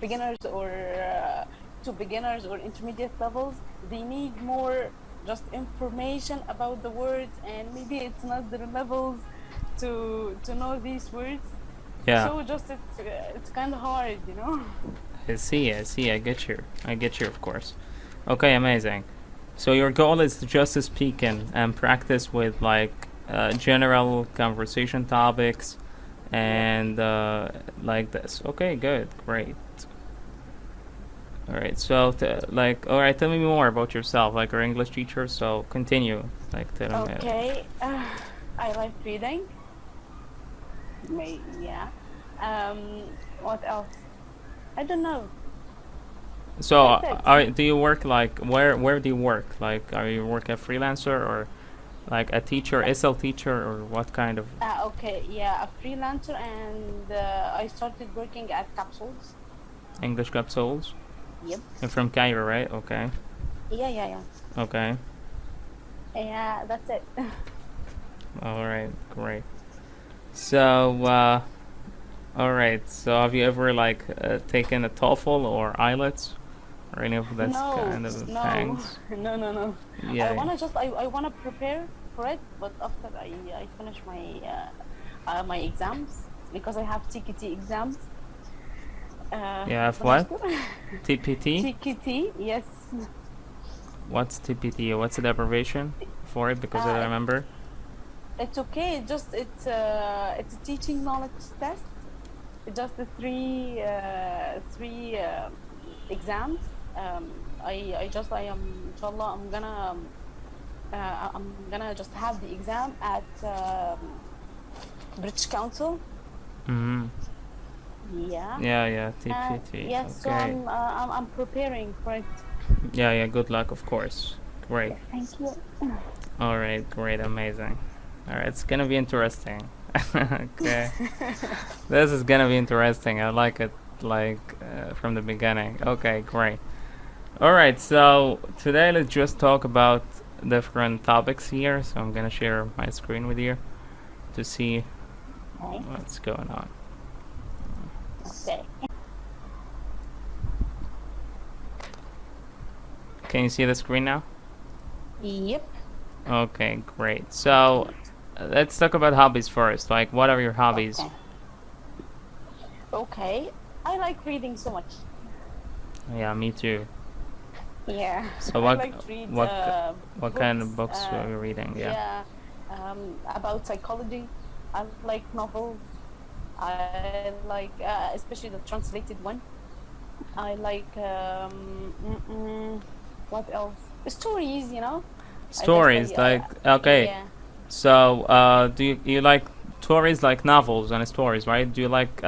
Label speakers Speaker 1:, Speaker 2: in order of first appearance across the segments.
Speaker 1: beginners or to beginners or intermediate levels, they need more just information about the words, and maybe it's not their levels to know these words.
Speaker 2: Yeah.
Speaker 1: So just it's kind of hard, you know.
Speaker 2: I see. I get you, of course. Okay, amazing. So your goal is to just speak and practice with like general conversation topics and like this. Okay, good, great. All right, so all right, tell me more about yourself. Like, you're English teacher, so continue. Like, tell me.
Speaker 1: Okay, I like reading. Yeah. What else? I don't know.
Speaker 2: So, do you work like where do you work? Like, are you work a freelancer or like a teacher, SL teacher, or what kind of?
Speaker 1: Okay, yeah, a freelancer, and I started working at Capsules.
Speaker 2: English Capsules.
Speaker 1: Yep.
Speaker 2: You're from Cairo, right? Okay.
Speaker 1: Yeah.
Speaker 2: Okay.
Speaker 1: Yeah, that's it.
Speaker 2: All right, great. So, all right. So, have you ever like taken a TOEFL or IELTS or any of that kind of things?
Speaker 1: No.
Speaker 2: Yeah.
Speaker 1: I wanna prepare for it, but after I finish my my exams, because I have TKT exams.
Speaker 2: You have what? TPT?
Speaker 1: TKT, yes.
Speaker 2: What's TPT? What's the abbreviation for it? Because I don't remember.
Speaker 1: It's okay. It's a teaching knowledge test. It's just the three exams. I am inshallah I'm gonna just have the exam at British Council.
Speaker 2: Mm-hmm. Yeah, TPT.
Speaker 1: Yes,
Speaker 2: okay.
Speaker 1: so I'm preparing for it.
Speaker 2: Yeah, good luck, of course. Great.
Speaker 1: Thank you.
Speaker 2: All right, great, amazing. All right, it's gonna be interesting. Okay. This is gonna be interesting. I like it, like from the beginning. Okay, great. All right, so today let's just talk about different topics here. So I'm gonna share my screen with you to see what's going on.
Speaker 1: Okay.
Speaker 2: Can you see the screen now?
Speaker 1: Yep.
Speaker 2: Okay, great. So let's talk about hobbies first. Like, what are your hobbies?
Speaker 1: Okay. I like reading so much.
Speaker 2: Yeah, me too.
Speaker 1: Yeah.
Speaker 2: So what
Speaker 1: I like to read,
Speaker 2: what kind of books are you reading? Yeah.
Speaker 1: About psychology. I like novels. I like especially the translated one. I like what else? Stories, you know.
Speaker 2: Stories, like okay.
Speaker 1: Yeah.
Speaker 2: So do you like stories like novels and stories, right? Do you like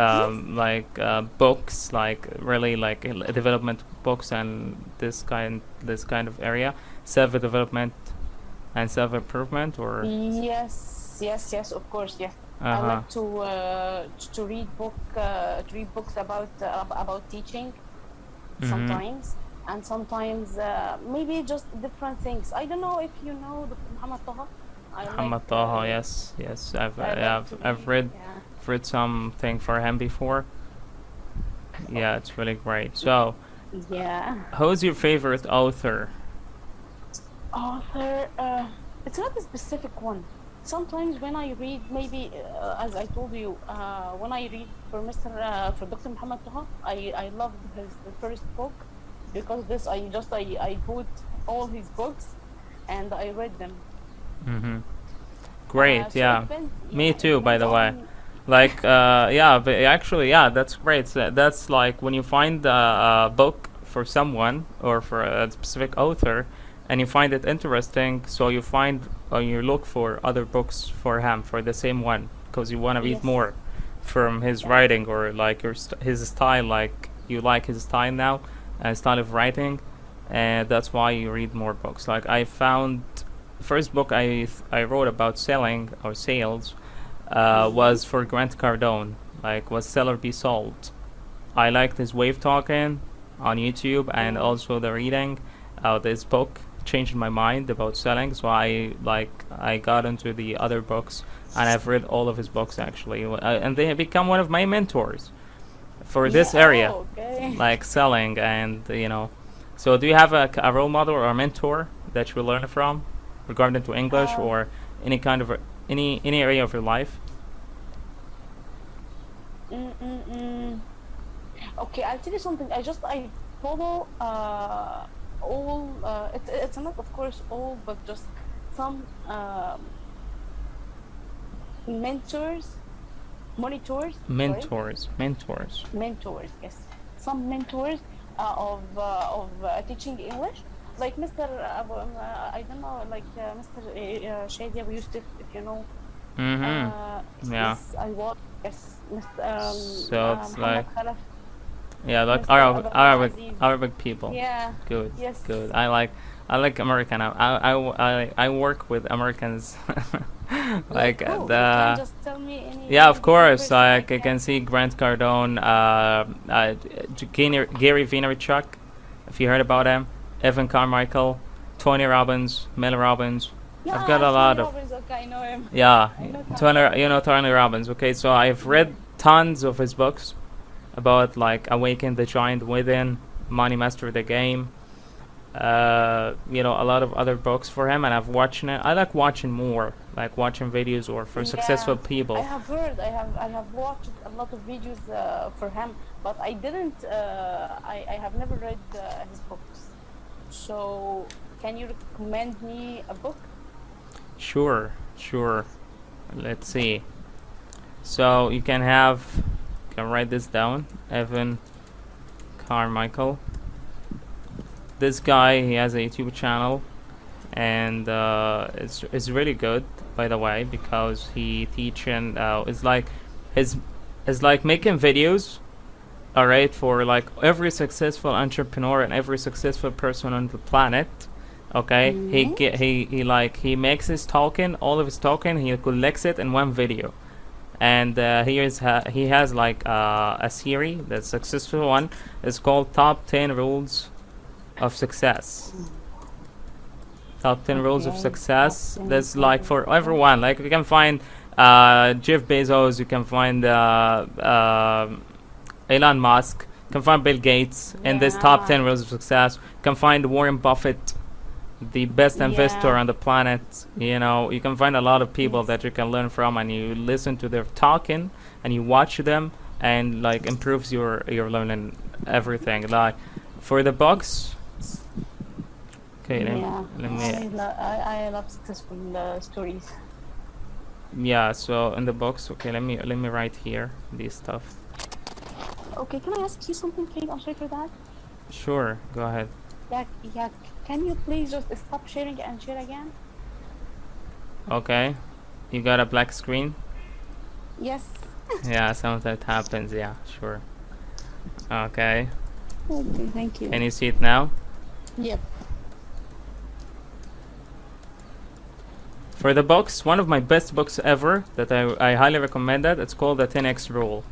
Speaker 2: books, like really like development books and this kind of area, self-development and self-improvement, or?
Speaker 1: Yes, of course, yes. I like to read books about teaching sometimes, and sometimes maybe just different things. I don't know if you know Dr. Muhammad Taha.
Speaker 2: Muhammad Taha, yes. I've read something for him before. Yeah, it's really great. So,
Speaker 1: yeah.
Speaker 2: Who's your favorite author?
Speaker 1: It's not a specific one. Sometimes when I read, maybe as I told you, when I read for Dr. Muhammad Taha, I loved his first book, because I bought all his books and I read them.
Speaker 2: Great, yeah. Me too, by the way. Like, yeah, but actually, yeah, that's great. So that's like when you find a book for someone or for a specific author, and you find it interesting, so you find you look for other books for him, for the same one, because you want to read more from his writing, or like his style, like you like his style now, and style of writing, and that's why you read more books. Like, I found first book I wrote about selling or sales was for Grant Cardone, like was Sell or Be Sold. I liked his way of talking on YouTube, and also the reading this book changed my mind about selling, so I got into the other books, and I've read all of his books actually, and they have become one of my mentors for this area,
Speaker 1: Okay.
Speaker 2: like selling and So do you have a role model or a mentor that you learn from regarding to English or any kind of any area of your life?
Speaker 1: Okay, I'll tell you something. I follow all. It's not, of course, all, but just some mentors, monitors.
Speaker 2: Mentors.
Speaker 1: Yes, some mentors of teaching English, like Mr. I don't know, like Mr. Shady Abu Yusuf, if you know.
Speaker 2: Yeah.
Speaker 1: Yes, I watch. Yes, Mr.
Speaker 2: So it's like
Speaker 1: Khalaf.
Speaker 2: like
Speaker 1: Mr.
Speaker 2: Arabic people.
Speaker 1: Yeah.
Speaker 2: Good.
Speaker 1: Yes.
Speaker 2: Good. I like American. I work with Americans. Like
Speaker 1: cool. You
Speaker 2: the
Speaker 1: can just tell me any.
Speaker 2: yeah, of course.
Speaker 1: person I
Speaker 2: Like I can see Grant Cardone, Gary Vaynerchuk, if you heard about him, Evan Carmichael, Tony Robbins, Mel Robbins.
Speaker 1: Yeah,
Speaker 2: I've got a lot of.
Speaker 1: Robbins, okay, I know him.
Speaker 2: Yeah,
Speaker 1: I know
Speaker 2: Tony Robbins. Okay, so I've read tons of his books about like Awaken the Giant Within, Money Master the Game. A lot of other books for him, and I've watched it. I like watching more, like watching videos or for successful people.
Speaker 1: I have heard. I have watched a lot of videos for him, but I didn't. I have never read his books. So, can you recommend me a book?
Speaker 2: Sure. Let's see. So you can write this down. Evan Carmichael. This guy, he has a YouTube channel, and it's really good, by the way, because he teaching it's like making videos, all right, for like every successful entrepreneur and every successful person on the planet. Okay, he makes his token, all of his token, he collects it in one video, and he has like a series, the successful one is called Top 10 Rules of Success. Top 10 rules of success. That's like for everyone. Like you can find Jeff Bezos, you can find Elon Musk, you can find Bill Gates in this top 10 rules of success. You can find Warren Buffett, the best investor on the planet. You can find a lot of people that you can learn from, and you listen to their talking and you watch them, and like improves your learning everything. Like for the books. Okay, let me.
Speaker 1: I love successful stories.
Speaker 2: Yeah, so in the box, okay, let me write here this stuff.
Speaker 1: Okay, can I ask you something, Kate? I'm sorry for that.
Speaker 2: Sure, go ahead.
Speaker 1: Yeah. Can you please just stop sharing and share again?
Speaker 2: Okay, you got a black screen?
Speaker 1: Yes.
Speaker 2: Yeah, sometimes it happens. Yeah, sure. Okay.
Speaker 1: Okay, thank you.
Speaker 2: Can you see it now?
Speaker 1: Yep.
Speaker 2: For the books, one of my best books ever that I highly recommend it. It's called The 10X Rule.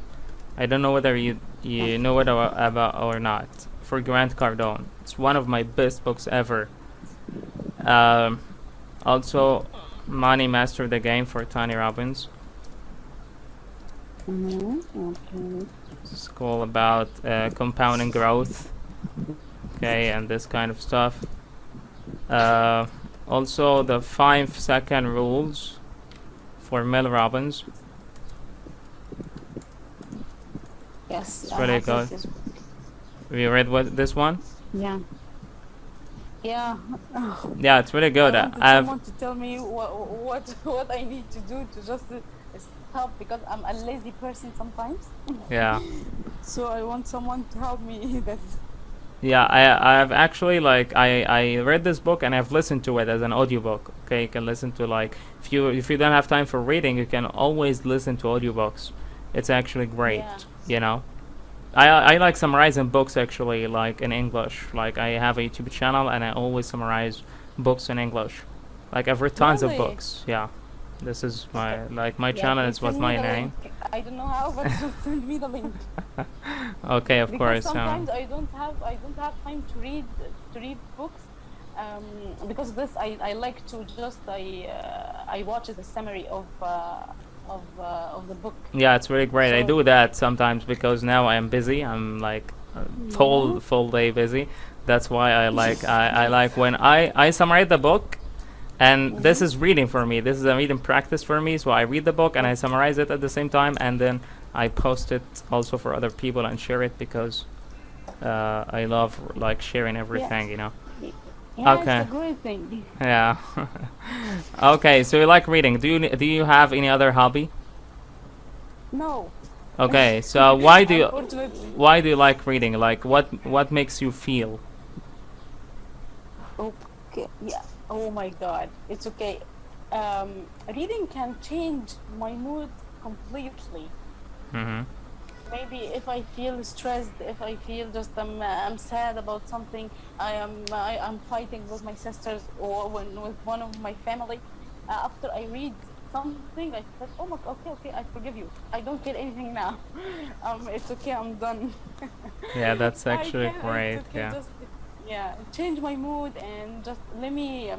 Speaker 2: I don't know whether you know it about or not. For Grant Cardone, it's one of my best books ever. Also, Money Master the Game for Tony Robbins.
Speaker 1: Okay.
Speaker 2: It's called about compounding growth. Okay, and this kind of stuff. Also, the 5-second rules for Mel Robbins.
Speaker 1: Yes.
Speaker 2: It's really good. Have you read this one?
Speaker 1: Yeah. Yeah.
Speaker 2: Yeah, it's really good.
Speaker 1: I want someone to tell me what I need to do to just stop, because I'm a lazy person sometimes.
Speaker 2: Yeah.
Speaker 1: So I want someone to help me this.
Speaker 2: Yeah, I've actually I read this book and I've listened to it as an audiobook. Okay, you can listen to if you don't have time for reading, you can always listen to audiobooks. It's actually great. Yeah. I like summarizing books actually, like in English. Like I have a YouTube channel and I always summarize books in English. Like I've read tons of books. Yeah. This is my channel is with my name.
Speaker 1: I don't know how, but just send me the link.
Speaker 2: Okay, of course.
Speaker 1: Sometimes I don't have time to read books. Because of this, I like to just I watch the summary of of the book.
Speaker 2: Yeah, it's really great. I
Speaker 1: So-
Speaker 2: do that sometimes because now I am busy. I'm like full day busy. That's why I like when I summarize the book, and this is reading for me. This is a reading practice for me. So I read the book and I summarize it at the same time, and then I post it also for other people and share it because I love like sharing everything. You know.
Speaker 1: Yeah,
Speaker 2: Okay.
Speaker 1: it's a great thing.
Speaker 2: Yeah. Okay, so you like reading. Do you have any other hobby?
Speaker 1: No.
Speaker 2: Okay, so why do you
Speaker 1: Unfortunately.
Speaker 2: like reading? Like what makes you feel?
Speaker 1: Okay. Yeah. Oh my God. It's okay. Reading can change my mood completely.
Speaker 2: Mm-hmm.
Speaker 1: Maybe if I feel stressed, if I feel just I'm sad about something, I'm fighting with my sisters or with one of my family. After I read something, I said, oh my, okay, I forgive you. I don't feel anything now. It's okay, I'm done.
Speaker 2: Yeah, that's actually
Speaker 1: It's
Speaker 2: great.
Speaker 1: okay,
Speaker 2: Yeah.
Speaker 1: just change my mood and just let me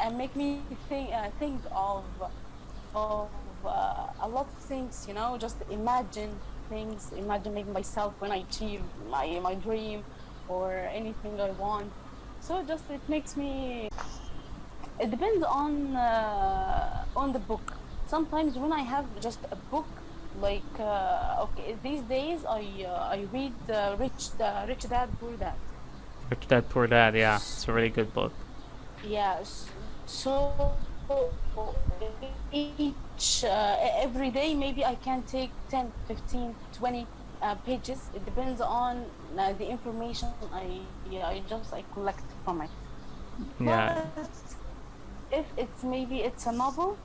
Speaker 1: and make me think of a lot of things. You know, just imagine things. Imagine maybe myself when I achieve my dream or anything I want. So just it makes me. It depends on the book. Sometimes when I have just a book, like okay, these days I read Rich Dad Poor Dad.
Speaker 2: Rich Dad Poor Dad. Yeah, it's a really good book.
Speaker 1: Yes. So each every day maybe I can take 10, 15, 20 pages. It depends on the information I collect from it.
Speaker 2: Yeah.
Speaker 1: But if it's a novel,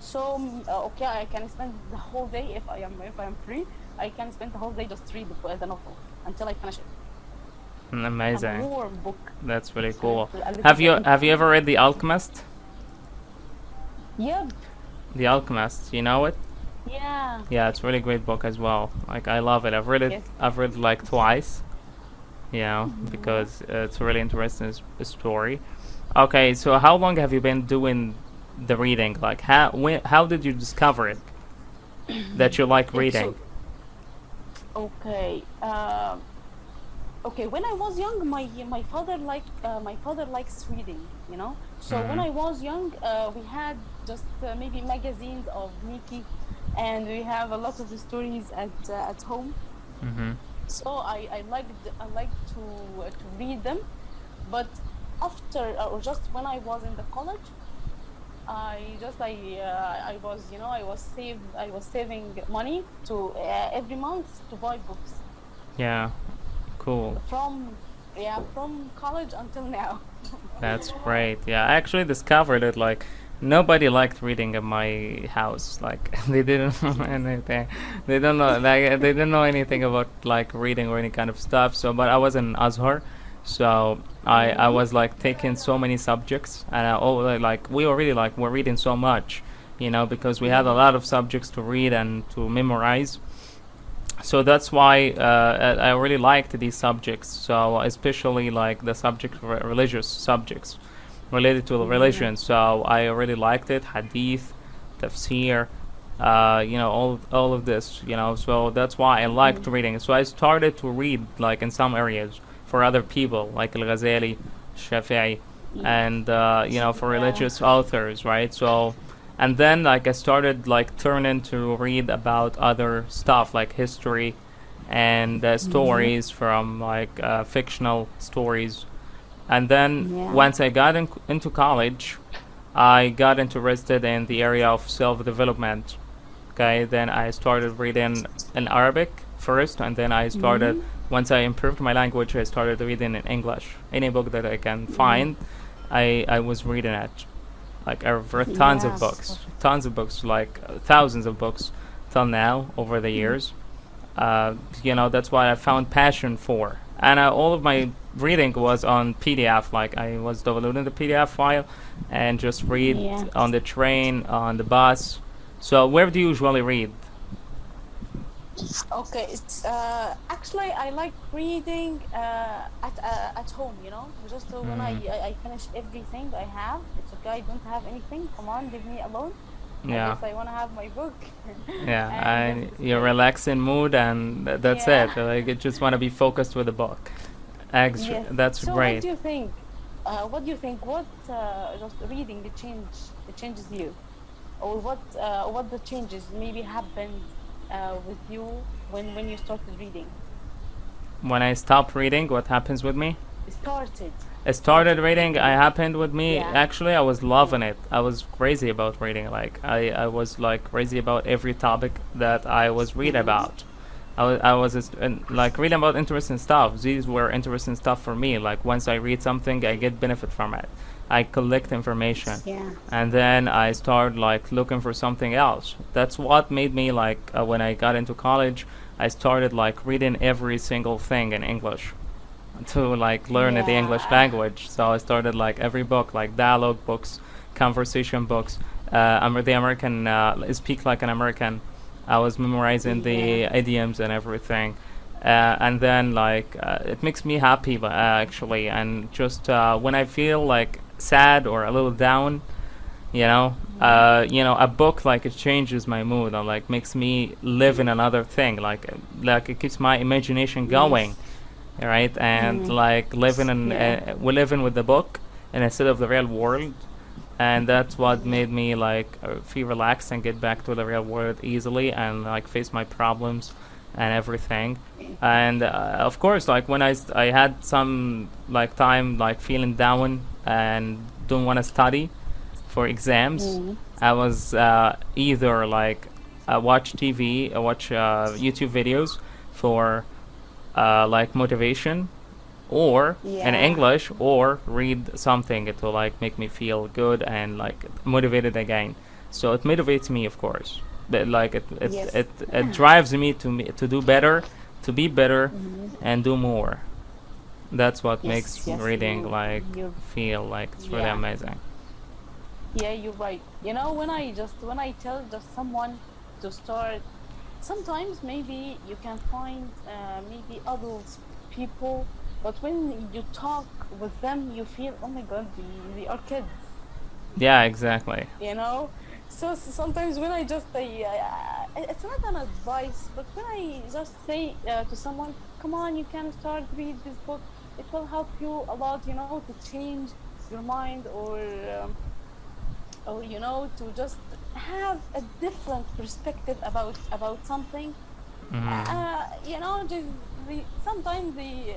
Speaker 1: so okay, I can spend the whole day if I am free. I can spend the whole day just read the novel until I finish it. A
Speaker 2: Amazing.
Speaker 1: warm book.
Speaker 2: That's really cool.
Speaker 1: A little
Speaker 2: Have
Speaker 1: bit
Speaker 2: you ever read The Alchemist?
Speaker 1: Yep.
Speaker 2: The Alchemist, you know it?
Speaker 1: Yeah.
Speaker 2: Yeah, it's a really great book as well. Like I love it. I've read it.
Speaker 1: Yes.
Speaker 2: I've read it like twice. You know, because it's a really interesting story. Okay, so how long have you been doing the reading? Like how did you discover it? That you like reading?
Speaker 1: Okay. Okay. When I was young, my father likes reading. You know. So when I was young, we had just maybe magazines of Mickey, and we have a lot of stories at home.
Speaker 2: Mm-hmm.
Speaker 1: So I liked to read them, but after or just when I was in the college, I was saving money to every month to buy books
Speaker 2: Yeah. Cool.
Speaker 1: from college until now.
Speaker 2: That's great. Yeah, I actually discovered it like nobody liked reading in my house. Like they didn't know anything. They don't know like they didn't know anything about like reading or any kind of stuff. So, but I was in Azhar, so I was like taking so many subjects, and we're reading so much, you know, because we had a lot of subjects to read and to memorize. So that's why I really liked these subjects. So especially like the subject religious subjects related to religion. So I really liked it. Hadith, tafsir, you know, all of this, you know. So that's why I liked reading. So I started to read like in some areas for other people, like Al-Ghazali, Shafi'i, and you know, for religious authors, right? So. And then like I started like turning to read about other stuff like history and stories from like fictional stories. And then once I got into college, I got interested in the area of self-development. Okay, then I started reading in Arabic first, and then I started, once I improved my language, I started reading in English. Any book that I can find, I was reading it. Like I've read tons of books, like thousands of books till now over the years. You know, that's what I found passion for. And all of my reading was on PDF. Like I was downloading the PDF file and just read on the train, on the bus. So where do you usually read?
Speaker 1: Okay, it's actually I like reading at home, you know, just when I finish everything I have. It's okay, I don't have anything. Come on, leave me alone.
Speaker 2: Yeah.
Speaker 1: I guess I want to have my book.
Speaker 2: Yeah,
Speaker 1: And
Speaker 2: and
Speaker 1: this
Speaker 2: you're
Speaker 1: is
Speaker 2: relaxing mood, and that's
Speaker 1: Yeah.
Speaker 2: it. Like, you just want to be focused with the book. Actually,
Speaker 1: yes.
Speaker 2: that's
Speaker 1: So
Speaker 2: great.
Speaker 1: what do you think? What do you think? What just reading it changes you, or what the changes maybe happened with you when you started reading?
Speaker 2: When I stop reading, what happens with me?
Speaker 1: Started.
Speaker 2: I started reading. I happened with me.
Speaker 1: Yeah.
Speaker 2: Actually, I was loving it. I was crazy about reading. Like, I was like crazy about every topic that I was reading about. I was like reading about interesting stuff. These were interesting stuff for me. Like, once I read something, I get benefit from it. I collect information,
Speaker 1: Yeah.
Speaker 2: and then I start like looking for something else. That's what made me like when I got into college, I started like reading every single thing in English to like learn the English
Speaker 1: Yeah.
Speaker 2: language. So I started like every book, like dialogue books, conversation books. The American speak like an American. I was memorizing the
Speaker 1: Yeah.
Speaker 2: idioms and everything. And then like it makes me happy actually, and just when I feel like sad or a little down, a book, like, it changes my mood, or like makes me live in another thing, like it keeps my imagination going, right? And like living in
Speaker 1: Yeah.
Speaker 2: we're living with the book and instead of the real world. And that's what made me like feel relaxed and get back to the real world easily, and like face my problems and everything. And of course, like when I had some like time like feeling down and don't want to study for exams, I was either like watch TV, watch YouTube videos for like motivation, or in
Speaker 1: Yeah.
Speaker 2: English, or read something to like make me feel good and like motivated again. So it motivates me, of course, but like
Speaker 1: Yes.
Speaker 2: it drives me to do better, to be better, and do more. That's what
Speaker 1: Yes,
Speaker 2: makes
Speaker 1: yes,
Speaker 2: reading
Speaker 1: you-
Speaker 2: like
Speaker 1: you-
Speaker 2: feel like it's really
Speaker 1: Yeah.
Speaker 2: amazing.
Speaker 1: Yeah, you're right. When I tell just someone to start, sometimes maybe you can find maybe adults people, but when you talk with them, you feel, oh my God, they are kids.
Speaker 2: Yeah, exactly.
Speaker 1: So sometimes when I just it's not an advice, but when I just say to someone, come on, you can start read this book, it will help you a lot, to change your mind, or to just have a different perspective about something. Sometimes they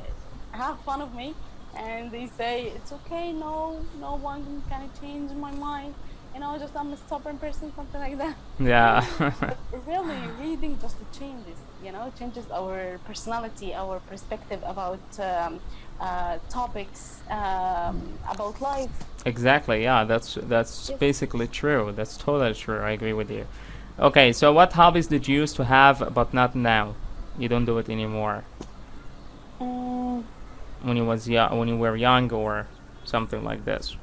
Speaker 1: have fun of me, and they say it's okay, no one can change my mind, just I'm a stubborn person, something like that.
Speaker 2: Yeah.
Speaker 1: But really, reading just changes our personality, our perspective about topics, about life.
Speaker 2: Exactly. Yeah, that's
Speaker 1: Yes.
Speaker 2: basically true. That's totally true. I agree with you. Okay, so what hobbies did you used to have but not now? You don't do it anymore.
Speaker 1: Mm,
Speaker 2: When you were young, or something like this.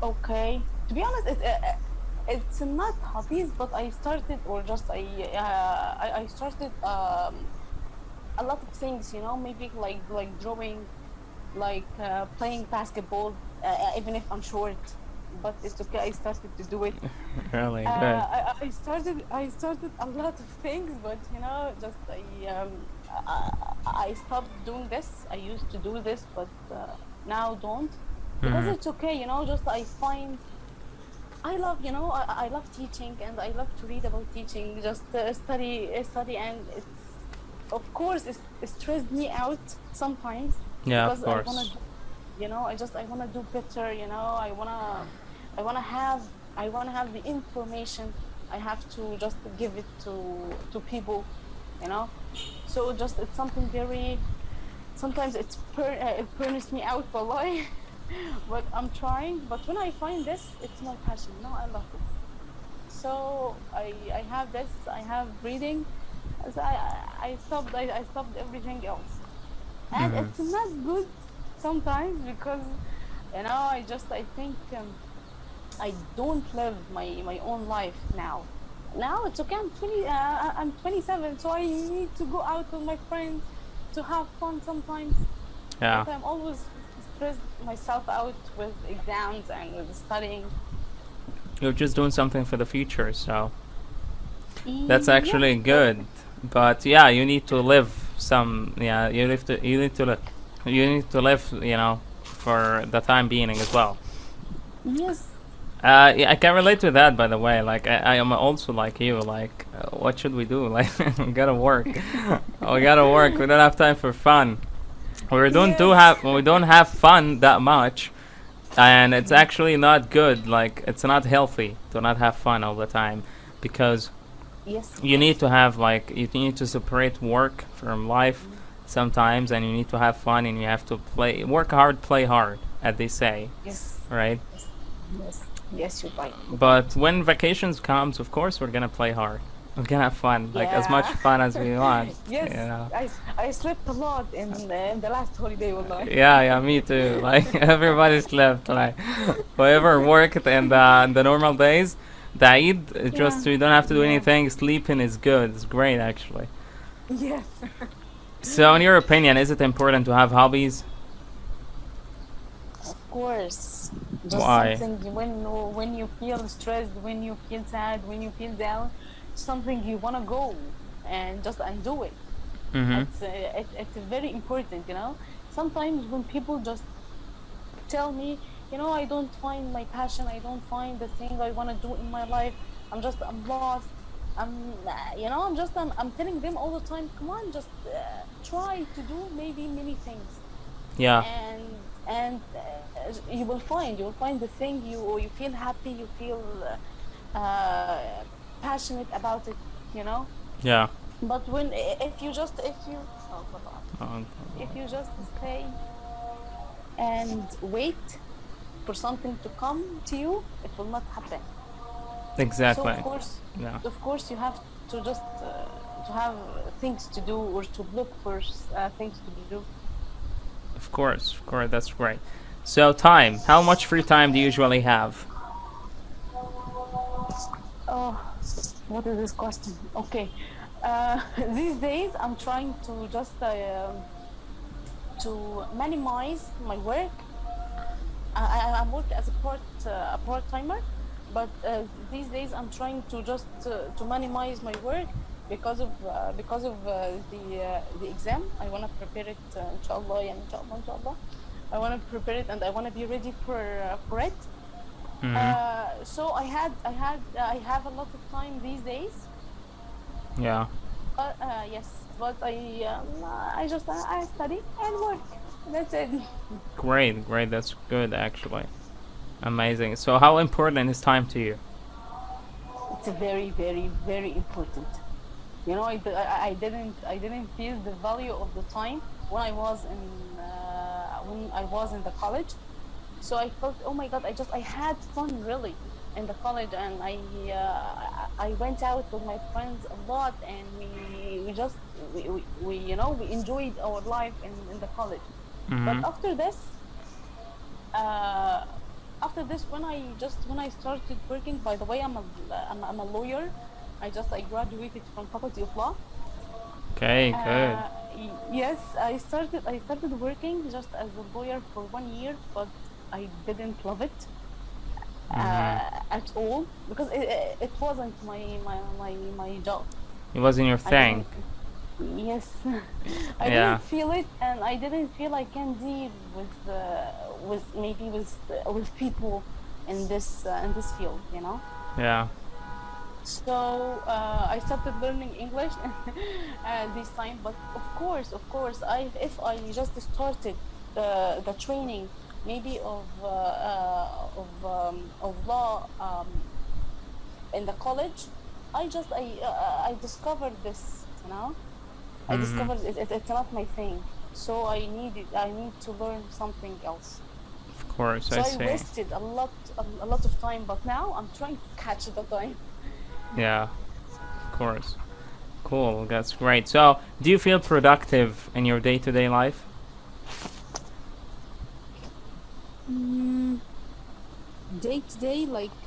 Speaker 1: okay. To be honest, it's not hobbies, but I started, or just I started a lot of things. Maybe like drawing, like playing basketball, even if I'm short. But it's okay. I started to do it.
Speaker 2: Really good.
Speaker 1: I started a lot of things, but just I stopped doing this. I used to do this, but now don't, because it's okay. Just I find I love I love teaching, and I love to read about teaching. Just study, and it's, of course, it stressed me out sometimes.
Speaker 2: Yeah,
Speaker 1: Because
Speaker 2: of course.
Speaker 1: I wanna do better. I wanna have the information. I have to just give it to people. So just it's something very. Sometimes it burns me out, wallahi. But I'm trying. But when I find this, it's my passion. I love it. So I have this. I have reading. So I stopped everything else, and it's not good sometimes, because I think I don't live my own life now. Now it's okay. I'm 27, so I need to go out with my friends to have fun sometimes.
Speaker 2: Yeah.
Speaker 1: But I'm always stress myself out with exams and with studying.
Speaker 2: You're just doing something for the future, so that's actually
Speaker 1: Yeah.
Speaker 2: good. But yeah, you need to live some. Yeah, you need to live. You need to live. You know, for the time being as well.
Speaker 1: Yes.
Speaker 2: Yeah, I can relate to that. By the way, like I am also like you. Like, what should we do? Like, we gotta work. We gotta work. We don't have time for fun. We don't have fun that much, and it's actually not good. Like, it's not healthy to not have fun all the time, because
Speaker 1: Yes.
Speaker 2: you need to have, like, you need to separate work from life sometimes, and you need to have fun, and you have to work hard, play hard, as they say,
Speaker 1: Yes.
Speaker 2: right?
Speaker 1: Yes. Yes, you're right.
Speaker 2: But when vacations comes, of course, we're gonna play hard. We're gonna have fun, like as much
Speaker 1: Yeah.
Speaker 2: fun as we want.
Speaker 1: Yes.
Speaker 2: You know?
Speaker 1: I slept a lot in the last holiday, wallahi.
Speaker 2: Yeah, me too. Like, everybody slept. Like, whoever worked in the normal days, the Eid, it's just you don't have to do anything. Sleeping is good. It's great, actually.
Speaker 1: Yes.
Speaker 2: So, in your opinion, is it important to have hobbies?
Speaker 1: Of course. Just
Speaker 2: Why?
Speaker 1: something when you feel stressed, when you feel sad, when you feel down, something you wanna go and do it.
Speaker 2: Mm-hmm.
Speaker 1: It's very important, you know. Sometimes when people just tell me, you know, I don't find my passion, I don't find the thing I wanna do in my life. I'm lost. I'm telling them all the time, come on, just try to do maybe many things.
Speaker 2: Yeah.
Speaker 1: And you will find the thing you feel happy, you feel passionate about it, you know.
Speaker 2: Yeah.
Speaker 1: But if you just stay and wait for something to come to you, it will not happen.
Speaker 2: Exactly.
Speaker 1: So of course you have to just to have things to do, or to look for things to do.
Speaker 2: Of course, that's great. So, time. How much free time do you usually have?
Speaker 1: Oh, what is this question? Okay. These days I'm trying to just to minimize my work. I'm working as a part-timer, but these days I'm trying to just to minimize my work because of the exam. I want to prepare it, inshallah. I want to prepare it, and I want to be ready for it.
Speaker 2: Mm-hmm.
Speaker 1: So I have a lot of time these days.
Speaker 2: Yeah.
Speaker 1: Yes, but I study and work. That's it.
Speaker 2: Great. That's good, actually. Amazing. So, how important is time to you?
Speaker 1: It's very, very, very important. You know, I didn't feel the value of the time when I was in the college. So I felt, oh my God, I had fun really in the college, and I went out with my friends a lot, and we enjoyed our life in the college.
Speaker 2: Mm-hmm.
Speaker 1: But after this, when I started working, by the way, I'm a lawyer. I graduated from Faculty of Law.
Speaker 2: Okay, good.
Speaker 1: Yes, I started working just as a lawyer for 1 year, but I didn't love it at all, because it wasn't my job.
Speaker 2: It wasn't your thing.
Speaker 1: Yes, I didn't feel it, and I didn't feel I can deal with people in this field, you know.
Speaker 2: Yeah.
Speaker 1: So I started learning English this time, but of course, if I just started the training, maybe of law in the college, I discovered this, you know. I discovered it's not my thing, so I need to learn something else.
Speaker 2: Of course,
Speaker 1: so
Speaker 2: I
Speaker 1: I
Speaker 2: see.
Speaker 1: wasted a lot of time, but now I'm trying to catch the time.
Speaker 2: Yeah, of course. Cool, that's great. So, do you feel productive in your day-to-day life?
Speaker 1: Day to day, like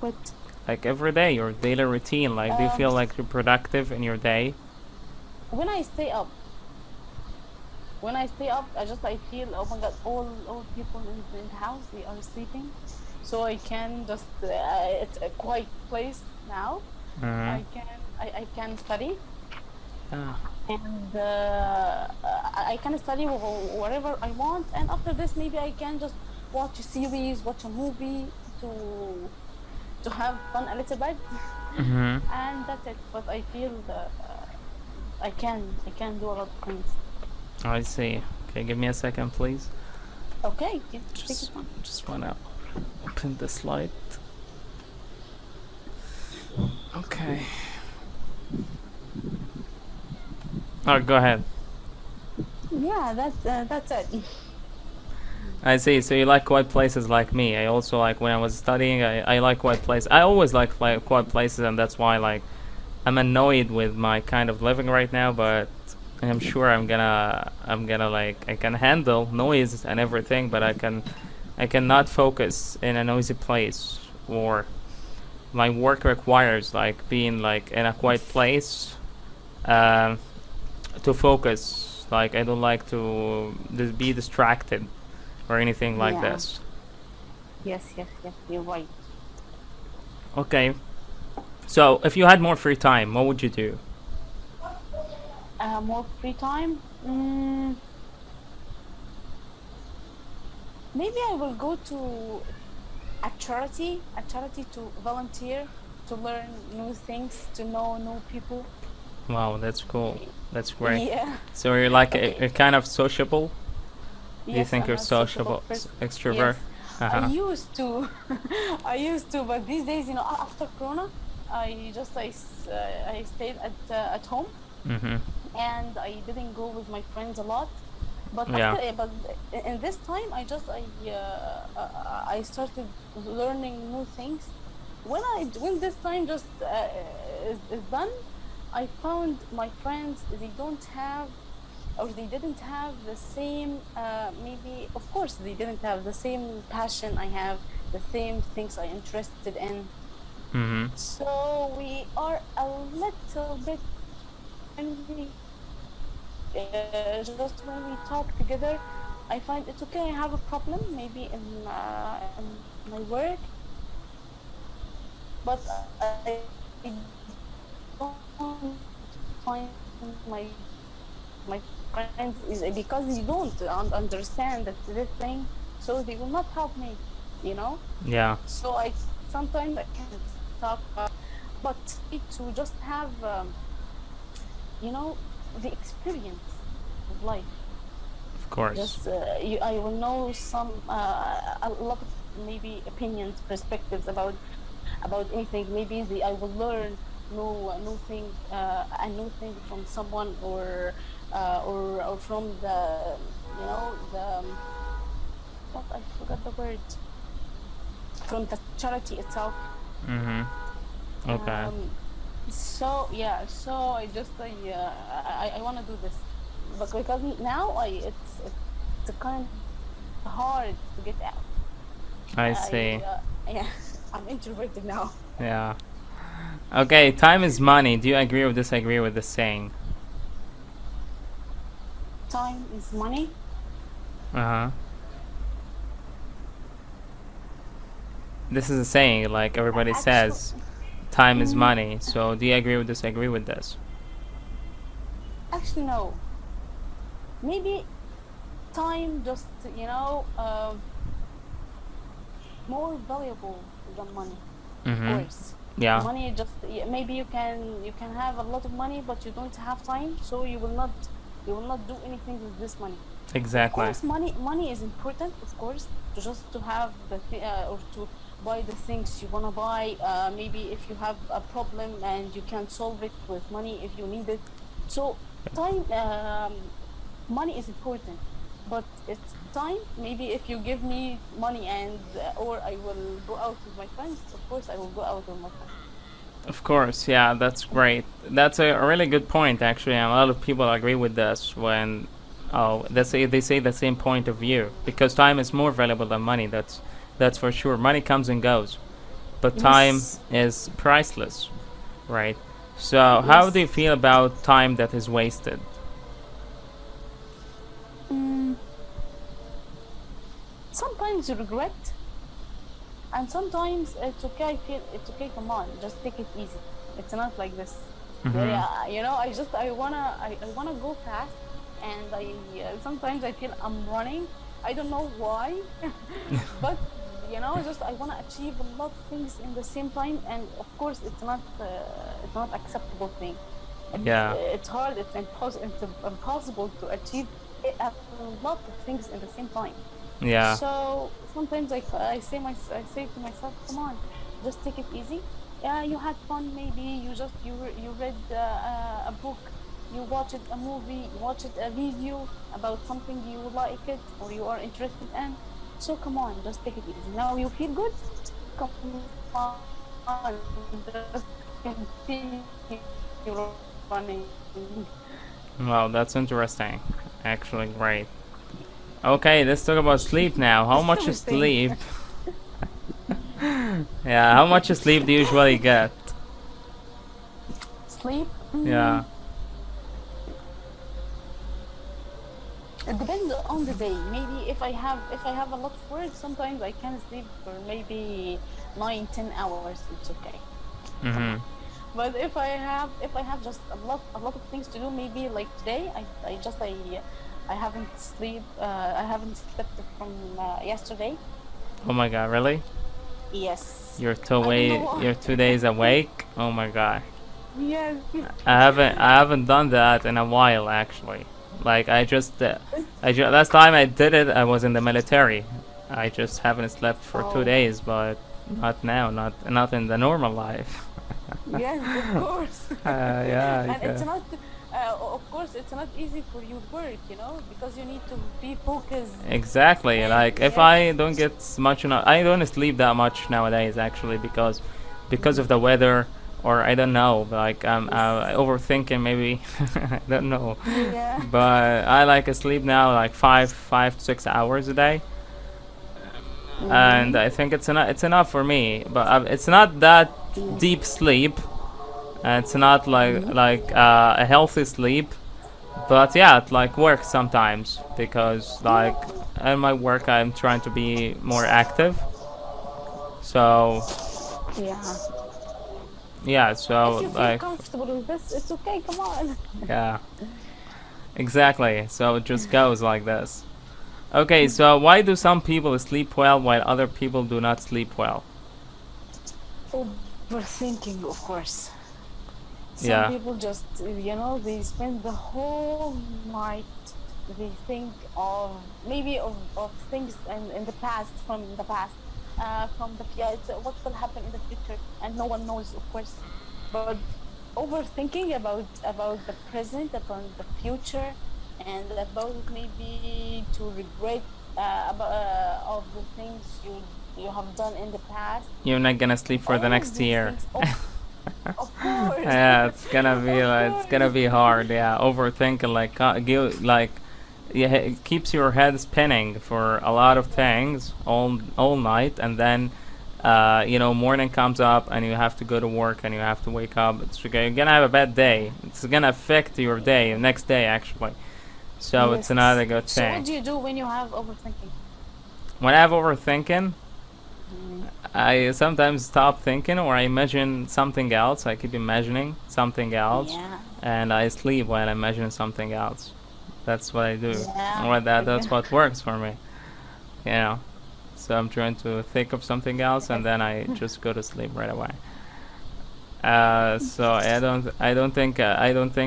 Speaker 1: what?
Speaker 2: Like every day, your daily routine. Like, do you feel like you're productive in your day?
Speaker 1: When I stay up. when I stay up, I feel, oh my god, all people in the house, they are sleeping, so I can just it's a quiet place now.
Speaker 2: Mhm.
Speaker 1: I can study,
Speaker 2: Ah.
Speaker 1: and I can study wherever I want, and after this maybe I can just watch a series, watch a movie to have fun a little bit,
Speaker 2: Mhm.
Speaker 1: and that's it. But I feel that I can do a lot of things.
Speaker 2: I see. Okay, give me a second, please.
Speaker 1: Okay, take it
Speaker 2: Just
Speaker 1: on.
Speaker 2: wanna open the slide. Okay. Alright, go ahead.
Speaker 1: Yeah, that's it.
Speaker 2: I see. So you like quiet places like me. I also like when I was studying. I like quiet places. I always like quiet places, and that's why like I'm annoyed with my kind of living right now. But I'm sure I'm gonna like I can handle noise and everything, but I cannot focus in a noisy place, or my work requires like being like in a quiet place to focus. Like I don't like to be distracted or anything like
Speaker 1: Yeah.
Speaker 2: this.
Speaker 1: Yes, you're right.
Speaker 2: Okay. So if you had more free time, what would you do?
Speaker 1: More free time. Maybe I will go to a charity to volunteer, to learn new things, to know new people.
Speaker 2: Wow, that's cool. That's great.
Speaker 1: Yeah.
Speaker 2: So you're like
Speaker 1: Okay.
Speaker 2: a kind of sociable? Do you
Speaker 1: Yes,
Speaker 2: think
Speaker 1: I'm
Speaker 2: you're
Speaker 1: a sociable
Speaker 2: sociable,
Speaker 1: person.
Speaker 2: extrovert?
Speaker 1: Yes.
Speaker 2: Uh-huh.
Speaker 1: I used to, but these days, after Corona, I stayed at home,
Speaker 2: Mm-hmm.
Speaker 1: and I didn't go with my friends a lot. But
Speaker 2: Yeah.
Speaker 1: but in this time, I started learning new things. When this time just is done, I found my friends, they don't have, or they didn't have the same, maybe, of course they didn't have the same passion I have, the same things I'm interested in.
Speaker 2: Mm-hmm.
Speaker 1: So we are a little bit, when we just when we talk together, I find it's okay. I have a problem maybe in my work, but I don't find my friends is because they don't understand that this thing, so they will not help me,
Speaker 2: Yeah.
Speaker 1: So I sometimes I can't talk, but to just have the experience of life.
Speaker 2: Of course.
Speaker 1: Just I will know some a lot of maybe opinions, perspectives about anything. Maybe I will learn new thing, a new thing from someone, or from the the what, I forgot the word, from the charity itself.
Speaker 2: Mm-hmm. Okay.
Speaker 1: So yeah, so I just I want to do this, but because now it's kind of hard to get out.
Speaker 2: I see.
Speaker 1: Yeah, I'm introverted now.
Speaker 2: Yeah. Okay, time is money. Do you agree or disagree with the saying?
Speaker 1: Time is money.
Speaker 2: Uh-huh. This is a saying, like everybody says, time is money. So do you agree or disagree with this?
Speaker 1: Actually, no. Maybe time just more valuable than money.
Speaker 2: Mm-hmm.
Speaker 1: Of course.
Speaker 2: Yeah.
Speaker 1: Money just maybe you can have a lot of money, but you don't have time, so you will not do anything with this money.
Speaker 2: Exactly.
Speaker 1: Of course, money is important, of course, to have or to buy the things you want to buy. Maybe if you have a problem and you can solve it with money if you need it. So time, money is important, but it's time. Maybe if you give me money and or I will go out with my friends, of course I will go out with my friends.
Speaker 2: Of course, yeah, that's great. That's a really good point, actually. And a lot of people agree with this when, they say the same point of view, because time is more valuable than money. That's for sure. Money comes and goes, but time
Speaker 1: Yes.
Speaker 2: is priceless, right? So, how do you feel about time that is wasted?
Speaker 1: sometimes you regret, and sometimes it's okay. I feel it's okay. Come on, just take it easy. It's not like this. Yeah, you know, I wanna go fast, and sometimes I feel I'm running. I don't know why, but you know, just I wanna achieve a lot of things in the same time, and of course, it's not acceptable thing.
Speaker 2: Yeah.
Speaker 1: It's hard. It's impossible to achieve a lot of things in the same time.
Speaker 2: Yeah.
Speaker 1: So sometimes I say to myself, come on, just take it easy. Yeah, you had fun. Maybe you read a book, you watched a movie, you watched a video about something you like it or you are interested in. So come on, just take it easy. Now you feel good. Come on, just continue running.
Speaker 2: Wow, that's interesting. Actually, great. Okay, let's talk about sleep now. How much sleep? Yeah, how much sleep do you usually get?
Speaker 1: Sleep?
Speaker 2: Yeah.
Speaker 1: It depends on the day. Maybe if I have a lot of work, sometimes I can sleep for maybe 9-10 hours. It's okay. But if I have just a lot of things to do, maybe like today, I haven't slept from yesterday.
Speaker 2: Oh my god, really?
Speaker 1: Yes.
Speaker 2: You're 2 days awake? Oh my god.
Speaker 1: Yes.
Speaker 2: I haven't done that in a while actually. Like last time I did it, I was in the military. I just haven't slept for 2 days, but not now, not in the normal life.
Speaker 1: Yes, of course.
Speaker 2: Yeah.
Speaker 1: And it's not, of course, it's not easy for your work, you know, because you need to be focused.
Speaker 2: Exactly. And like if I don't get much enough, I don't sleep that much nowadays actually because of the weather, or I don't know. Like I'm overthinking maybe. I don't know.
Speaker 1: Yeah.
Speaker 2: But I like sleep now like 5 to 6 hours a day. And I think it's enough for me, but it's not that deep sleep. It's not like a healthy sleep, but yeah, it like works sometimes because like in my work I'm trying to be more active. So yeah, so
Speaker 1: if you feel
Speaker 2: like
Speaker 1: comfortable with this, it's okay. Come on.
Speaker 2: Yeah, exactly. So it just goes like this. Okay, so why do some people sleep well while other people do not sleep well?
Speaker 1: Overthinking, of course. Some people just, you know, they spend the whole night, they think of maybe of things in the past, from the what will happen in the future, and no one knows, of course. But overthinking about the present, about the future, and about maybe to regret of the things you have done in the past.
Speaker 2: You're not gonna sleep for the next year.
Speaker 1: Of course.
Speaker 2: Yeah, it's gonna be hard. Yeah, overthinking it keeps your head spinning for a lot of things all night, and then you know, morning comes up and you have to go to work and you have to wake up. You're gonna have a bad day. It's gonna affect your day, next day actually. So it's another good thing.
Speaker 1: So what do you do when you have overthinking?
Speaker 2: When I have overthinking, I sometimes stop thinking, or I imagine something else. I keep imagining something else, and I sleep while I imagine something else. That's what I do. Or that's what works for me. You know, so I'm trying to think of something else, and then I just go to sleep right away. So I don't think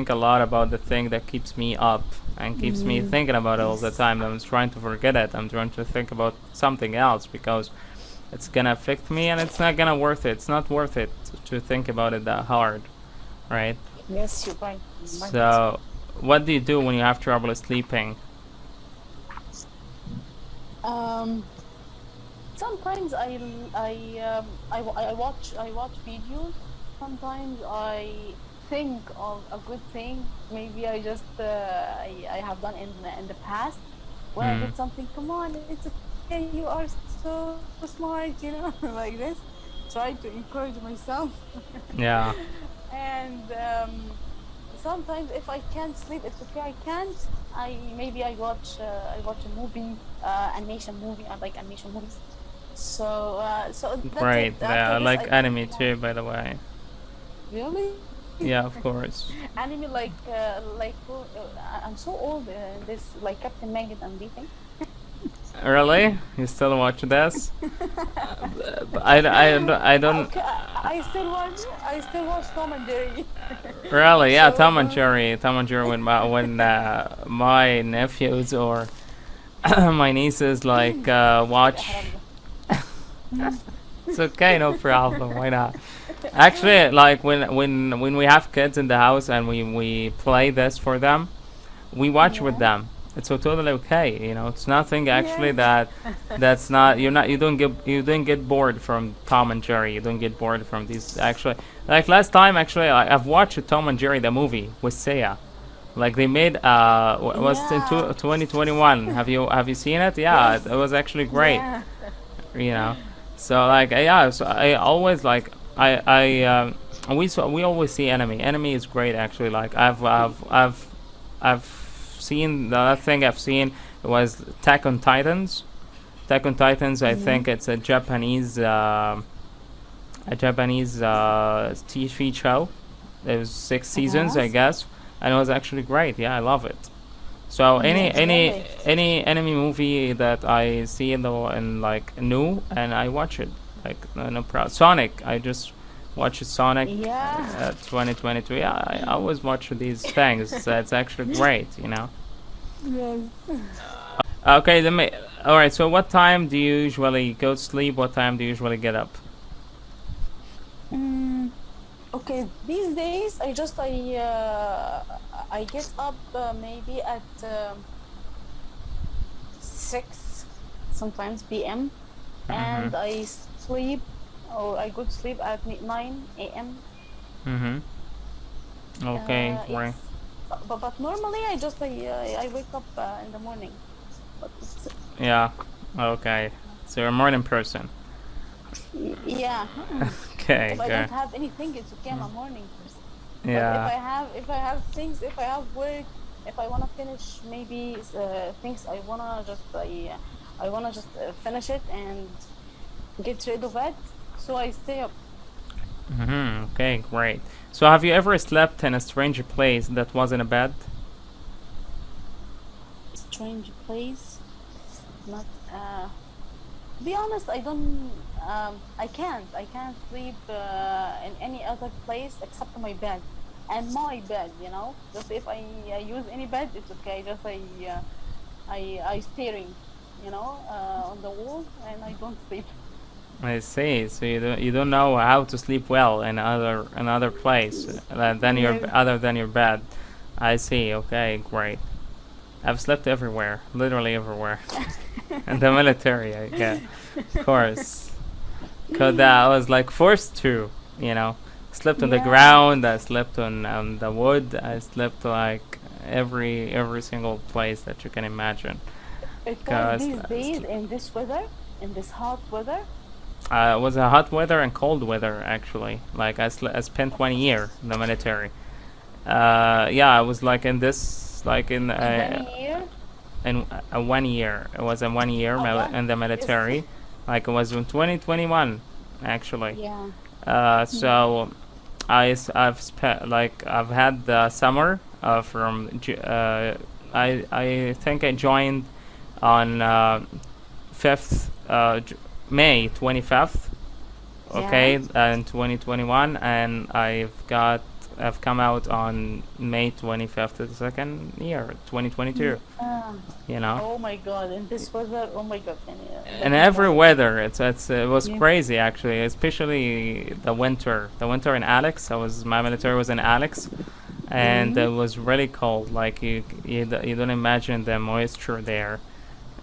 Speaker 2: a lot about the thing that keeps me up and keeps me thinking about it all the time. I'm trying to forget it. I'm trying to think about something else because it's gonna affect me, and it's not gonna worth it. It's not worth it to think about it that hard, right?
Speaker 1: Yes, you're right.
Speaker 2: So, what do you do when you have trouble sleeping?
Speaker 1: Sometimes I watch videos. Sometimes I think of a good thing. Maybe I just I have done in the past when I did something. Come on, it's okay. You are so smart, you know, like this. Try to encourage myself.
Speaker 2: Yeah.
Speaker 1: And sometimes if I can't sleep, it's okay. I can't. I watch a movie, animation movie. I like animation movies. So that's
Speaker 2: Great.
Speaker 1: it.
Speaker 2: Yeah, I
Speaker 1: After this,
Speaker 2: like anime too, by the way.
Speaker 1: Really?
Speaker 2: Yeah, of course.
Speaker 1: Anime I'm so old. This like Captain Maggot and everything.
Speaker 2: Really? You still watch this? I don't.
Speaker 1: Okay, I still watch Tom and Jerry.
Speaker 2: Really? Yeah,
Speaker 1: So,
Speaker 2: Tom and Jerry. Tom and Jerry. When my nephews or my nieces like watch. It's okay, no problem. Why not? Actually, like when we have kids in the house and we play this for them, we watch with them. It's so totally okay, you know. It's nothing actually that's not you don't get bored from Tom and Jerry. You don't get bored from these actually. Like last time actually, I've watched Tom and Jerry the movie with Seiya. Like they made was in 2021. Have you seen it? Yeah,
Speaker 1: Yes.
Speaker 2: it was actually great.
Speaker 1: Yeah.
Speaker 2: You know. So like yeah, so I always like we always see anime. Anime is great actually. Like I've seen the last thing I've seen was Attack on Titans. Attack on Titans. I think it's a Japanese TV show. It was 6 seasons, I guess, and it was actually great. Yeah, I love it. So any anime movie that I see in like new and I watch it like no problem. Sonic, I just watched Sonic 2022. Yeah, I always watch these things. That's actually great, you know.
Speaker 1: Yes.
Speaker 2: Okay, all right. So what time do you usually go to sleep? What time do you usually get up?
Speaker 1: Okay, these days I get up maybe at 6 sometimes p.m. and I sleep or I go to sleep at 9 a.m.
Speaker 2: Okay, great.
Speaker 1: Yes. But normally I wake up in the morning. But
Speaker 2: Yeah. Okay. So you're a morning person.
Speaker 1: yeah.
Speaker 2: Okay.
Speaker 1: If I
Speaker 2: Okay.
Speaker 1: don't have anything, it's okay. I'm a morning person. But
Speaker 2: Yeah.
Speaker 1: if I have things, if I have work, if I wanna finish maybe things, I wanna just finish it and get rid of it. So I stay up.
Speaker 2: Okay, great. So have you ever slept in a strange place that wasn't a bed?
Speaker 1: Strange place. Not. To be honest, I don't. I can't sleep in any other place except my bed, and my bed. You know, just if I use any bed, it's okay. Just I staring, you know, on the wall, and I don't sleep.
Speaker 2: I see. So you don't know how to sleep well in another place than other than your bed. I see. Okay, great. I've slept everywhere, literally everywhere. In the military, yeah, of course. Cause I was like forced to, you know, slept on the ground. I slept on the wood. I slept like every single place that you can imagine.
Speaker 1: Because these days in this weather, in this hot weather.
Speaker 2: It was a hot weather and cold weather actually. Like I spent 1 year in the military. Yeah, I was like in this like in
Speaker 1: 1 year.
Speaker 2: in 1 year. It was a 1 year in the military. Like it was in 2021 actually.
Speaker 1: Yeah.
Speaker 2: So I've spent like I've had the summer from I think I joined on 5th May 25th, okay, in 2021, and I've come out on May 25th of the second year, 2022. You know.
Speaker 1: Oh my God! In this weather, oh my God!
Speaker 2: And every weather, it was crazy actually, especially the winter. The winter in Alex. My military was in Alex, and it was really cold. Like you don't imagine the moisture there,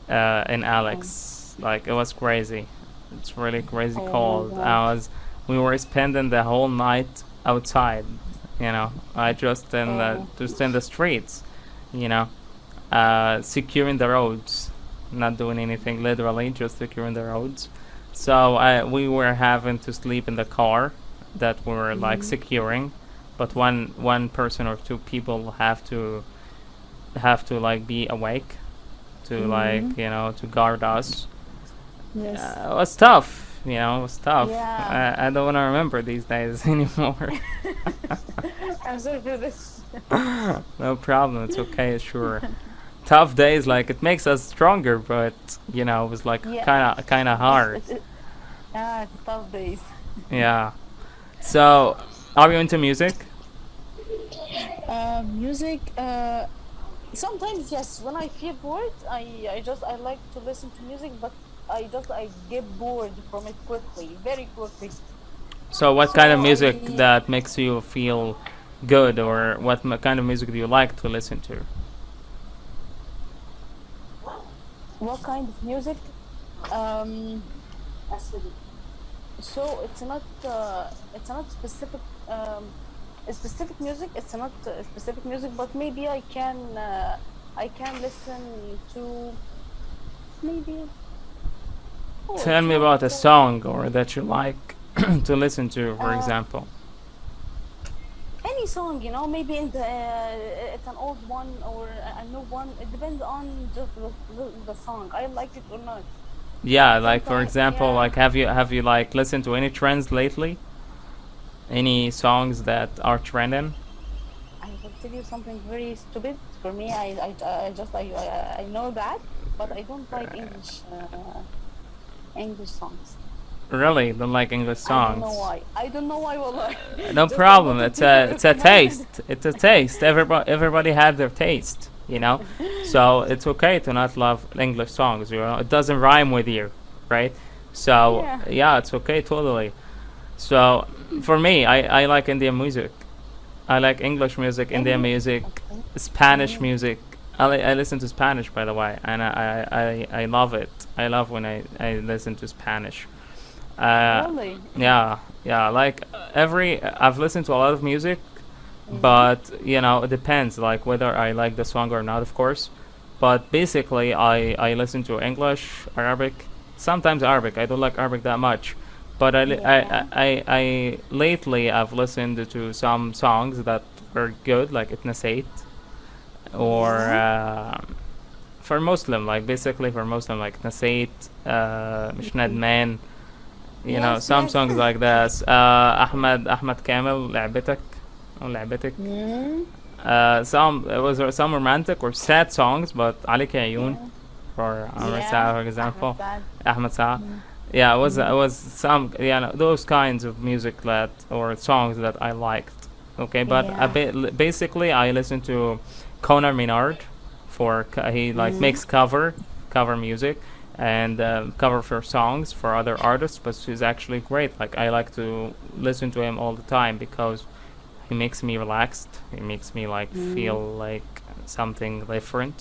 Speaker 2: in Alex. Like it was crazy. It's really crazy cold. We were spending the whole night outside, you know. I just in the streets, you know, securing the roads, not doing anything literally, just securing the roads. So we were having to sleep in the car that we were like securing, but one person or two people have to like be awake to like to guard us.
Speaker 1: Yes.
Speaker 2: It was tough, it was tough.
Speaker 1: Yeah.
Speaker 2: I don't want to remember these days anymore.
Speaker 1: I'm sorry for this.
Speaker 2: No problem, it's okay, sure. Tough days, like it makes us stronger, but it was like kind of hard.
Speaker 1: It's tough days.
Speaker 2: Yeah. So, are you into music?
Speaker 1: Music. Sometimes yes. When I feel bored, I like to listen to music, but I get bored from it quickly, very quickly.
Speaker 2: So, what kind of music
Speaker 1: I-
Speaker 2: that makes you feel good, or what kind of music do you like to listen to?
Speaker 1: What kind of music? So it's not specific. Specific music. It's not specific music, but maybe I can listen to maybe.
Speaker 2: Tell me about a song or that you like to listen to, for example.
Speaker 1: Any song, maybe in the it's an old one or a new one. It depends on just the song. I like it or not.
Speaker 2: Yeah, like for
Speaker 1: Sometimes,
Speaker 2: example,
Speaker 1: yeah.
Speaker 2: like have you like listened to any trends lately? Any songs that are trending?
Speaker 1: I will tell you something very stupid. For me, I know that, but I don't like English songs.
Speaker 2: Really, don't like English songs?
Speaker 1: I don't know why. Wallah.
Speaker 2: No
Speaker 1: Just
Speaker 2: problem.
Speaker 1: a lot of
Speaker 2: It's a
Speaker 1: people recommend.
Speaker 2: taste. It's a taste. Everybody had their taste, So it's okay to not love English songs. It doesn't rhyme with you, right? So yeah, it's okay totally. So for me, I like Indian music. I like English music, Indian music,
Speaker 1: Okay.
Speaker 2: Spanish music. I listen to Spanish, by the way, and I love it. I love when I listen to Spanish.
Speaker 1: Really?
Speaker 2: Yeah, like I've listened to a lot of music, but it depends, like whether I like the song or not, of course. But basically, I listen to English, Arabic, sometimes Arabic. I don't like Arabic that much, but I lately I've listened to some songs that were good, like Itnasait, or for Muslim, like basically for Muslim, like Itnasait, مش ندمان. Some
Speaker 1: Yes.
Speaker 2: songs like that. Ahmed Kamel, لعبتك or لعبتك. It was some romantic or sad songs, but عليك عيون for Saad, for example. Ahmed Saad. Yeah, it was some those kinds of music or songs that I liked. Okay, but basically I listen to Conor Minard he makes cover music and cover for songs for other artists, but he's actually great. Like I like to listen to him all the time because he makes me relaxed. He makes me feel like something different.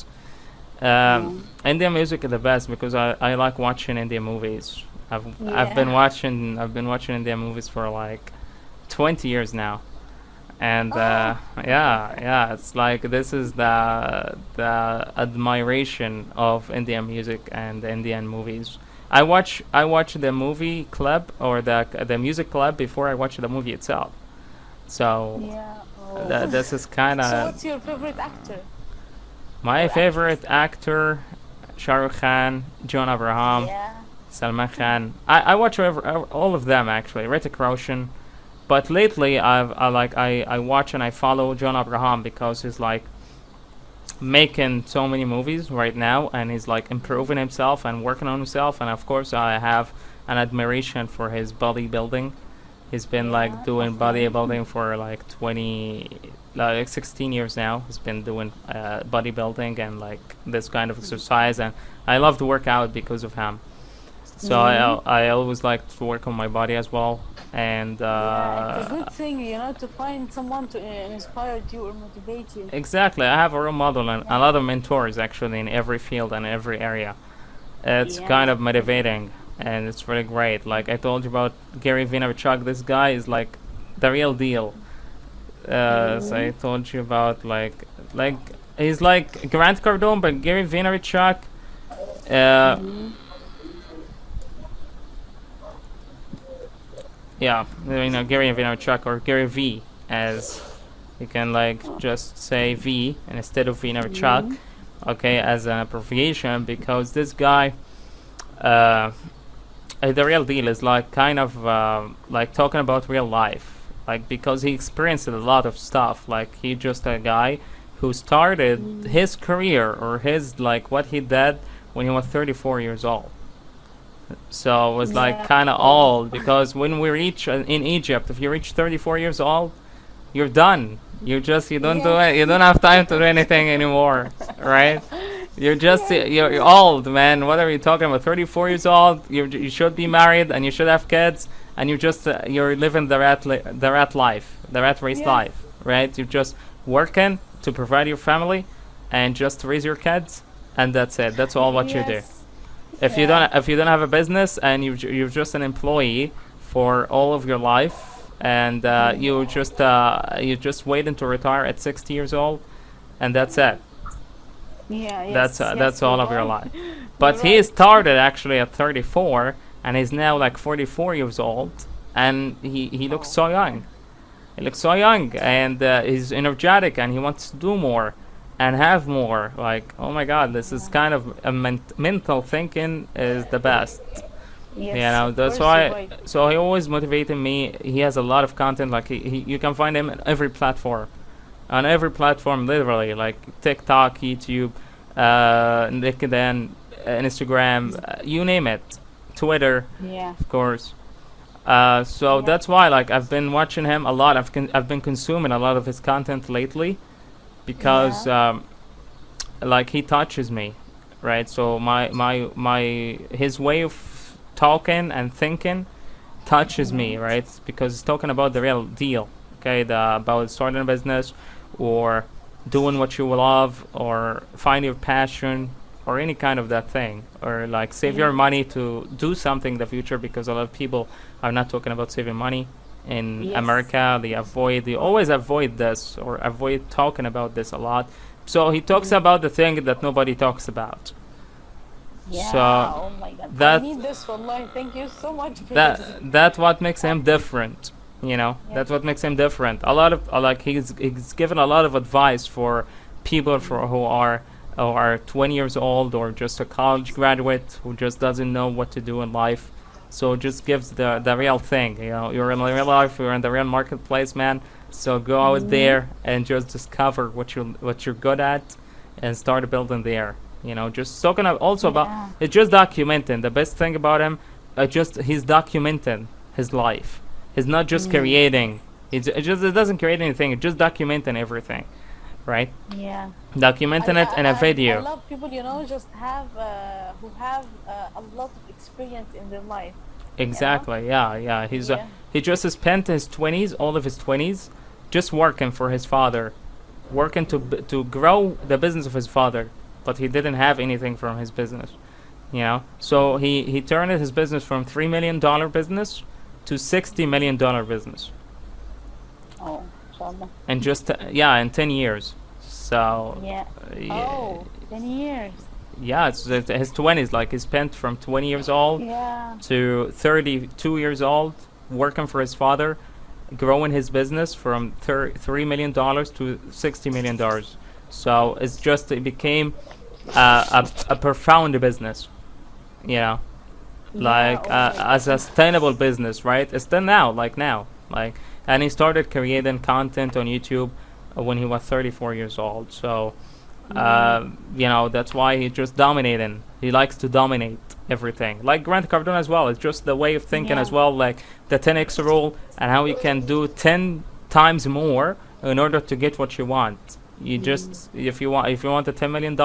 Speaker 2: Indian music is the best because I like watching Indian movies. I've been watching Indian movies for like 20 years now. And it's like this is the admiration of Indian music and Indian movies. I watch the movie clip or the music clip before I watch the movie itself. So this is kind of.
Speaker 1: So what's your favorite actor?
Speaker 2: My favorite actor, Shah Rukh Khan, John Abraham, Salman Khan. I watch all of them actually. Hrithik Roshan. But lately, I watch and I follow John Abraham because he's like making so many movies right now, and he's like improving himself and working on himself. And of course, I have an admiration for his bodybuilding. He's been like doing bodybuilding for like 16 years now. He's been doing bodybuilding and like this kind of exercise, and I love to work out because of him. So I always like to work on my body as well. And
Speaker 1: it's a good thing, to find someone to inspire you or motivate you.
Speaker 2: Exactly, I have a role model and a lot of mentors actually in every field and every area. It's kind of motivating and it's really great. Like I told you about Gary Vaynerchuk, this guy is like the real deal. So I told you about like he's like Grant Cardone, but Gary Vaynerchuk. Yeah, Gary Vaynerchuk or Gary V. as you can like just say V instead of Chuck, okay, as an abbreviation, because this guy, the real deal is like kind of like talking about real life, like because he experienced a lot of stuff. Like he just a guy who started his career or his like what he did when he was 34 years old. So it was like kind of old, because when we reach in Egypt, if you reach 34 years old, you're done. You don't do it. You don't have time to do anything anymore, right? You're just you're old, man. What are you talking about? 34 years old. You should be married and you should have kids, and you just you're living the rat life, the rat race life, right? You're just working to provide your family and just raise your kids, and that's it. That's all what you do. If you don't have a business and you're just an employee for all of your life, and you just waiting to retire at 60 years old, and that's it. That's all of your life. But he started actually at 34, and he's now like 44 years old, and he looks so young. He looks so young, and he's energetic, and he wants to do more and have more. Like, oh my God, this is kind of a mental thinking is the best. That's why. So he always motivated me. He has a lot of content. Like you can find him on every platform, literally, like TikTok, YouTube, LinkedIn, Instagram, you name it, Twitter, of course. So that's why, like, I've been watching him a lot. I've been consuming a lot of his content lately, because like he touches me, right? So his way of talking and thinking touches me, right? Because it's talking about the real deal, okay? About starting a business, or doing what you love, or find your passion, or any kind of that thing, or like save your money to do something in the future, because a lot of people are not talking about saving money in America. They always avoid this, or avoid talking about this a lot. So he talks about the thing that nobody talks about. So
Speaker 1: oh my God, I need this online. Thank you so much for this.
Speaker 2: That's what makes him different. That's what makes him different. A lot of like he's given a lot of advice for people who are 20 years old, or just a college graduate who just doesn't know what to do in life. So just gives the real thing. You're in real life, you're in the real marketplace, man. So go out there and just discover what you're good at, and start building there. Just talking also about it's just documenting. The best thing about him, he's documenting his life. He's not just creating. It doesn't create anything. It's just documenting everything, right? Yeah. Documenting it in a video.
Speaker 1: I love people, just have who have a lot of experience in their life.
Speaker 2: Exactly. Yeah. He just spent all of his 20s, just working for his father, working to grow the business of his father. But he didn't have anything from his business, So he turned his business from $3 million business to $60 million business.
Speaker 1: Oh, inshallah.
Speaker 2: And just in 10 years. So
Speaker 1: 10 years.
Speaker 2: Yeah, it's his 20s. Like he spent from 20 years old to 32 years old working for his father, growing his business from $3 million to $60 million. So it became a profound business, like a sustainable business, right? It's still now, and he started creating content on YouTube when he was 34 years old. So, that's why he's just dominating. He likes to dominate everything. Like Grant Cardone as well. It's just the way of thinking as well, like the 10x rule, and how you can do 10 times more in order to get what you want. You just if you want the $10 million,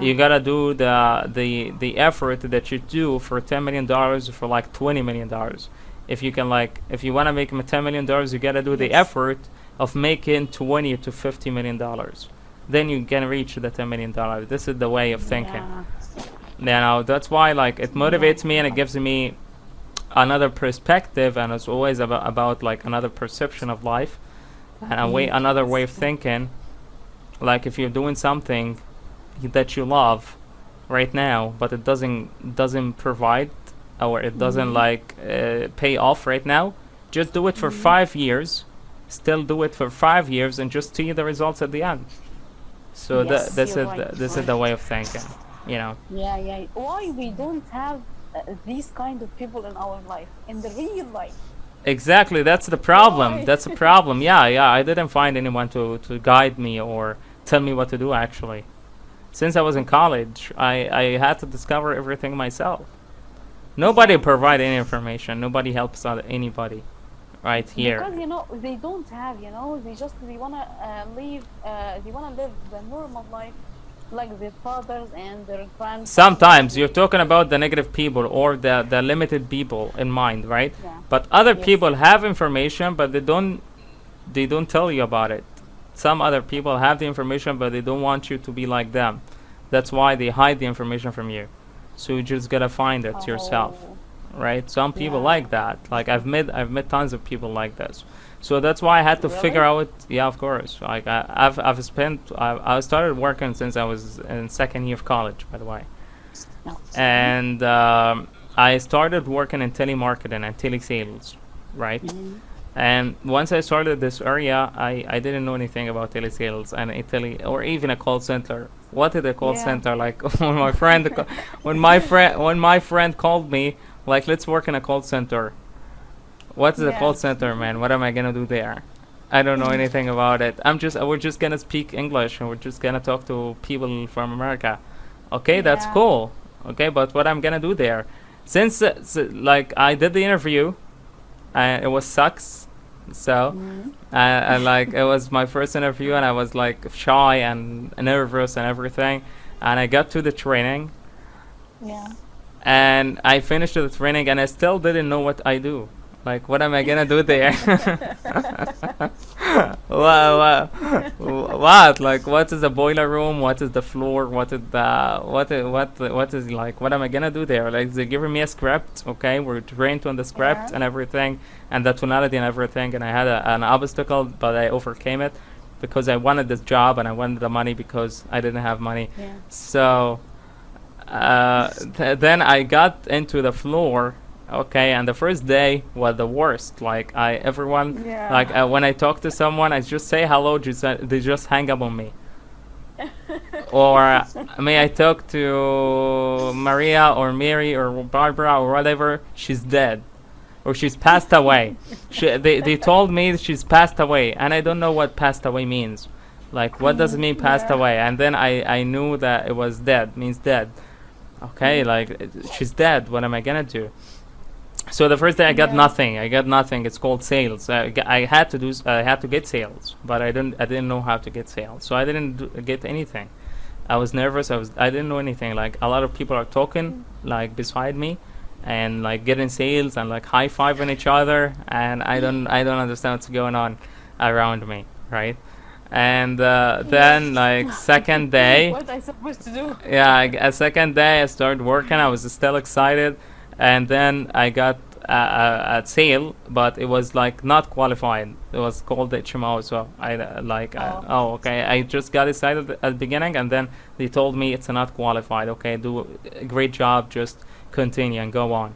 Speaker 2: you gotta do the effort that you do for $10 million for like $20 million. If you want to make $10 million, you gotta do the effort of making $20 to $50 million. Then you can reach the $10 million. This is the way of thinking. That's why it motivates me, and it gives me another perspective, and it's always about like another perception of life, and another way of thinking. Like if you're doing something that you love right now, but it doesn't provide, or it doesn't pay off right now, just do it for 5 years, still do it for 5 years and just see the results at the end. So
Speaker 1: Yes,
Speaker 2: this
Speaker 1: you're
Speaker 2: is
Speaker 1: right,
Speaker 2: this is
Speaker 1: right.
Speaker 2: the way of thinking, you know.
Speaker 1: Yeah. Why we don't have these kind of people in our life, in the real life?
Speaker 2: Exactly, that's the problem.
Speaker 1: Why?
Speaker 2: That's the problem. Yeah, I didn't find anyone to guide me or tell me what to do actually. Since I was in college, I had to discover everything myself. Nobody
Speaker 1: Yeah.
Speaker 2: provide any information. Nobody helps out anybody right here.
Speaker 1: Because they don't have, they wanna live the normal life like their fathers and their grandfathers.
Speaker 2: Sometimes you're talking about the negative people or the limited people in mind, right?
Speaker 1: Yeah.
Speaker 2: But other
Speaker 1: Yes.
Speaker 2: people have information, but they don't tell you about it. Some other people have the information, but they don't want you to be like them. That's why they hide the information from you. So you just gotta find it yourself,
Speaker 1: Oh,
Speaker 2: right? Some people
Speaker 1: yeah.
Speaker 2: like that. Like I've met tons of people like this. So that's why I had to figure
Speaker 1: Really?
Speaker 2: out. Yeah, of course. Like I started working since I was in second year of college, by the way.
Speaker 1: No.
Speaker 2: And I started working in telemarketing and telesales, right?
Speaker 1: Mhm.
Speaker 2: And once I started this area, I didn't know anything about telesales and or even a call center. What is a call
Speaker 1: Yeah.
Speaker 2: center? Like when my friend called me, like, let's work in a call center. What is a call
Speaker 1: Yeah.
Speaker 2: center, man? What am I gonna do there? I don't know anything about it. We're just gonna speak English and we're just gonna talk to people from America. Okay, that's
Speaker 1: Yeah.
Speaker 2: cool. Okay, but what I'm gonna do there? Since like I did the interview, it was sucks. So
Speaker 1: Mhm.
Speaker 2: and like it was my first interview and I was like shy and nervous and everything. And I got to the training
Speaker 1: Yeah.
Speaker 2: and I finished the training and I still didn't know what I do. Like, what am I gonna do there? What? Like, what is the boiler room? What is the floor? What is like? What am I gonna do there? Like, they're giving me a script. Okay, we're trained on the script
Speaker 1: Yeah.
Speaker 2: and everything, and the tonality and everything. And I had an obstacle, but I overcame it because I wanted this job and I wanted the money because I didn't have money.
Speaker 1: Yeah.
Speaker 2: So then I got into the floor. Okay, and the first day was the worst. Like everyone,
Speaker 1: Yeah.
Speaker 2: like when I talk to someone, I just say hello, they just hang up on me. Or may I talk to Maria or Mary or Barbara or whatever, she's dead, or she's passed away. They told me she's passed away, and I don't know what passed away means. Like, what does it mean passed
Speaker 1: Yeah.
Speaker 2: away? And then I knew that it was dead, means dead. Okay, like she's dead. What am I gonna do? So the first day I got
Speaker 1: Yeah.
Speaker 2: nothing. It's called sales. I had to get sales, but I didn't know how to get sales. So I didn't get anything. I was nervous. I didn't know anything. Like, a lot of people are talking like beside me, and like getting sales and like high fiving each other, and I don't understand what's going on around me, right? And then like second day,
Speaker 1: What I supposed to do?
Speaker 2: yeah, a second day I started working. I was still excited, and then I got a sale, but it was like not qualified. It was called HMO. So okay. I just got excited at the beginning, and then they told me it's not qualified. Okay, do a great job. Just continue and go on.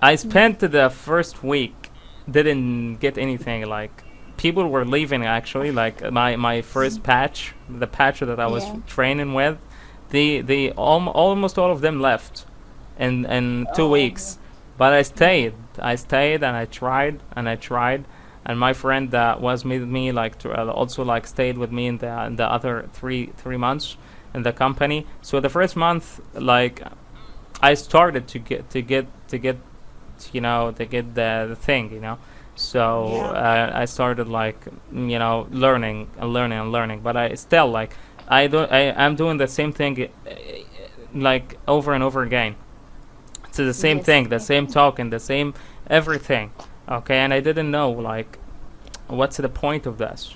Speaker 2: I spent the first week didn't get anything. Like, people were leaving actually. Like my first patch, the patch that I was
Speaker 1: Yeah.
Speaker 2: training with, they almost all of them left in 2
Speaker 1: Oh.
Speaker 2: weeks. But I stayed and I tried, and my friend that was with me like also like stayed with me in the other three months in the company. So the first month, like, I started to get the thing, So
Speaker 1: Yeah.
Speaker 2: I started like learning, but I still like I'm doing the same thing like over and over again. It's the same
Speaker 1: Yes.
Speaker 2: thing, the same talking, the same everything. Okay, and I didn't know like what's the point of this.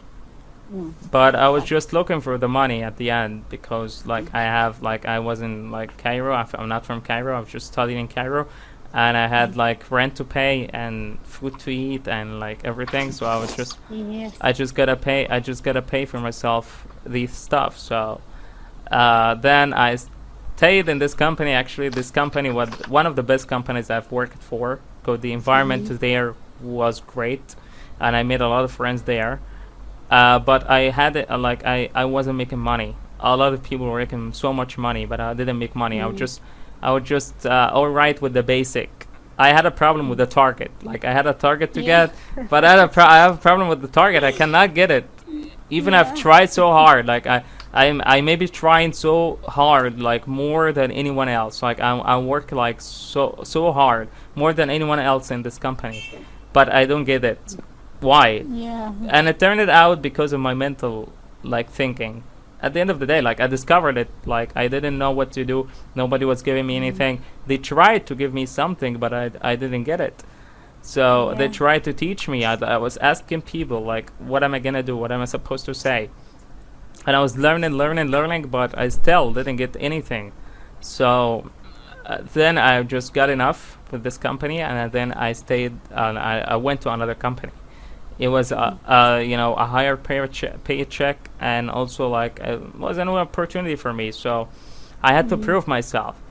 Speaker 1: Mm.
Speaker 2: But I was just looking for the money at the end because like I was in like Cairo. I'm not from Cairo. I was just studying in Cairo, and I had like rent to pay and food to eat and like everything. So
Speaker 1: Yes.
Speaker 2: I just gotta pay for myself these stuff. So then I stayed in this company. Actually, this company was one of the best companies I've worked for. Because the environment there was great. and I made a lot of friends there. But I had it, like I wasn't making money. A lot of people were making so much money, but I didn't make money. I would just all right with the basic. I had a problem with the target. Like I had a target to get, but I have a problem with the target. I cannot get it. Even I've tried so hard. Like I may be trying so hard, like more than anyone else. Like I work like so hard, more than anyone else in this company, but I don't get it. Why?
Speaker 1: Yeah.
Speaker 2: And it turned out because of my mental like thinking. At the end of the day, like I discovered it, like I didn't know what to do. Nobody was giving me anything. They tried to give me something, but I didn't get it. So they tried to teach me. I was asking people like, what am I gonna do? What am I supposed to say? And I was learning, but I still didn't get anything. So then I just got enough with this company, and then I stayed. I went to another company. It was a higher paycheck, and also like it was an opportunity for me. So I had to prove myself.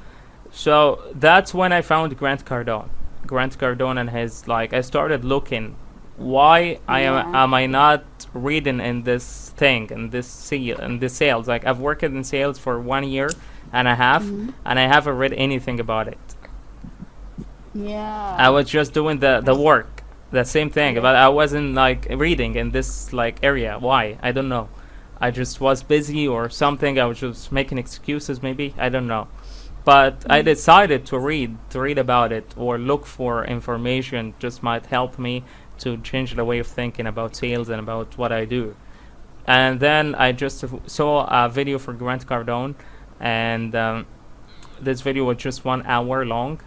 Speaker 2: So that's when I found Grant Cardone and his, like, I started looking why am I not reading in this thing, in this sales. Like I've worked in sales for 1 year and a half, and I haven't read anything about it.
Speaker 1: Yeah.
Speaker 2: I was just doing the work, the same thing, but I wasn't like reading in this like area. Why? I don't know. I just was busy or something. I was just making excuses, maybe. I don't know. But I decided to read about it or look for information. Just might help me to change the way of thinking about sales and about what I do. And then I just saw a video for Grant Cardone, and this video was just 1 hour long,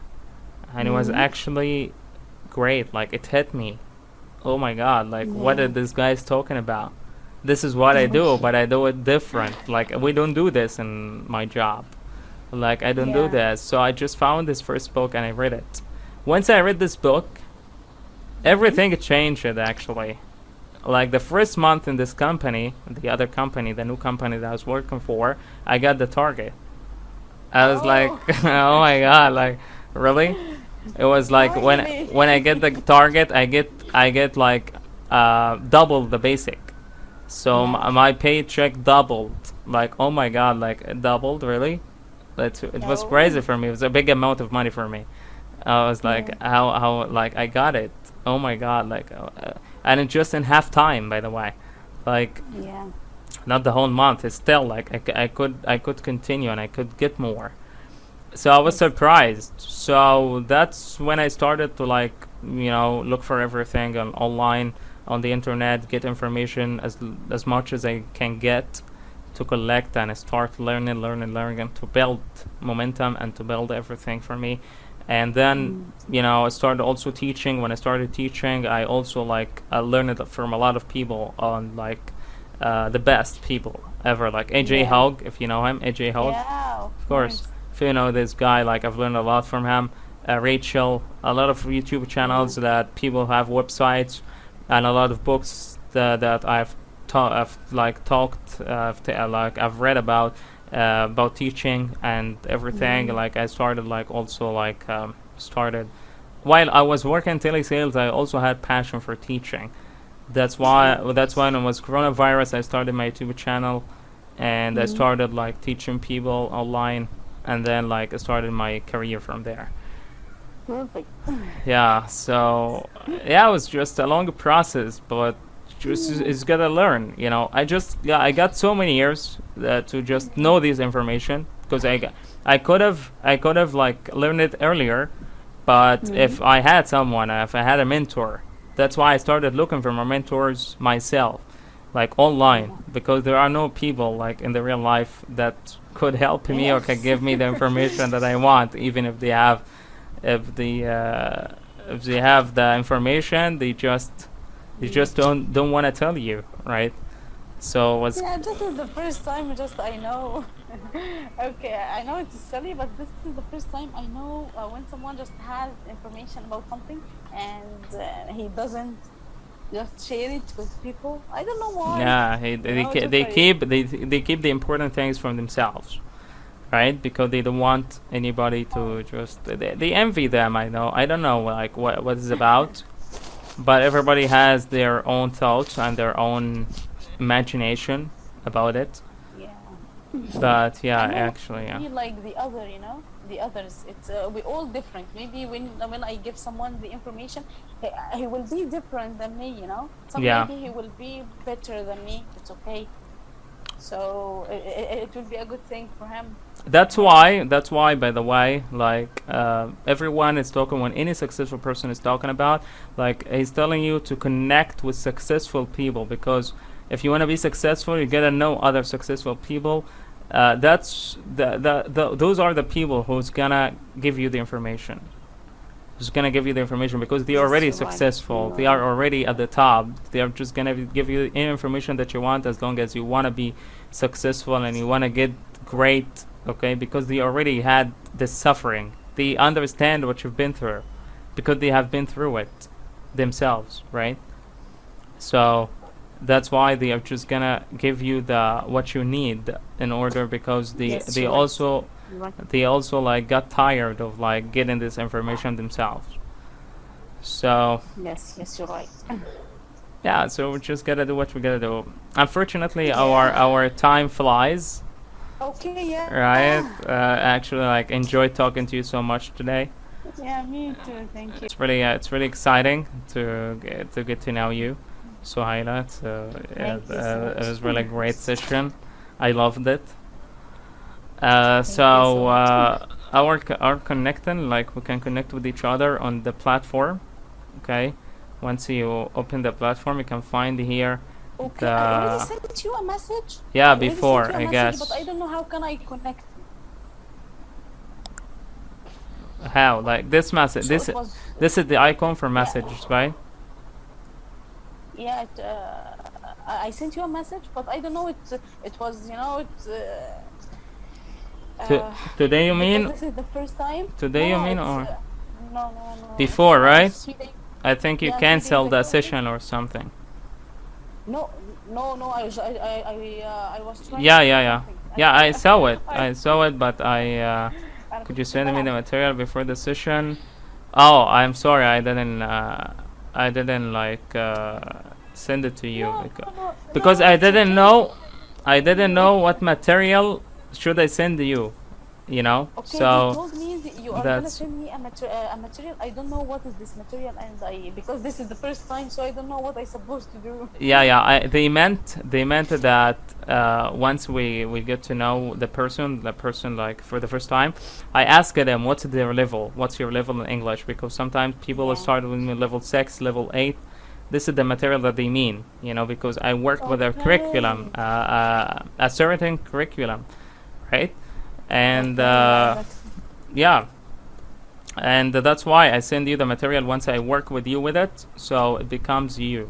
Speaker 2: and it was actually great. Like it hit me. Oh my God! Like what are these guys talking about? This is what I do, but I do it different. Like we don't do this in my job. Like I don't do this. So I just found this first book and I read it. Once I read this book, everything changed actually. Like the first month in this company, the other company, the new company that I was working for, I got the target. I was like, oh my God, like really? It was like when I get the target, I get like double the basic. So my paycheck doubled. Like oh my God, like it doubled really. It was crazy for me. It was a big amount of money for me. I was like, how like I got it. Oh my God, like, and it just in half time, by the way, like, not the whole month. It's still like I could continue and I could get more. So I was surprised. So that's when I started to like, look for everything online on the internet, get information as much as I can get, to collect and start learning and to build momentum and to build everything for me. And then I started also teaching. When I started teaching, I also like I learned it from a lot of people on like the best people ever, like AJ Hogg, if you know him. AJ Hogg, of course. If you know this guy, like I've learned a lot from him. Rachel, a lot of YouTube channels that people have websites, and a lot of books that I've read about teaching and everything. Like I started like also like started while I was working in telesales. I also had passion for teaching. That's why when it was coronavirus, I started my YouTube channel, and I started like teaching people online, and then like I started my career from there.
Speaker 1: Perfect.
Speaker 2: Yeah. So it was just a long process, but it's gotta learn. I got so many years to just know this information, because I could have like learned it earlier, but if I had someone, if I had a mentor, that's why I started looking for my mentors myself, like online, because there are no people like in the real life that could help me or can give me the information that I want, even if they have the information, they just don't want to tell you, right? So
Speaker 1: this is the first time I know. Okay, I know it's silly, but this is the first time I know when someone just has information about something and he doesn't just share it with people. I don't know why.
Speaker 2: Yeah, they keep the important things from themselves, right? Because they don't want anybody to just they envy them. I don't know like what it's about. but everybody has their own thoughts and their own imagination about it.
Speaker 1: Yeah.
Speaker 2: But yeah,
Speaker 1: I know
Speaker 2: actually,
Speaker 1: Be
Speaker 2: yeah.
Speaker 1: like the other, you know, the others. It's we all different. Maybe when I give someone the information, he will be different than me, you know. So
Speaker 2: Yeah.
Speaker 1: maybe he will be better than me. It's okay. So it will be a good thing for him.
Speaker 2: That's why, by the way, like everyone is talking, when any successful person is talking about, like he's telling you to connect with successful people, because if you want to be successful, you gotta know other successful people. That's those are the people who's gonna give you the information. Who's gonna give you the information because they're
Speaker 1: Yes,
Speaker 2: already
Speaker 1: you're right.
Speaker 2: successful.
Speaker 1: You're
Speaker 2: They are
Speaker 1: right.
Speaker 2: already at the top. They are just gonna give you any information that you want, as long as you wanna be successful and you wanna get great. Okay, because they already had the suffering. They understand what you've been through, because they have been through it themselves, right? So that's why they are just gonna give you the what you need in order, because
Speaker 1: Yes,
Speaker 2: they
Speaker 1: you're right.
Speaker 2: also
Speaker 1: You're right.
Speaker 2: they also like got tired of like getting this information themselves. So
Speaker 1: Yes, you're right.
Speaker 2: yeah, so we just gotta do what we gotta do. Unfortunately,
Speaker 1: Yeah.
Speaker 2: our time flies,
Speaker 1: Okay, yeah.
Speaker 2: right? Actually, like enjoyed talking to you so much today.
Speaker 1: Yeah, me too. Thank you.
Speaker 2: It's really exciting to get to know you, Suhaila. So
Speaker 1: Thank you so
Speaker 2: it
Speaker 1: much.
Speaker 2: was really great session. I loved it.
Speaker 1: you so much.
Speaker 2: Our connecting, like we can connect with each other on the platform. Okay, once you open the platform, you can find here.
Speaker 1: Okay, I already sent you a message.
Speaker 2: Yeah,
Speaker 1: I already sent
Speaker 2: before,
Speaker 1: you a
Speaker 2: I
Speaker 1: message,
Speaker 2: guess.
Speaker 1: But I don't know how can I connect.
Speaker 2: How, like this message?
Speaker 1: So it was,
Speaker 2: This is the icon for messages, right?
Speaker 1: yeah. I sent you a message, but I don't know. It was, you know,
Speaker 2: Today you
Speaker 1: because
Speaker 2: mean?
Speaker 1: this is the first time.
Speaker 2: Today you mean,
Speaker 1: it's,
Speaker 2: or
Speaker 1: no.
Speaker 2: before, right?
Speaker 1: 3 days.
Speaker 2: I think you
Speaker 1: Yeah, 3 days
Speaker 2: canceled the
Speaker 1: ago.
Speaker 2: session or something.
Speaker 1: No. I was trying.
Speaker 2: Yeah,
Speaker 1: to do
Speaker 2: yeah.
Speaker 1: something.
Speaker 2: Yeah, I saw it.
Speaker 1: I-
Speaker 2: I saw it, but I
Speaker 1: أنا
Speaker 2: could
Speaker 1: كنت
Speaker 2: you send me the
Speaker 1: بلعب.
Speaker 2: material before the session? Oh, I'm sorry, I didn't like send it to you because I didn't know what material should I send you, you know.
Speaker 1: Okay,
Speaker 2: So
Speaker 1: you told me that you are gonna
Speaker 2: that's
Speaker 1: send me a material. I don't know what is this material, and because this is the first time, so I don't know what I supposed to do.
Speaker 2: yeah. They meant that once we get to know the person like for the first time, I asked them what's their level, what's your level in English, because sometimes people will
Speaker 1: Yeah.
Speaker 2: start with me level 6, level 8. This is the material that they mean, you know, because I work with a curriculum, a certain curriculum, right? And yeah, and that's why I send you the material once I work with you with it, so it becomes you,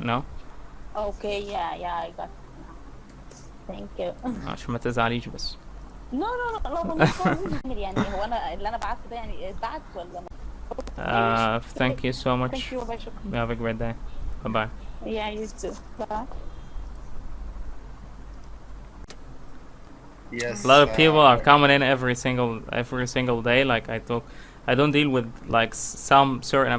Speaker 2: no.
Speaker 1: Okay, yeah, I got it now. Thank you.
Speaker 2: عشان ما تزعليش بس.
Speaker 1: No, يعني هو انا اللي انا بعته ده يعني اتبعت ولا ما؟
Speaker 2: Thank you so
Speaker 1: Thank
Speaker 2: much.
Speaker 1: you. Bye. شكرا.
Speaker 2: Have a great day. Bye bye.
Speaker 1: Yeah, you too. Bye.
Speaker 3: Yes.
Speaker 2: A lot of people are coming in every single day. Like I don't deal with like some certain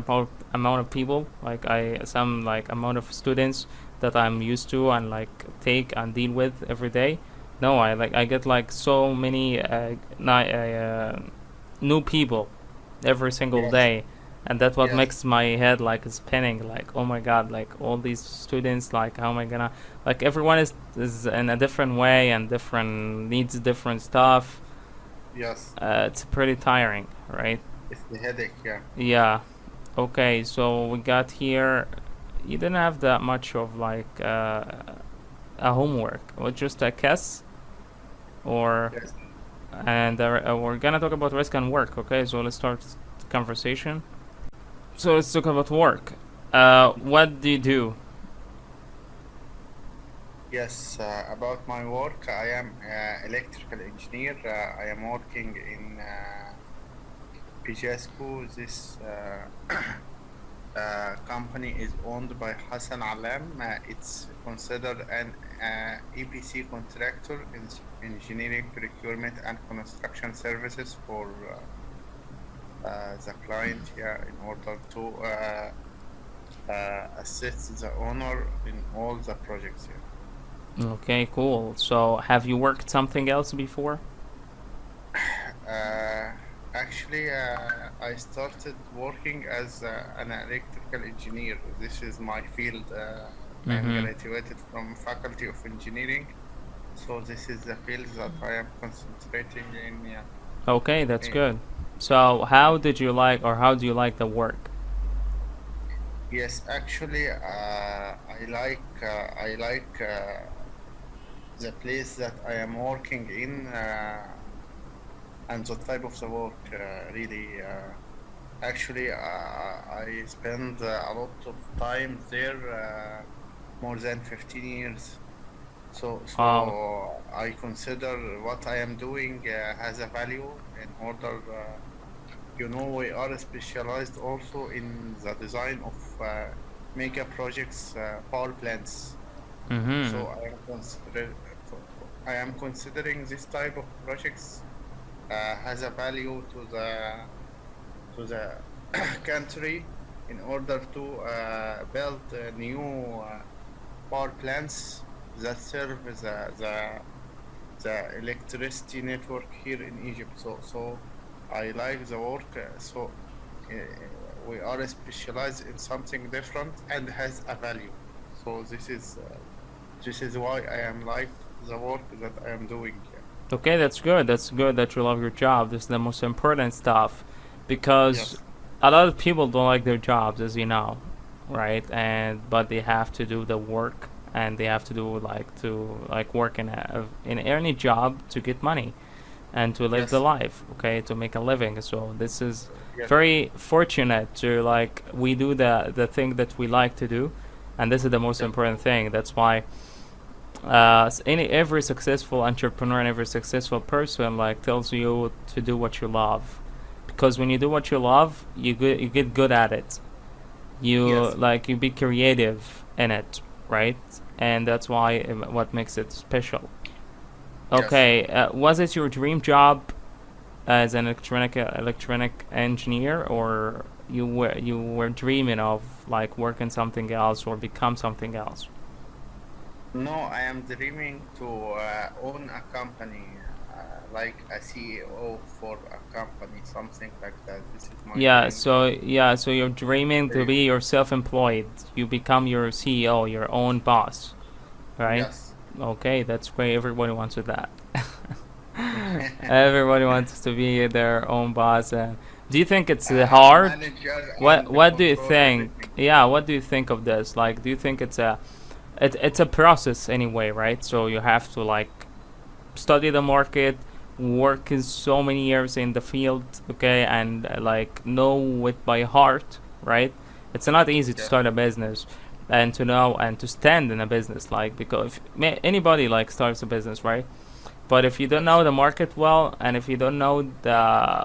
Speaker 2: amount of people. Like some like amount of students that I'm used to and like take and deal with every day. No, I get like so many new people every single
Speaker 3: Yes.
Speaker 2: day, and that's what
Speaker 3: Yes.
Speaker 2: makes my head like spinning. Like, oh my god, like all these students, like how am I gonna, like everyone is in a different way and needs different stuff.
Speaker 3: Yes.
Speaker 2: It's pretty tiring, right?
Speaker 3: It's the headache. Yeah.
Speaker 2: Yeah. Okay, so we got here. You didn't have that much of like a homework, or just a guess, or
Speaker 3: Yes.
Speaker 2: and we're gonna talk about risk and work. Okay, so let's start the conversation. So let's talk about work. What do you do?
Speaker 3: Yes. About my work, I am electrical engineer. I am working in Pijesco. This company is owned by Hassan Alam. It's considered an EPC contractor in engineering, procurement, and construction services for the client. Yeah, in order to assist the owner in all the projects here.
Speaker 2: Okay, cool. So have you worked something else before?
Speaker 3: Actually, I started working as an electrical engineer. This is my field. I'm graduated from Faculty of Engineering, so this is the field that I am concentrating in. Yeah.
Speaker 2: Okay, that's good. So how do you like the work?
Speaker 3: Yes, actually, I like the place that I am working in. And the type of the work, really. Actually, I spend a lot of time there, more than 15 years. So I consider what I am doing has a value in order. We are specialized also in the design of mega projects, power plants. So I am considering this type of projects has a value to the country in order to build new power plants that serve the electricity network here in Egypt. So I like the work. We are specialized in something different and has a value. So this is why I am like the work that I am doing.
Speaker 2: Okay, that's good. That's good that you love your job. This is the most important stuff, because a lot of people don't like their jobs, as you know, right? But they have to do the work, and they have to do work in any job to get money, and to live the life. Okay, to make a living. So this is very fortunate to we do the thing that we like to do, and this is the most important thing. That's why. Every successful entrepreneur and every successful person tells you to do what you love, because when you do what you love, you get good at it. You be creative in it, right? And that's why what makes it special. Okay, was it your dream job as an electronic engineer, or you were dreaming of working something else or become something else?
Speaker 3: No, I am dreaming to own a company, like a CEO for a company, something like that. This is my dream.
Speaker 2: So you're dreaming to be your self-employed. You become your CEO, your own boss, right?
Speaker 3: Yes.
Speaker 2: Okay, that's great. Everybody wants that. Everybody wants to be their own boss. Do you think it's hard? What do you think? Yeah, what do you think of this? Do you think it's a process anyway, right? So you have to study the market, work in so many years in the field, okay, and know it by heart, right? It's not easy to start a business and to know and to stand in a business, because anybody starts a business, right? But if you don't know the market well, and if you don't know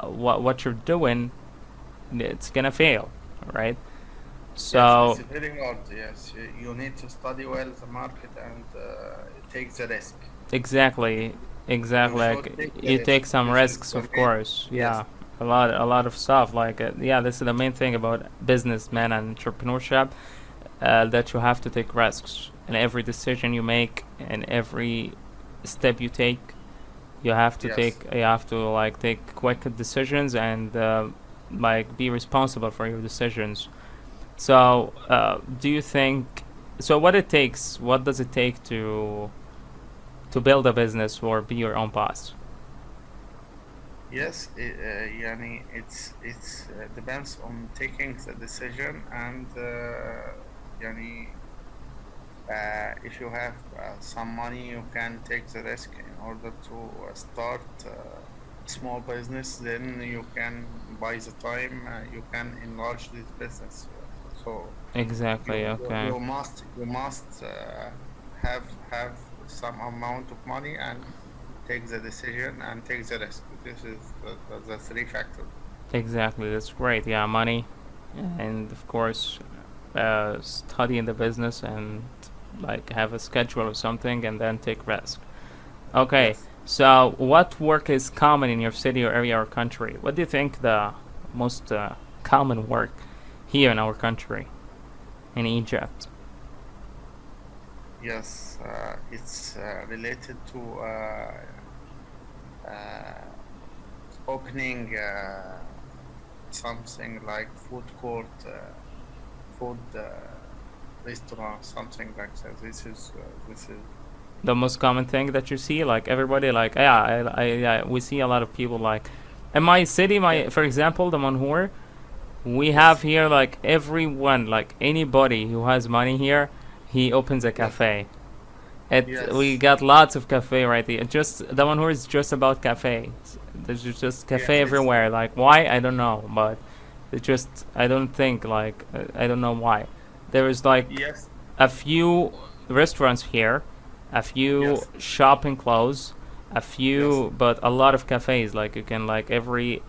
Speaker 2: what you're doing, it's gonna fail, right? So
Speaker 3: it's very hard. Yes, you need to study well the market and take the risk.
Speaker 2: Exactly. You take some risks, of course. Yeah, a lot of stuff. This is the main thing about businessman and entrepreneurship, that you have to take risks in every decision you make, and every step you take. You have to take quick decisions and be responsible for your decisions. So, do you think? So, what does it take to build a business or be your own boss?
Speaker 3: Yes, it's depends on taking the decision, and if you have some money, you can take the risk in order to start a small business. Then you can, by the time, you can enlarge this business. So
Speaker 2: exactly.
Speaker 3: You must have some amount of money and take the decision and take the risk. This is the three factors.
Speaker 2: Exactly, that's great. Yeah, money, and of course, study in the business and have a schedule or something, and then take risk. Okay. Yes. So what work is common in your city or area or country? What do you think the most common work here in our country? in Egypt?
Speaker 3: Yes, it's related to opening something like food court, food restaurant, something like that. This is
Speaker 2: The most common thing that you see, like everybody, like yeah, we see a lot of people like in my city, for example, the Manhur, we have here like everyone, like anybody who has money here, he opens a cafe. We got lots of cafe right here. Just the Manhur is just about cafe. There's just cafe everywhere. Like why? I don't know, but it just I don't think like I don't know why. There is like a few restaurants here, a few shopping clothes, a few, but a lot of cafes. Like you can like every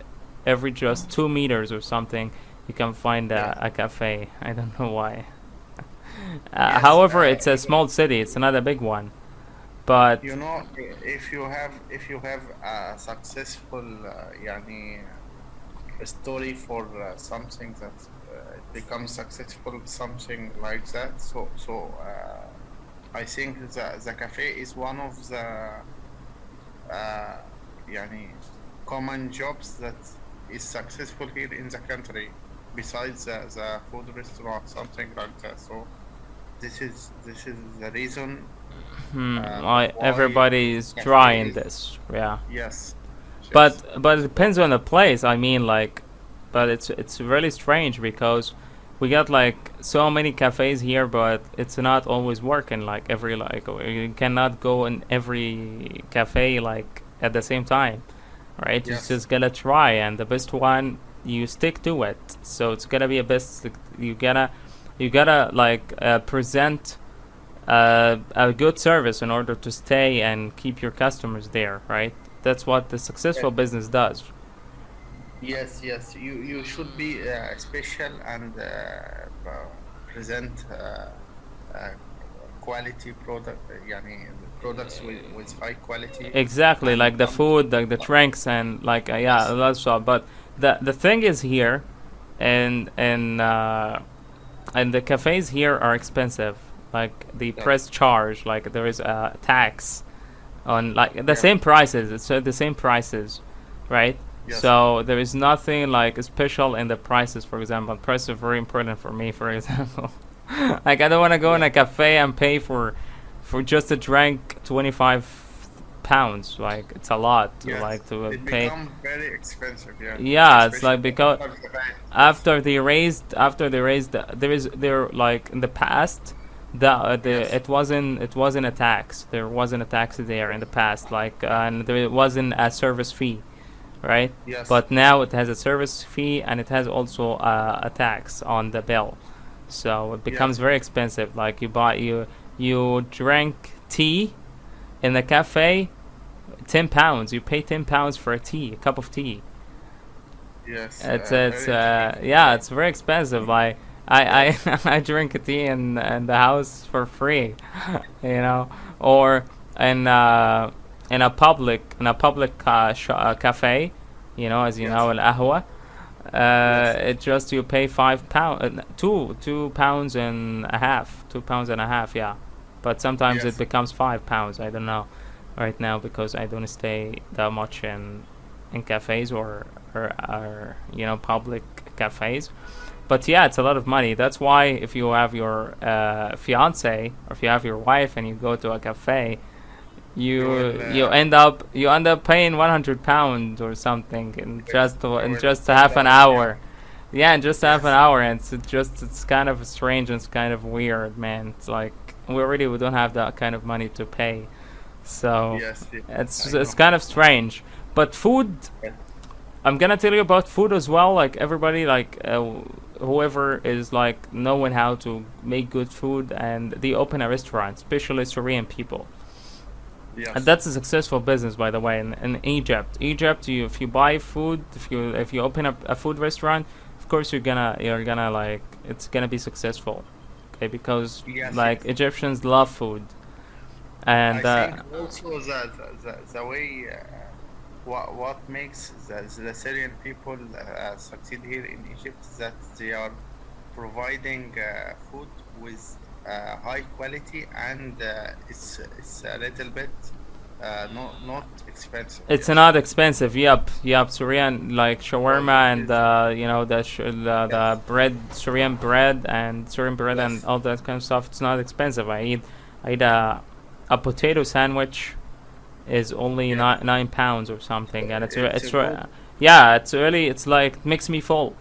Speaker 2: just 2 meters or something, you can find a cafe. I don't know why. However, it's a small city. It's not a big one, but
Speaker 3: you know, if you have a successful a story for something that becomes successful, something like that. So I think the cafe is one of the common jobs that is successful here in the country, besides the food restaurant, something like that. So this is the reason
Speaker 2: why everybody is trying this. Yeah.
Speaker 3: Yes.
Speaker 2: But it depends on the place. I mean, like, but it's really strange because we got like so many cafes here, but it's not always working. Like you cannot go in every cafe like at the same time, right? You just gotta try, and the best one you stick to it. So it's gonna be a best. You gotta like present a good service in order to stay and keep your customers there, right? That's what the successful business does.
Speaker 3: Yes. You should be special and present quality product. Products with high quality.
Speaker 2: Exactly, like the food, like the drinks, and like that's all. But the thing is here, and the cafes here are expensive. Like the press charge, like there is a tax on like the same prices. It's the same prices, right? Yes. So there is nothing like special in the prices. For example, prices are very important for me. For example, like I don't want to go in a cafe and pay for just a drink £25. Like it's a lot to
Speaker 3: it
Speaker 2: pay.
Speaker 3: Become very expensive.
Speaker 2: Yeah, it's like because after they raised there like in the past. It wasn't a tax. There wasn't a tax there in the past, like and there wasn't a service fee, right?
Speaker 3: Yes.
Speaker 2: But now it has a service fee and it has also a tax on the bill, so it becomes very expensive. Like you drink tea in the cafe, £10. You pay £10 for a cup of tea.
Speaker 3: Yes.
Speaker 2: It's very expensive. Like. I drink a tea in the house for free, or in a public cafe, as you know, al-ahwa. It just you pay £5, £2 and a half, £2.50, yeah. But sometimes it becomes £5. I don't know right now because I don't stay that much in cafes or public cafes. But yeah, it's a lot of money. That's why if you have your fiance or if you have your wife and you go to a cafe, you end up paying £100 or something in just half an hour. Yeah, in just half an hour, and it's kind of strange and it's kind of weird, man. It's like we don't have that kind of money to pay, so it's kind of strange. But food, I'm gonna tell you about food as well. Like everybody, like whoever is like knowing how to make good food, and they open a restaurant, especially Syrian people.
Speaker 3: Yes.
Speaker 2: And that's a successful business, by the way. In Egypt, if you buy food, if you open up a food restaurant, of course you're gonna like it's gonna be successful, okay? Because Egyptians love food, and
Speaker 3: I think also the way. What makes the Syrian people succeed here in Egypt is that they are providing food with high quality, and it's a little bit not expensive.
Speaker 2: It's
Speaker 3: Yes.
Speaker 2: not expensive. Yep. Syrian like shawarma and
Speaker 3: Yes.
Speaker 2: you know the bread, Syrian bread and
Speaker 3: Yes.
Speaker 2: all that kind of stuff. It's not expensive. I eat a potato sandwich is only
Speaker 3: Yeah.
Speaker 2: £9 or something, and
Speaker 3: It's a good.
Speaker 2: yeah, it's really, it's like makes me full.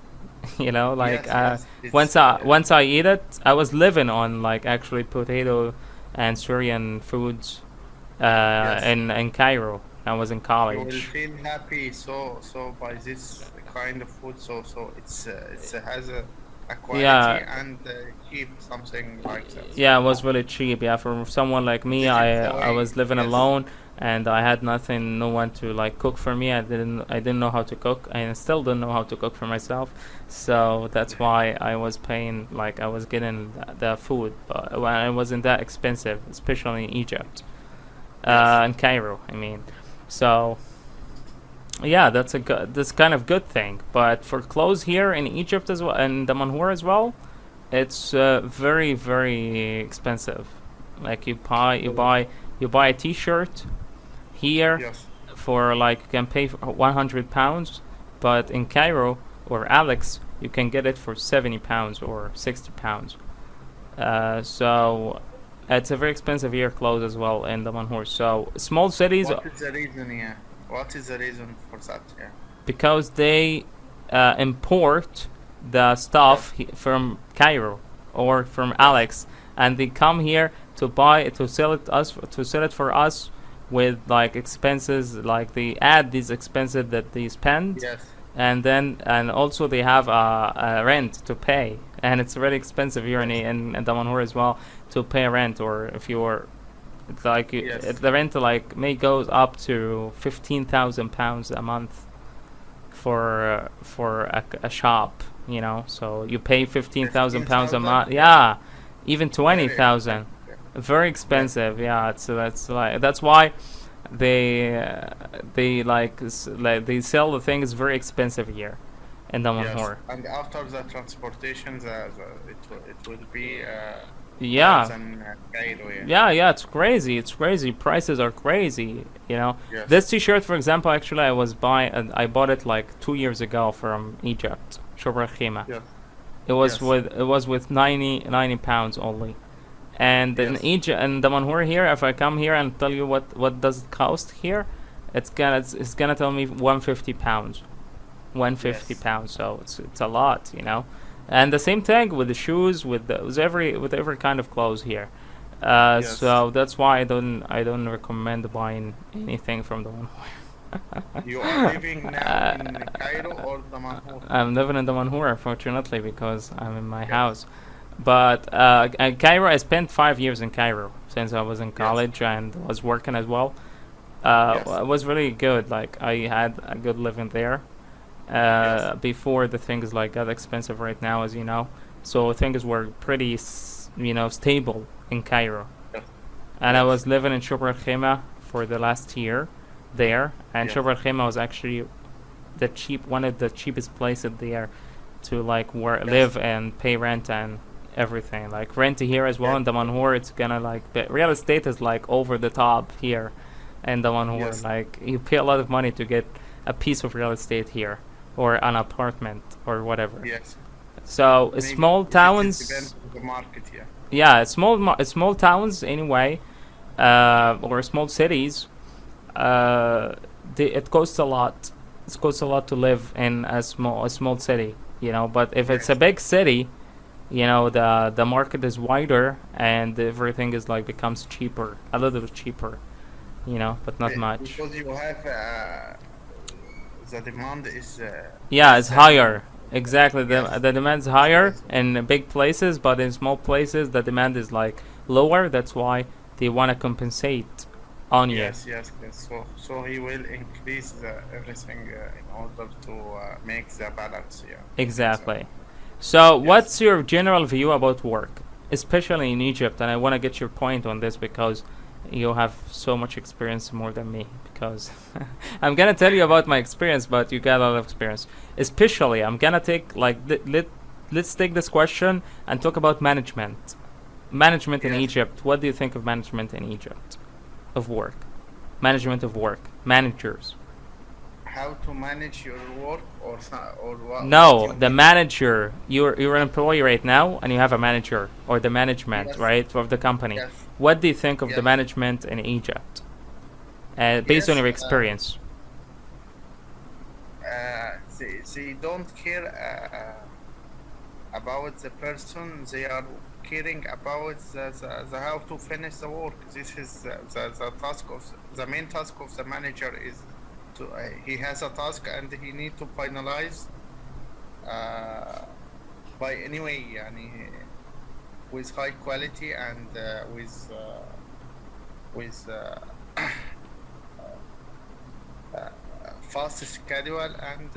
Speaker 2: You know, like
Speaker 3: Yes, yes.
Speaker 2: once
Speaker 3: It's
Speaker 2: once I eat it, I was living on like actually potato and Syrian foods
Speaker 3: Yes.
Speaker 2: in Cairo. I was in
Speaker 3: You will
Speaker 2: college.
Speaker 3: feel happy so by this kind of food. So it's has a quality
Speaker 2: Yeah.
Speaker 3: and cheap, something like that.
Speaker 2: Yeah, it was really cheap. Yeah, for someone like me,
Speaker 3: This is the
Speaker 2: I
Speaker 3: way.
Speaker 2: was living
Speaker 3: Yes.
Speaker 2: alone, and I had nothing, no one to like cook for me. I didn't know how to cook, and I still don't know how to cook for myself. So that's why I was paying, like I was getting the food, but when it wasn't that expensive, especially in Egypt,
Speaker 3: Yes.
Speaker 2: in Cairo. I mean, so yeah, that's kind of good thing. But for clothes here in Egypt as well, and Damanhur as well, it's very very expensive. Like you buy a T-shirt here
Speaker 3: Yes.
Speaker 2: for like you can pay for £100, but in Cairo or Alex you can get it for £70 or £60. So it's a very expensive here clothes as well in Damanhur. So small cities,
Speaker 3: What is the reason? Yeah. What is the reason for that? Yeah.
Speaker 2: because they import the stuff from Cairo or from Alex, and they come here to buy to sell it for us with like expenses, like they add these expenses that they spend,
Speaker 3: Yes.
Speaker 2: and also they have a rent to pay, and it's really expensive here in Damanhur as well to pay rent, or if you're it's like
Speaker 3: Yes.
Speaker 2: the rent like may goes up to £15,000 a month for a shop, you know. So you pay £15,000 a month.
Speaker 3: 15,000?
Speaker 2: Yeah, even
Speaker 3: Very
Speaker 2: 20,000.
Speaker 3: expensive.
Speaker 2: Very expensive. Yeah, so that's why they like they sell the things very expensive here in
Speaker 3: Yes.
Speaker 2: Damanhur.
Speaker 3: And after the transportation, it will be
Speaker 2: Yeah.
Speaker 3: higher than Cairo.
Speaker 2: Yeah, it's crazy. Prices are crazy, you know.
Speaker 3: Yes.
Speaker 2: This T-shirt, for example, actually, I bought it like 2 years ago from Egypt, Shubra Khima.
Speaker 3: Yes.
Speaker 2: It was
Speaker 3: Yes.
Speaker 2: with 90 pounds only, and in
Speaker 3: Yes.
Speaker 2: Egypt and Damanhur here, if I come here and tell you what does it cost here, it's gonna tell me £150,
Speaker 3: Yes.
Speaker 2: £150. So it's a lot, you know. And the same thing with the shoes, with every kind of clothes here.
Speaker 3: Yes.
Speaker 2: So that's why I don't recommend buying anything from the one.
Speaker 3: You are living now in Cairo or Damanhur?
Speaker 2: I'm living in Damanhur, unfortunately, because I'm in my
Speaker 3: Yes.
Speaker 2: house. But Cairo, I spent 5 years in Cairo since I was in college and was working as well.
Speaker 3: Yes.
Speaker 2: It was really good. Like I had a good living there.
Speaker 3: Yes.
Speaker 2: Before the things like got expensive right now, as you know. So things were pretty, stable in Cairo.
Speaker 3: Yes.
Speaker 2: And I was living in Shubra Khema for the last year there, and
Speaker 3: Yes.
Speaker 2: Shubra Khema was actually one of the cheapest places there to like
Speaker 3: Yes.
Speaker 2: live and pay rent and everything. Like rent here as well
Speaker 3: Yes.
Speaker 2: in Damanhur, it's gonna like real estate is like over the top here in Damanhur.
Speaker 3: Yes.
Speaker 2: Like you pay a lot of money to get a piece of real estate here or an apartment or whatever.
Speaker 3: Yes.
Speaker 2: So
Speaker 3: Maybe
Speaker 2: small
Speaker 3: it
Speaker 2: towns,
Speaker 3: depends on the market. Yeah.
Speaker 2: yeah, small towns anyway, or small cities. It costs a lot. It costs a lot to live in a small city, you know. But if it's a
Speaker 3: Yes.
Speaker 2: big city, you know, the market is wider and everything is like becomes cheaper, a little bit cheaper, you know, but not much.
Speaker 3: Because you have the demand is.
Speaker 2: Yeah, it's
Speaker 3: is,
Speaker 2: higher. Exactly.
Speaker 3: yes.
Speaker 2: The demand's higher
Speaker 3: Yes.
Speaker 2: in big places, but in small places the demand is like lower. That's why they want to compensate on you.
Speaker 3: Yes. So he will increase everything in order to make the balance. Yeah.
Speaker 2: Exactly. So,
Speaker 3: Yes.
Speaker 2: what's your general view about work, especially in Egypt? And I want to get your point on this because you have so much experience more than me. Because I'm gonna tell you about my experience, but you got a lot of experience. Especially, I'm gonna take like let's take this question and talk about management. Management in
Speaker 3: Yes.
Speaker 2: Egypt. What do you think of management in Egypt? Of work. Management of work. Managers.
Speaker 3: How to manage your work or what?
Speaker 2: No,
Speaker 3: what you
Speaker 2: the
Speaker 3: mean?
Speaker 2: manager. You're an employee right now, and you have a manager or the management,
Speaker 3: Yes.
Speaker 2: right, of the company.
Speaker 3: Yes.
Speaker 2: What do you think of the
Speaker 3: Yes.
Speaker 2: management in Egypt, based on
Speaker 3: Yes,
Speaker 2: your experience?
Speaker 3: They don't care about the person. They are caring about the how to finish the work. This is the task of the main task of the manager is to he has a task and he need to finalize by any way, يعني, with high quality and with fast schedule and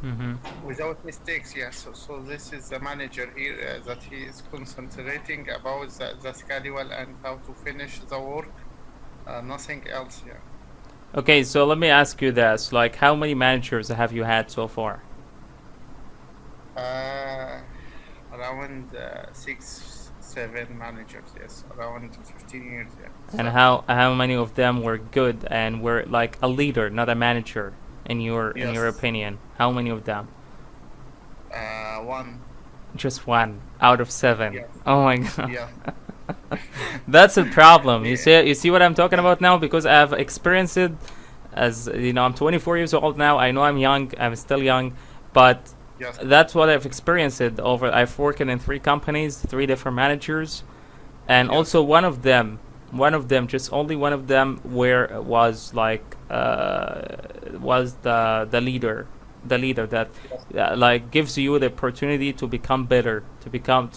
Speaker 2: Mm-hmm.
Speaker 3: without mistakes. Yes, so this is the manager here that he is concentrating about the schedule and how to finish the work, nothing else. Yeah.
Speaker 2: Okay, so let me ask you this: like, how many managers have you had so far?
Speaker 3: Around 6-7 managers. Yes, around 15 years. Yeah.
Speaker 2: And
Speaker 3: So,
Speaker 2: how many of them were good and were like a leader, not a manager, in your
Speaker 3: Yes.
Speaker 2: opinion? How many of them?
Speaker 3: one.
Speaker 2: Just one out of 7.
Speaker 3: Yes.
Speaker 2: Oh my god.
Speaker 3: Yeah.
Speaker 2: That's a problem. You
Speaker 3: Yeah.
Speaker 2: see what I'm talking about now, because I've experienced it. As you know, I'm 24 years old now. I know I'm young. I'm still young, but
Speaker 3: Yes.
Speaker 2: that's what I've experienced it over. I've worked in 3 companies, 3 different managers, and
Speaker 3: Yes.
Speaker 2: also one of them, just only one of them, was like was the leader that like gives you the opportunity to become better,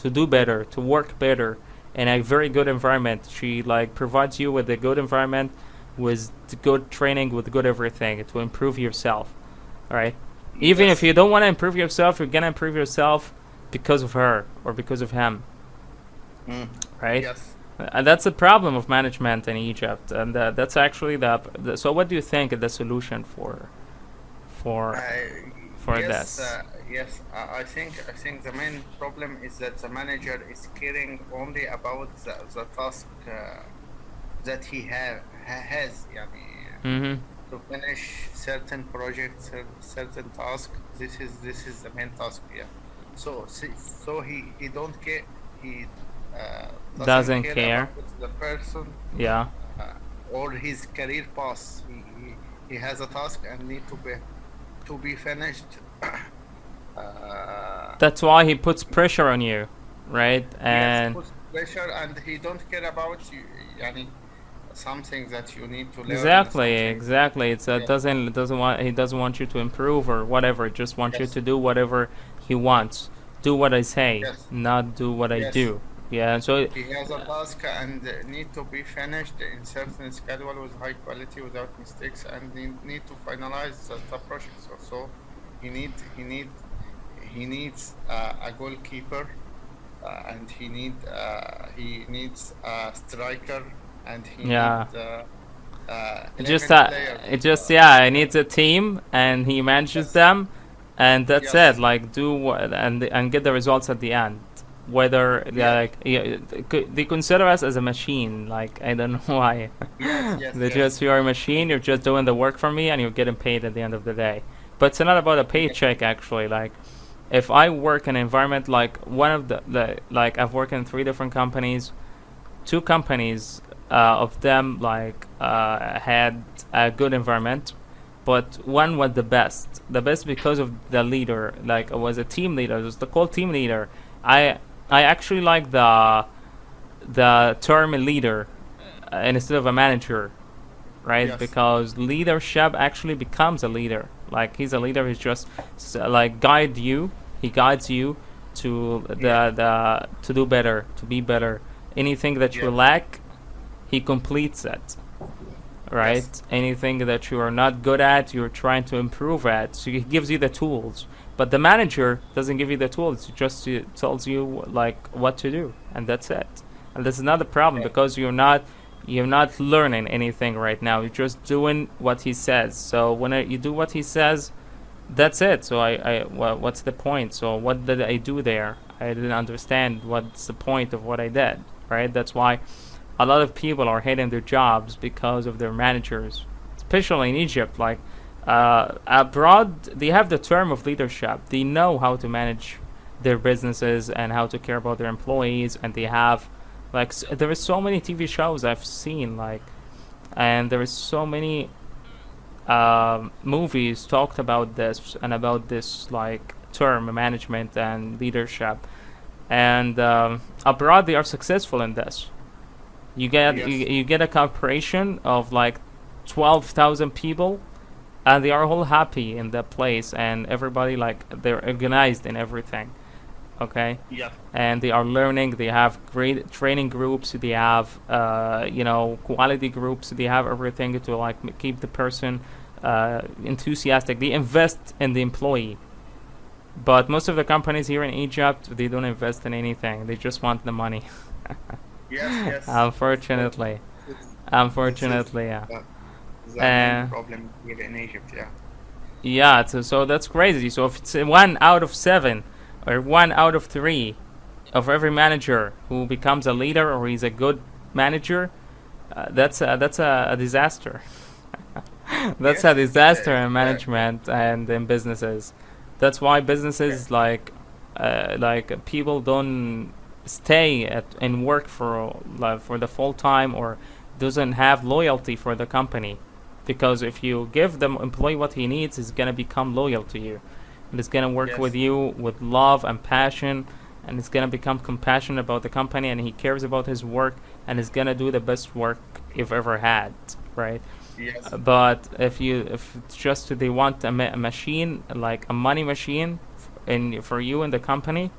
Speaker 2: to do better, to work better in a very good environment. She like provides you with a good environment, with good training, with good everything to improve yourself. All right. Even
Speaker 3: Yes.
Speaker 2: if you don't want to improve yourself, you're gonna improve yourself because of her or because of him,
Speaker 3: Mm.
Speaker 2: right?
Speaker 3: Yes.
Speaker 2: And that's the problem of management in Egypt, and that's actually the. So, what do you think is the solution for
Speaker 3: Yes,
Speaker 2: this?
Speaker 3: yes. I think the main problem is that the manager is caring only about the task that he has. يعني,
Speaker 2: Mm-hmm.
Speaker 3: to finish certain projects, certain task. This is the main task. Yeah. So he don't care. He
Speaker 2: Doesn't care.
Speaker 3: about the person
Speaker 2: Yeah.
Speaker 3: or his career path. He has a task and need to be finished.
Speaker 2: That's why he puts pressure on you, right? And
Speaker 3: yes, puts pressure and he don't care about you. Yani, something that you need to learn. something-
Speaker 2: exactly. It's
Speaker 3: Yeah.
Speaker 2: he doesn't want you to improve or whatever. Just wants you
Speaker 3: Yes.
Speaker 2: to do whatever he wants. Do what I say,
Speaker 3: Yes.
Speaker 2: not do what I
Speaker 3: Yes.
Speaker 2: do. Yeah. So
Speaker 3: He has a task and need to be finished in certain schedule with high quality without mistakes and need to finalize the project. So he needs a goalkeeper and he needs a striker and he
Speaker 2: Yeah.
Speaker 3: needs 11 players.
Speaker 2: it needs a team, and he manages
Speaker 3: Yes.
Speaker 2: them, and that's
Speaker 3: Yes.
Speaker 2: it. Like and get the results at the end. Whether
Speaker 3: Yeah.
Speaker 2: they consider us as a machine. Like, I don't know why.
Speaker 3: Yes,
Speaker 2: They
Speaker 3: yes.
Speaker 2: just, you're a machine. You're just doing the work for me, and you're getting paid at the end of the day. But it's not about a paycheck actually. Like, if I work in an environment like one of the like I've worked in 3 different companies, 2 companies of them like had a good environment, but one was the best because of the leader. Like, I was a team leader. It was the called team leader. I actually like the term leader instead of a manager, right?
Speaker 3: Yes.
Speaker 2: Because leadership actually becomes a leader. Like, he's a leader. He's just like guide you. He guides you to to do better, to be better. Anything that you
Speaker 3: Yeah.
Speaker 2: lack, he completes it. Right?
Speaker 3: Yes.
Speaker 2: Anything that you are not good at, you're trying to improve at. So he gives you the tools. But the manager doesn't give you the tools. He just tells you like what to do, and that's it. And this is not the problem,
Speaker 3: Yeah.
Speaker 2: because you're not learning anything right now. You're just doing what he says. So when you do what he says, that's it. So what's the point? So what did I do there? I didn't understand what's the point of what I did, right? That's why a lot of people are hating their jobs because of their managers, especially in Egypt. Like abroad, they have the term of leadership. They know how to manage their businesses and how to care about their employees, and they have like there is so many TV shows I've seen, like, and there is so many movies talked about this and about this like term management and leadership, and abroad they are successful in this. You get you get a corporation of like 12,000 people, and they are all happy in that place, and everybody like they're organized in everything. Okay.
Speaker 3: Yeah.
Speaker 2: And they are learning. They have great training groups. They have quality groups. They have everything to like keep the person enthusiastic. They invest in the employee. But most of the companies here in Egypt, they don't invest in anything. They just want the money.
Speaker 3: Yes.
Speaker 2: Unfortunately. Unfortunately, yeah.
Speaker 3: The main problem here in Egypt, yeah.
Speaker 2: Yeah, so that's crazy. So if it's 1 out of 7 or 1 out of 3 of every manager who becomes a leader or he's a good manager, that's a disaster. That's a disaster in management and in businesses. That's why businesses like people don't stay and work for the full time, or doesn't have loyalty for the company, because if you give the employee what he needs, he's gonna become loyal to you, and he's gonna work with you with love and passion, and he's gonna become compassionate about the company, and he cares about his work, and he's gonna do the best work you've ever had, right?
Speaker 3: Yes.
Speaker 2: But if it's just they want a machine, like a money machine, for you in the company,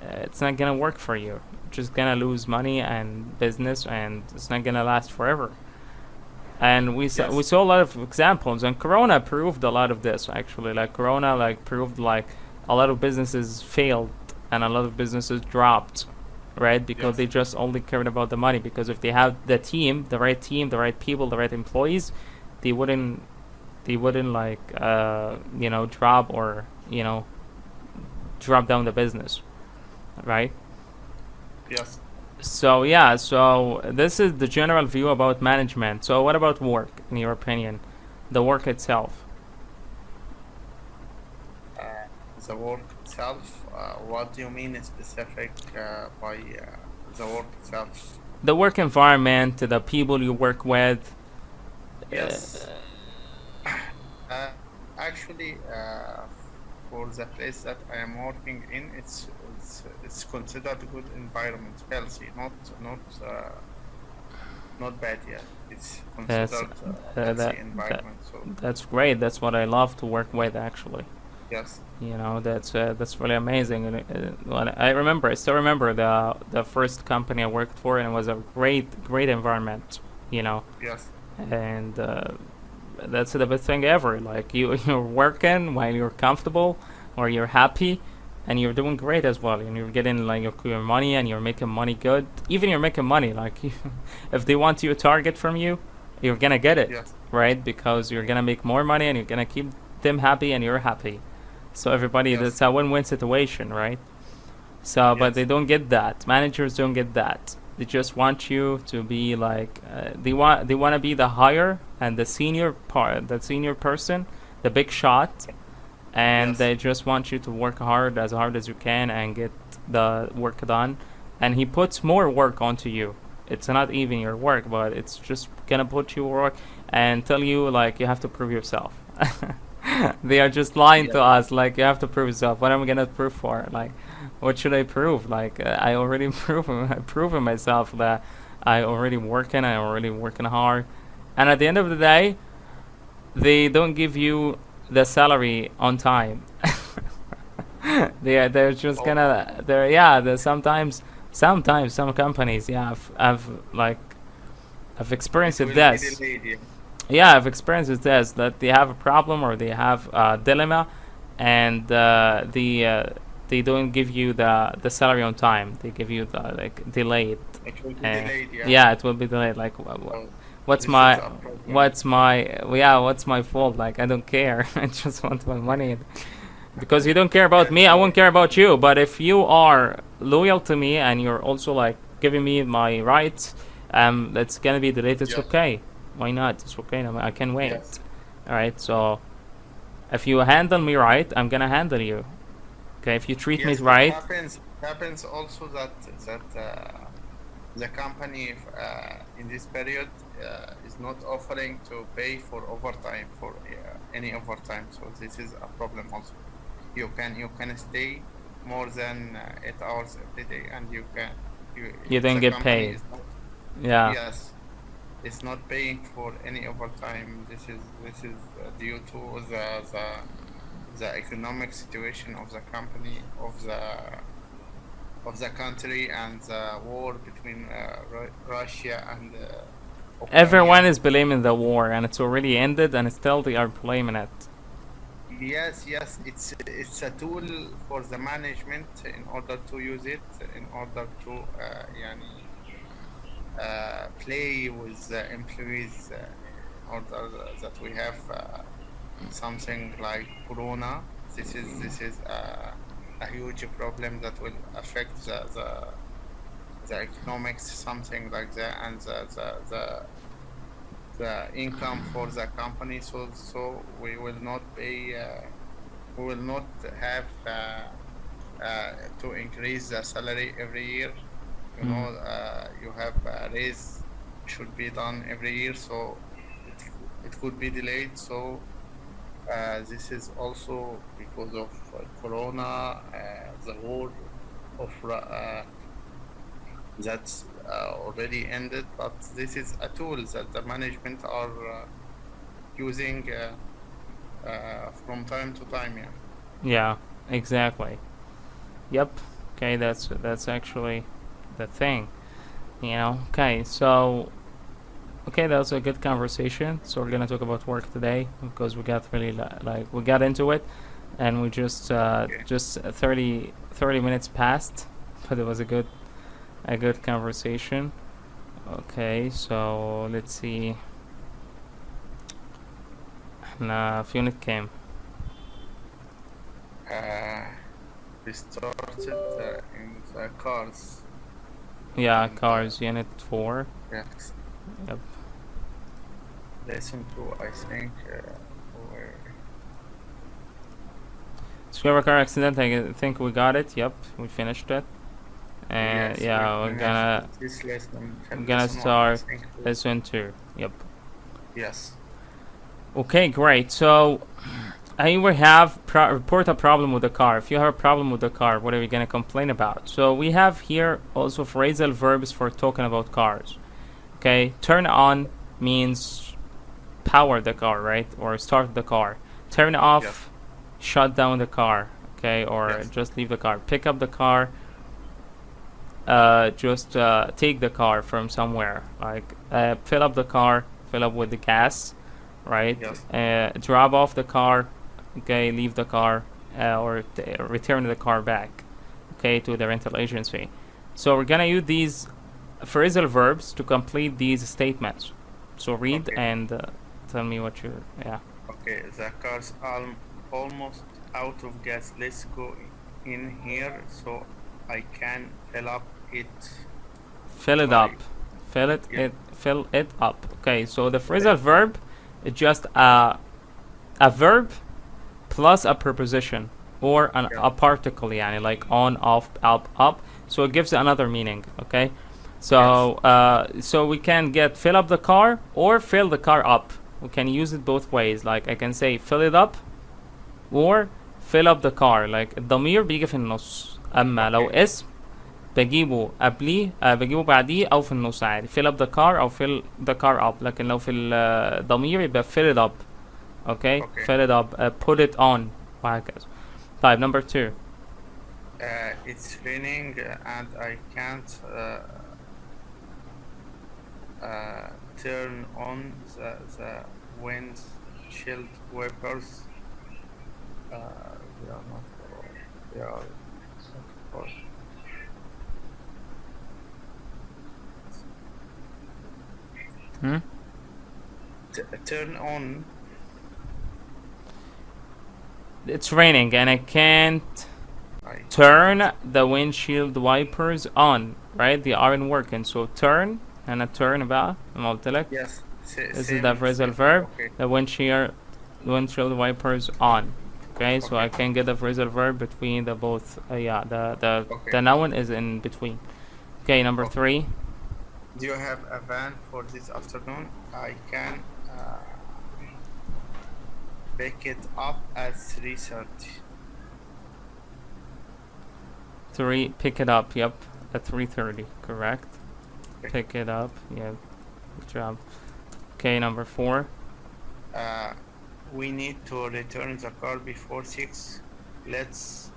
Speaker 2: it's not gonna work for you. You're just gonna lose money and business, and it's not gonna last forever. And we saw a lot of examples, and Corona proved a lot of this actually. Like Corona proved like a lot of businesses failed and a lot of businesses dropped, right? Because they just only cared about the money. Because if they have the right people, the right employees, they wouldn't like drop or drop down the business, right?
Speaker 3: Yes.
Speaker 2: So this is the general view about management. So what about work, in your opinion? The work itself.
Speaker 3: The work itself. What do you mean specific by the work itself?
Speaker 2: The work environment, the people you work with.
Speaker 3: Yes. Actually, for the place that I am working in, it's considered a good environment, healthy, not bad yet. It's considered a healthy environment. So
Speaker 2: that's great. That's what I love to work with, actually.
Speaker 3: yes.
Speaker 2: That's really amazing. And I still remember the first company I worked for, and it was a great environment.
Speaker 3: Yes.
Speaker 2: And that's the best thing ever. Like you're working while you're comfortable, or you're happy, and you're doing great as well, and you're getting like your money, and you're making money good. Even you're making money. Like if they want you a target from you, you're gonna get it, right? Because you're gonna make more money, and you're gonna keep them happy, and you're happy. So everybody, that's a win-win situation, right? So, but they don't get that. Managers don't get that. They just want you to be like they want to be the higher and the senior person, the big shot, and they just want you to work hard as you can and get the work done. And he puts more work onto you. It's not even your work, but it's just gonna put you work and tell you like you have to prove yourself. They are just lying to us, like you have to prove yourself. What am I gonna prove for? Like, what should I prove? Like I already proven myself that I'm already working hard. And at the end of the day, they don't give you the salary on time. They're just gonna sometimes some companies I've experienced this. I've experienced this, that they have a problem or they have a dilemma, and they don't give you the salary on time. They give you the delayed.
Speaker 3: It will be delayed.
Speaker 2: It will be delayed. Like what's
Speaker 3: This
Speaker 2: my
Speaker 3: is a problem.
Speaker 2: what's my fault? Like, I don't care. I just want my money. Because you don't care about me, I won't care about you. But if you are loyal to me and you're also like giving me my rights, that's gonna be delayed. It's
Speaker 3: Yes.
Speaker 2: okay. Why not? It's okay. I can wait.
Speaker 3: Yes.
Speaker 2: All right. So if you handle me right, I'm gonna handle you. Okay. If you treat me
Speaker 3: Yes,
Speaker 2: right,
Speaker 3: it happens also that the company in this period is not offering to pay for overtime for any overtime. So this is a problem also. You can stay more than 8 hours every day, and you
Speaker 2: don't
Speaker 3: the
Speaker 2: get
Speaker 3: company
Speaker 2: paid.
Speaker 3: is not-
Speaker 2: yeah.
Speaker 3: Yes, it's not paying for any overtime. This is due to the economic situation of the company, of the country, and the war between Russia and
Speaker 2: Everyone
Speaker 3: Ukraine.
Speaker 2: is blaming the war, and it's already ended, and still they are blaming it.
Speaker 3: Yes, it's a tool for the management in order to use it, in order to play with the employees, in order that we have something like Corona. This is a huge problem that will affect the economics, something like that, and the income for the company. So we will not pay. We will not have to increase the salary every year. You know, you have a raise should be done every year, so it could be delayed. So this is also because of Corona, the war of that's already ended. But this is a tool that the management are using from time to time. Yeah.
Speaker 2: Yeah, exactly. Yep. Okay, that's actually the thing. You know. Okay, so that was a good conversation. So we're gonna talk about work today because we got really like we got into it, and we just 30 minutes passed, but it was a good conversation. Okay, so let's see. في unit كام؟
Speaker 3: We started in the cars.
Speaker 2: Yeah, cars, unit 4.
Speaker 3: Yes.
Speaker 2: Yep.
Speaker 3: Lesson 2, I think.
Speaker 2: Discover car accident, I think we got it. Yep, we finished it. And
Speaker 3: Yes,
Speaker 2: yeah,
Speaker 3: we
Speaker 2: we're
Speaker 3: finished this lesson.
Speaker 2: gonna
Speaker 3: Lesson 1, I
Speaker 2: start
Speaker 3: think.
Speaker 2: lesson 2. Yep.
Speaker 3: Yes.
Speaker 2: Okay, great. So I will have report a problem with the car. If you have a problem with the car, what are we gonna complain about? So we have here also phrasal verbs for talking about cars. Okay, turn on means power the car, right? Or start the car. Turn off,
Speaker 3: Yes.
Speaker 2: shut down the car. Okay, or
Speaker 3: Yes.
Speaker 2: just leave the car. Pick up the car. Just take the car from somewhere. Like fill up the car, fill up with the gas, right?
Speaker 3: Yes.
Speaker 2: Drop off the car. Okay, leave the car, or return the car back. Okay, to the rental agency. So we're gonna use these phrasal verbs to complete these statements. So read
Speaker 3: Okay.
Speaker 2: and tell me what you
Speaker 3: Okay, the car's almost out of gas. Let's go in here so I can fill up it.
Speaker 2: Fill it
Speaker 3: Sorry.
Speaker 2: up. Fill it
Speaker 3: Yeah.
Speaker 2: fill it up. Okay, so the phrasal verb is just a verb plus a preposition or a particle, yani like on, off, up. So it gives another meaning. Okay, so so we can get fill up the car or fill the car up. We can use it both ways. Like I can say fill it up or fill up the car. Like الضمير بيجي في النص. أما لو اسم بجيبه قبليه بجيبه بعديه أو في النص عادي. Fill up the car أو fill the car up. لكن لو في الضمير يبقى fill it up. Okay? Fill it up. Put it on. وهكذا. طيب number 2.
Speaker 3: It's raining and I can't turn on the windshield wipers. They are not. They are. turn on.
Speaker 2: It's raining and I can't
Speaker 3: I
Speaker 2: turn the windshield wipers on, right? They aren't working. So turn and a turn بقى ما قلت لك.
Speaker 3: yes.
Speaker 2: This is the phrasal verb.
Speaker 3: Okay.
Speaker 2: The windshield wipers on. Okay, so
Speaker 3: Okay.
Speaker 2: I can get the phrasal verb between the both. Yeah,
Speaker 3: Okay.
Speaker 2: the noun is in between. Okay, number
Speaker 3: Okay.
Speaker 2: 3.
Speaker 3: Do you have a van for this afternoon? I can pick it up at 3:30.
Speaker 2: 3. Pick it up. Yep, at 3:30. Correct.
Speaker 3: Okay.
Speaker 2: Pick it up. Yeah, good job. Okay, number 4.
Speaker 3: We need to return the car before 6. Let's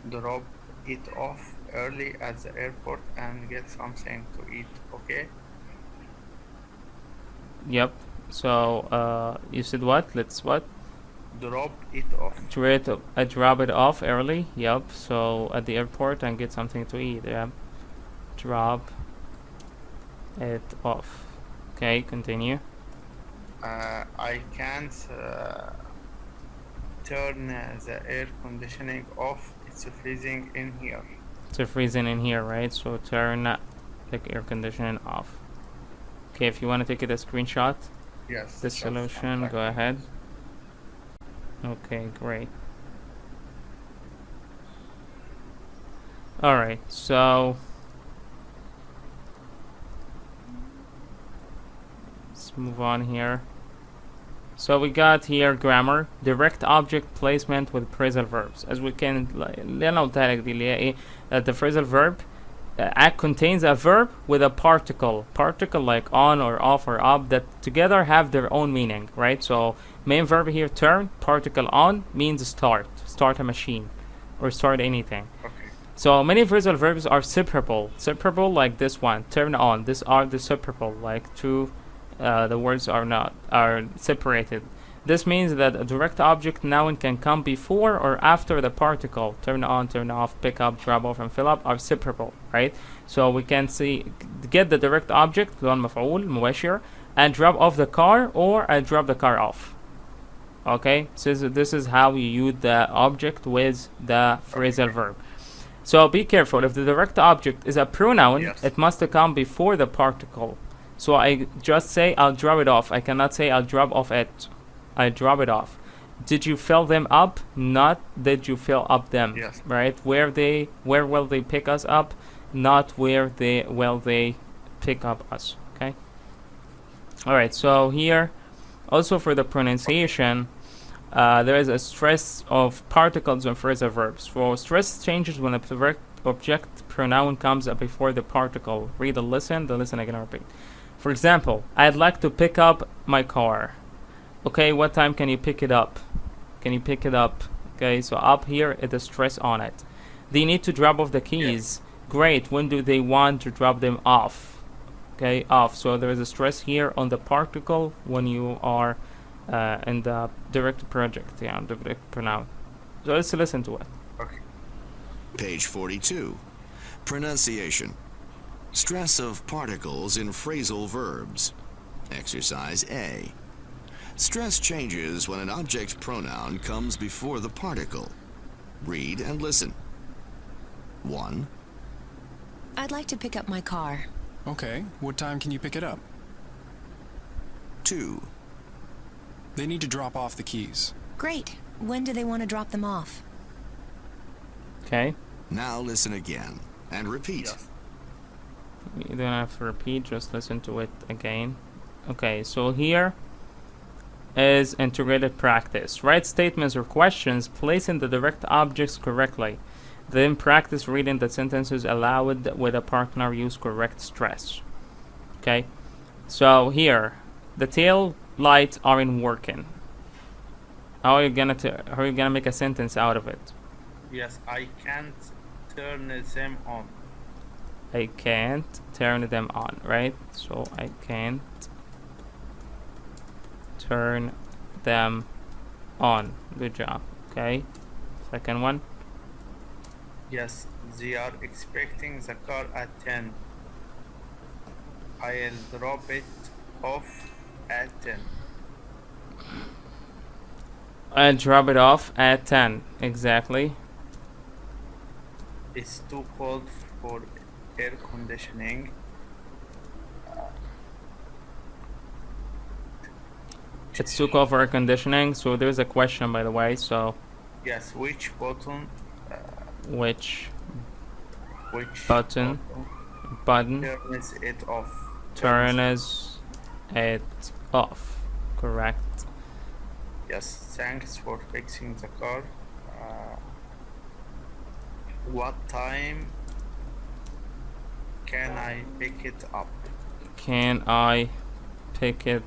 Speaker 3: drop it off early at the airport and get something to eat. Okay?
Speaker 2: Yep. So you said what? Let's what?
Speaker 3: Drop it off.
Speaker 2: Drop it off early. Yep. So at the airport and get something to eat. Yeah. Drop it off. Okay. Continue.
Speaker 3: I can't turn the air conditioning off. It's freezing in here.
Speaker 2: It's freezing in here, right? So turn the air conditioning off. Okay. If you want to take it a screenshot,
Speaker 3: Yes.
Speaker 2: this
Speaker 3: just
Speaker 2: solution,
Speaker 3: contact
Speaker 2: go
Speaker 3: me.
Speaker 2: ahead. Okay. Great. All right. So let's move on here. So we got here grammar, direct object placement with phrasal verbs. As we can, اللي أنا قلتها لك دي اللي هي إيه؟ That the phrasal verb contains a verb with a particle like on or off or up that together have their own meaning, right? So main verb here, turn, particle on means start a machine or start anything.
Speaker 3: Okay.
Speaker 2: So many phrasal verbs are separable like this one, turn on. These are the separable, like two. The words are separated. This means that a direct object noun can come before or after the particle. Turn on, turn off, pick up, drop off, and fill up are separable, right? So we can get the direct object, اللي هو المفعول مباشر, and drop off the car or drop the car off. Okay, so this is how you use the object with the phrasal verb. So be careful. If the direct object is a pronoun,
Speaker 3: Yes.
Speaker 2: it must come before the particle. So I just say I'll drop it off. I cannot say I'll drop off it. I drop it off. Did you fill them up? Not did you fill up them.
Speaker 3: Yes.
Speaker 2: Right? Where will they pick us up? Not where will they pick up us. Okay. All right. So here, also for the pronunciation, there is a stress of particles and phrasal verbs. So stress changes when a direct object pronoun comes up before the particle. Read the listen again, repeat. For example, I'd like to pick up my car. Okay, what time can you pick it up? Can you pick it up? Okay, so up here it is stress on it. They need to drop off the keys. Great, when do they want to drop them off? Okay, off. So there is a stress here on the particle when you are in the direct project, the direct pronoun. So let's listen to it.
Speaker 3: Okay.
Speaker 4: Page 42. Pronunciation. Stress of particles in phrasal verbs. Exercise A. Stress changes when an object pronoun comes before the particle. Read and listen. 1.
Speaker 5: I'd like to pick up my car.
Speaker 6: Okay, what time can you pick it up?
Speaker 4: 2.
Speaker 6: They need to drop off the keys.
Speaker 5: Great. When do they want to drop them off?
Speaker 2: Okay.
Speaker 4: Now listen again and repeat.
Speaker 3: Yes.
Speaker 2: You don't have to repeat, just listen to it again. Okay, so here is integrated practice. Write statements or questions placing the direct objects correctly. Then practice reading the sentences aloud with a partner. Use correct stress. Okay, so here the tail lights aren't working. How are you gonna make a sentence out of it?
Speaker 3: Yes, I can't turn them on.
Speaker 2: I can't turn them on, right? So I can't turn them on. Good job. Okay. Second one.
Speaker 3: Yes, they are expecting the car at 10. I'll drop it off at 10.
Speaker 2: I'll drop it off at 10. Exactly.
Speaker 3: It's too cold for air conditioning.
Speaker 2: It's too cold for air conditioning. So there's a question, by the way. So
Speaker 3: Yes, which button
Speaker 2: which button
Speaker 3: turns it off?
Speaker 2: turns it off? Correct.
Speaker 3: Yes, thanks for fixing the car. What time can I pick it up?
Speaker 2: Can I pick it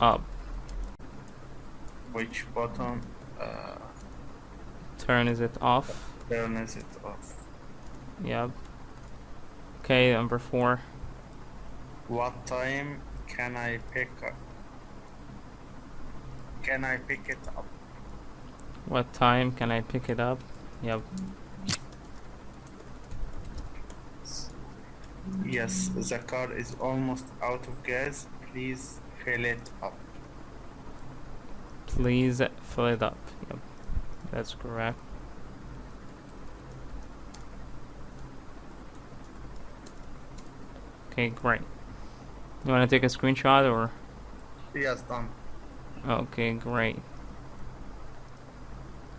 Speaker 2: up?
Speaker 3: Which button
Speaker 2: Turns it off?
Speaker 3: turns it off?
Speaker 2: Yep. Okay, number 4.
Speaker 3: What time can I pick up? Can I pick it up?
Speaker 2: What time can I pick it up? Yep.
Speaker 3: Yes, the car is almost out of gas. Please fill it up.
Speaker 2: Please fill it up. Yep. That's correct. Okay, great. You want to take a screenshot or?
Speaker 3: Yes, done.
Speaker 2: Okay, great.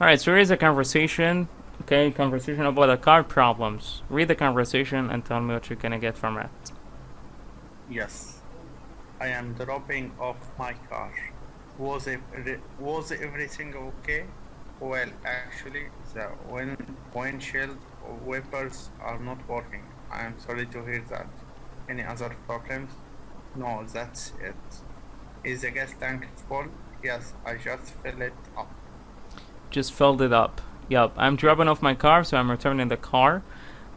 Speaker 2: Alright, so here's a conversation. Okay, conversation about the car problems. Read the conversation and tell me what you're gonna get from it.
Speaker 3: Yes, I am dropping off my car. Was everything okay? Well, actually, the windshield wipers are not working. I am sorry to hear that. Any other problems? No, that's it. Is the gas tank full? Yes, I just filled it up.
Speaker 2: Just filled it up. Yup, I'm dropping off my car, so I'm returning the car.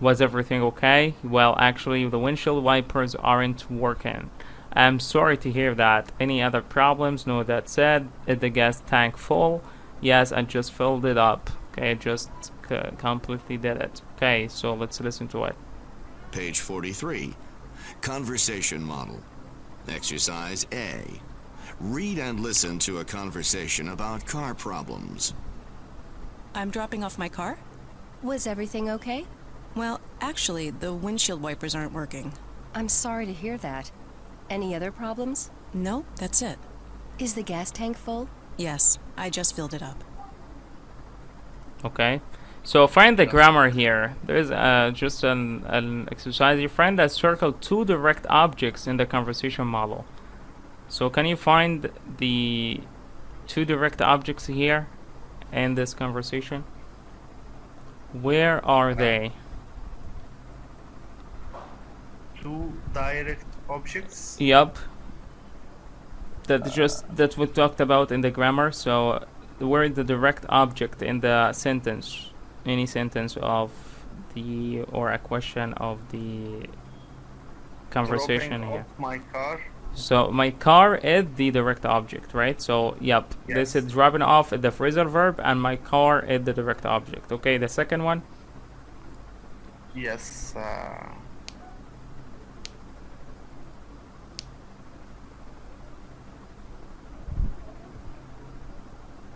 Speaker 2: Was everything okay? Well, actually, the windshield wipers aren't working. I'm sorry to hear that. Any other problems? No, that said, is the gas tank full? Yes, I just filled it up. Okay, I just completely did it. Okay, so let's listen to it.
Speaker 4: Page 43. Conversation model. Exercise A. Read and listen to a conversation about car problems.
Speaker 7: I'm dropping off my car?
Speaker 5: Was everything okay?
Speaker 7: Well, actually, the windshield wipers aren't working.
Speaker 5: I'm sorry to hear that. Any other problems?
Speaker 7: No, that's it.
Speaker 5: Is the gas tank full?
Speaker 7: Yes, I just filled it up.
Speaker 2: Okay, so find the grammar here. There's just an exercise. You find that circle 2 direct objects in the conversation model. So can you find the 2 direct objects here in this conversation? Where are they?
Speaker 3: 2 direct objects.
Speaker 2: Yup. That we talked about in the grammar. So where is the direct object in the sentence? Any sentence of the or a question of the conversation
Speaker 3: Dropping
Speaker 2: here.
Speaker 3: off my car.
Speaker 2: So my car is the direct object, right? So yep, this
Speaker 3: Yes.
Speaker 2: is dropping off the phrasal verb, and my car is the direct object. Okay, the second one.
Speaker 3: Yes.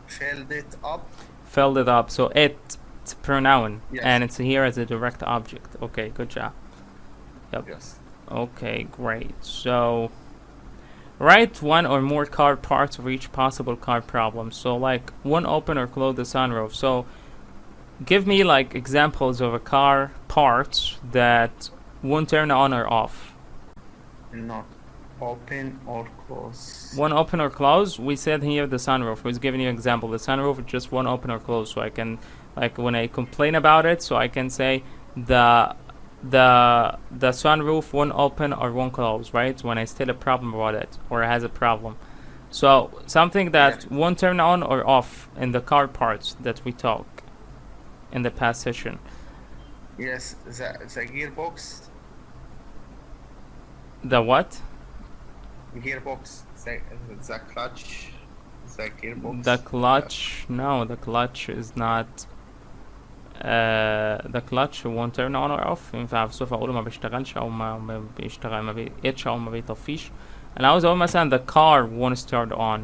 Speaker 3: Filled it up.
Speaker 2: Filled it up. So it's pronoun,
Speaker 3: Yes.
Speaker 2: and it's here as a direct object. Okay, good job. Yep.
Speaker 3: Yes.
Speaker 2: Okay, great. So write one or more car parts of each possible car problem. So like one, open or close the sunroof. So give me like examples of a car parts that won't turn on or off.
Speaker 3: Not open or close.
Speaker 2: One, open or close. We said here the sunroof. Was giving you an example. The sunroof is just one, open or close. So I can, like when I complain about it, so I can say the sunroof won't open or won't close, right? When I state a problem about it or it has a problem. So something that won't turn on or off in the car parts that we talk in the past session.
Speaker 3: Yes, the gearbox.
Speaker 2: The what?
Speaker 3: Gearbox. The clutch. The gearbox.
Speaker 2: The clutch. No, the clutch is not the clutch won't turn on or off. ينفع بصفة أقوله ما بيشتغلش أو ما بيشتغل ما بيقتش أو ما بيطفيش. أنا عاوز أقول مثلا the car won't start on.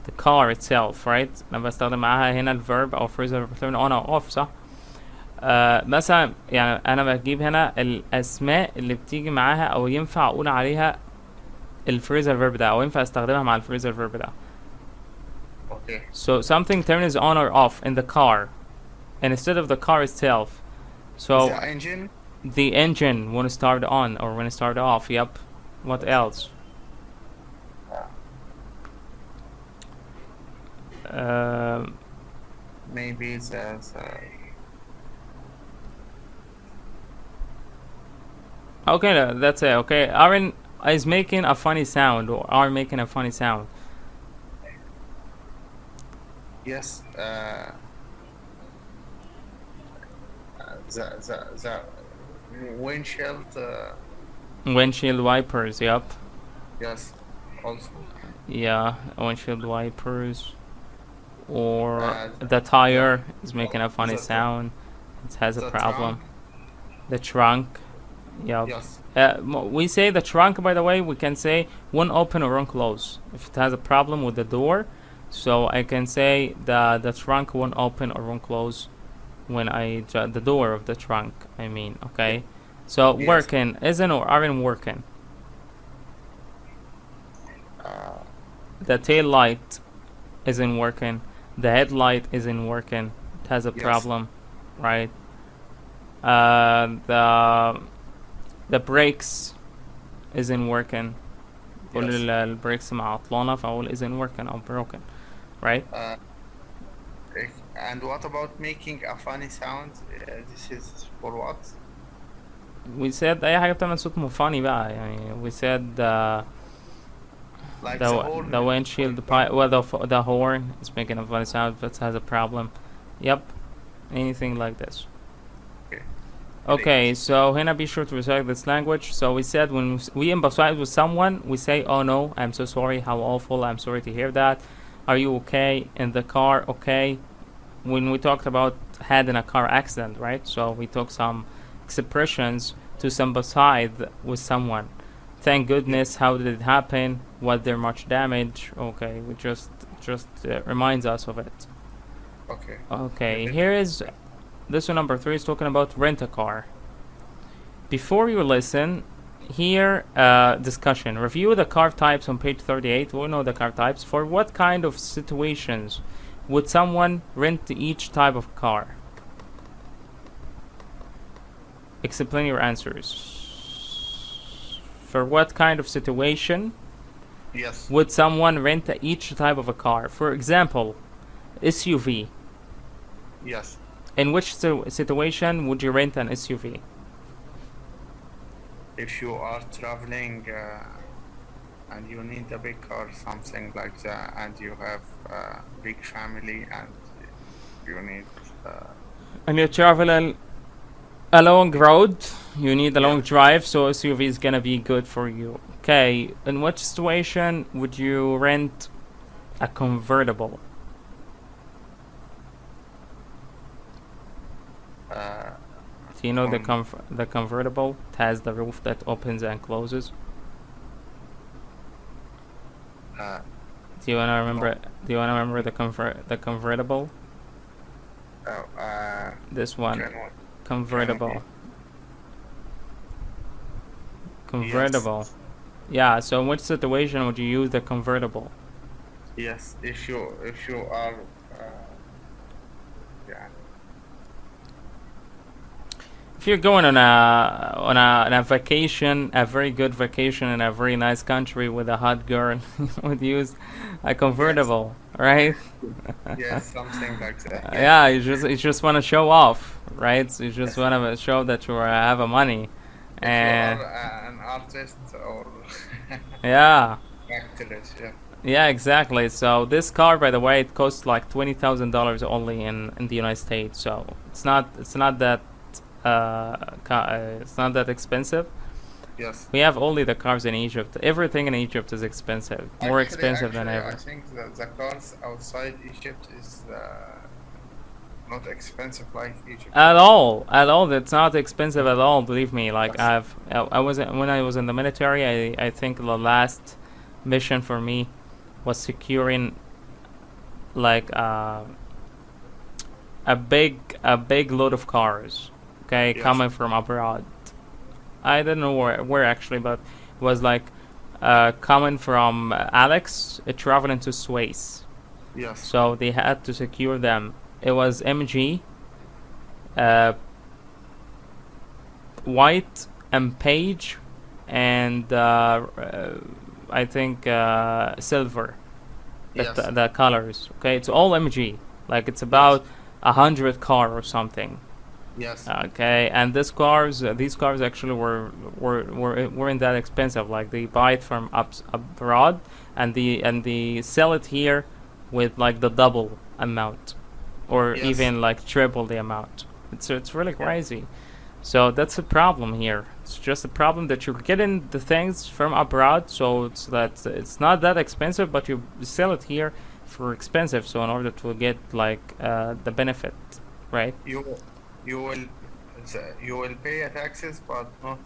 Speaker 2: The car itself, right؟ أنا بستخدم معاها هنا الverb أو phrasal turn on or off، صح؟ مثلا يعني أنا بجيب هنا الأسماء اللي بتيجي معاها أو ينفع أقول عليها الphrasal verb ده أو ينفع أستخدمها مع الphrasal verb ده.
Speaker 3: Okay.
Speaker 2: So something turns on or off in the car instead of the car itself. So
Speaker 3: The engine.
Speaker 2: the engine won't start on or when it start off. Yep. What else?
Speaker 3: Maybe
Speaker 2: Okay, that's it. Okay, Aaron is making a funny sound or are making a funny sound.
Speaker 3: yes. The windshield.
Speaker 2: Windshield wipers. Yep.
Speaker 3: Yes. Also.
Speaker 2: Yeah, windshield wipers. Or
Speaker 3: Uh,
Speaker 2: the tire is making a funny
Speaker 3: the-
Speaker 2: sound. It has a
Speaker 3: the
Speaker 2: problem.
Speaker 3: trunk.
Speaker 2: The trunk. Yep.
Speaker 3: Yes.
Speaker 2: We say the trunk, by the way, we can say one open or one close. If it has a problem with the door, so I can say the trunk one open or one close when the door of the trunk, I mean, okay? So
Speaker 3: Yes.
Speaker 2: working, isn't or aren't working. The tail light isn't working. The headlight isn't working. It has a
Speaker 3: Yes.
Speaker 2: problem, right? The brakes isn't working. كل البريكس معطلانة فأقول isn't working or broken, right?
Speaker 3: And what about making a funny sound? This is for what?
Speaker 2: We said أي حاجة بتعمل صوت funny بقى يعني. We said
Speaker 3: Like
Speaker 2: the windshield, the horn is making a funny sound but has a problem. Yep, anything like this. Okay, so Hannah, be sure to recite this language. So we said when we empathize with someone, we say, "Oh no, I'm so sorry. How awful! I'm sorry to hear that. Are you okay? In the car, okay?" When we talked about had in a car accident, right? So we took some expressions to sympathize with someone. Thank goodness. How did it happen? Was there much damage? Okay, we just reminds us of it.
Speaker 3: Okay.
Speaker 2: Okay, here is. This one number 3 is talking about rent a car. Before you listen, here discussion. Review the car types on page 38. We know the car types. For what kind of situations would someone rent each type of car? Explain your answers. For what kind of situation
Speaker 3: Yes.
Speaker 2: would someone rent each type of a car? For example, SUV.
Speaker 3: Yes.
Speaker 2: In which situation would you rent an SUV?
Speaker 3: If you are traveling and you need a big car, something like that, and you have a big family and you need.
Speaker 2: And you travel a long road, you need a long drive, so SUV is gonna be good for you. Okay, in which situation would you rent a convertible? Do you know the convertible? It has the roof that opens and closes. Do you wanna remember? Do you wanna remember the convertible? This one, convertible. Convertible.
Speaker 3: Yes.
Speaker 2: Yeah. So in which situation would you use the convertible?
Speaker 3: Yes. If you are. Yeah.
Speaker 2: If you're going on a vacation, a very good vacation in a very nice country with a hot girl, would use a convertible, right?
Speaker 3: Yes, something like that.
Speaker 2: Yeah, you just want to show off, right? So you just want to show that you have a money,
Speaker 3: If
Speaker 2: and
Speaker 3: you are an artist or
Speaker 2: yeah,
Speaker 3: actress, yeah.
Speaker 2: yeah, exactly. So this car, by the way, it costs like $20,000 only in the United States. So it's not that. It's not that expensive.
Speaker 3: Yes.
Speaker 2: We have only the cars in Egypt. Everything in Egypt is expensive, more expensive than ever.
Speaker 3: I think the cars outside Egypt is not expensive like Egypt.
Speaker 2: At all. It's not expensive at all. Believe me. Like
Speaker 3: Yes.
Speaker 2: I was when I was in the military. I think the last mission for me was securing like a big load of cars. Okay,
Speaker 3: Yes.
Speaker 2: coming from abroad. I don't know where actually, but it was like coming from Alex, traveling to Suez.
Speaker 3: Yes.
Speaker 2: So they had to secure them. It was MG, white and page, and I think silver.
Speaker 3: Yes.
Speaker 2: The colors. Okay, it's all MG. Like it's about 100 car or something.
Speaker 3: Yes.
Speaker 2: Okay, and these cars actually weren't that expensive. Like they buy it from abroad, and they sell it here with like the double amount, or
Speaker 3: Yes.
Speaker 2: even like triple the amount. It's really crazy. So that's a problem here. It's just a problem that you're getting the things from abroad, so it's not that expensive, but you sell it here for expensive. So in order to get like the benefit, right?
Speaker 3: You will pay taxes, but not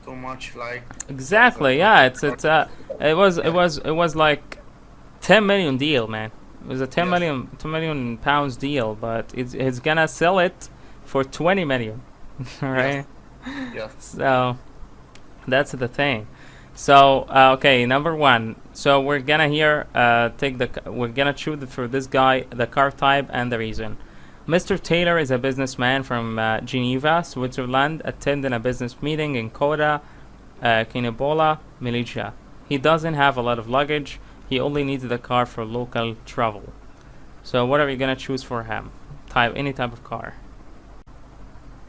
Speaker 3: too much like.
Speaker 2: Exactly. Yeah. It was like 10 million deal, man. It was a 10 million pounds deal, but it's gonna sell it for 20 million. Right?
Speaker 3: Yes.
Speaker 2: So that's the thing. So okay, number one. So we're gonna we're gonna choose for this guy the car type and the reason. Mr. Taylor is a businessman from Geneva, Switzerland, attending a business meeting in Koda, Kinabola, Malaysia. He doesn't have a lot of luggage. He only needs the car for local travel. So what are we gonna choose for him? Any type of car.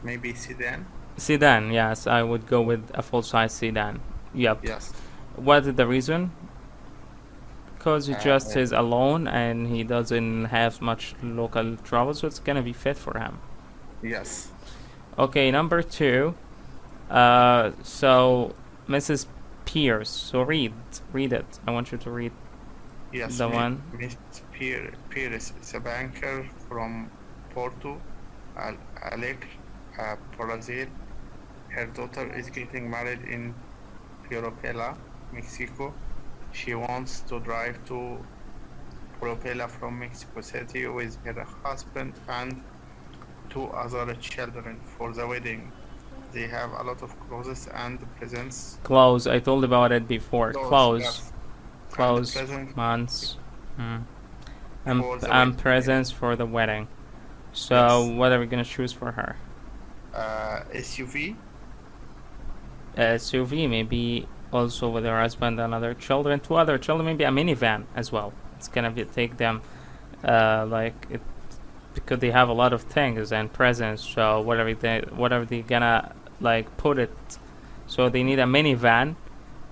Speaker 3: Maybe sedan.
Speaker 2: Sedan, yes, I would go with a full-size sedan. Yep.
Speaker 3: Yes.
Speaker 2: What is the reason? Because he just is alone and he doesn't have much local travel, so it's gonna be fit for him.
Speaker 3: Yes.
Speaker 2: Okay, number two. So Mrs. Pierce. So read it. I want you to read
Speaker 3: Yes.
Speaker 2: the one.
Speaker 3: Miss Pierce is a banker from Porto Alegre, Brazil. Her daughter is getting married in Puebla, Mexico. She wants to drive to Puebla from Mexico City with her husband and 2 other children for the wedding. They have a lot of clothes and presents.
Speaker 2: Clothes. I told about it before. Clothes.
Speaker 3: Yes.
Speaker 2: Clothes.
Speaker 3: And presents
Speaker 2: Months.
Speaker 3: for the
Speaker 2: And
Speaker 3: wedding.
Speaker 2: presents for the wedding. So
Speaker 3: Yes.
Speaker 2: what are we gonna choose for her?
Speaker 3: SUV.
Speaker 2: SUV, maybe also with her husband and other children, 2 other children, maybe a minivan as well. It's gonna take them because they have a lot of things and presents. So whatever they gonna like put it. So they need a minivan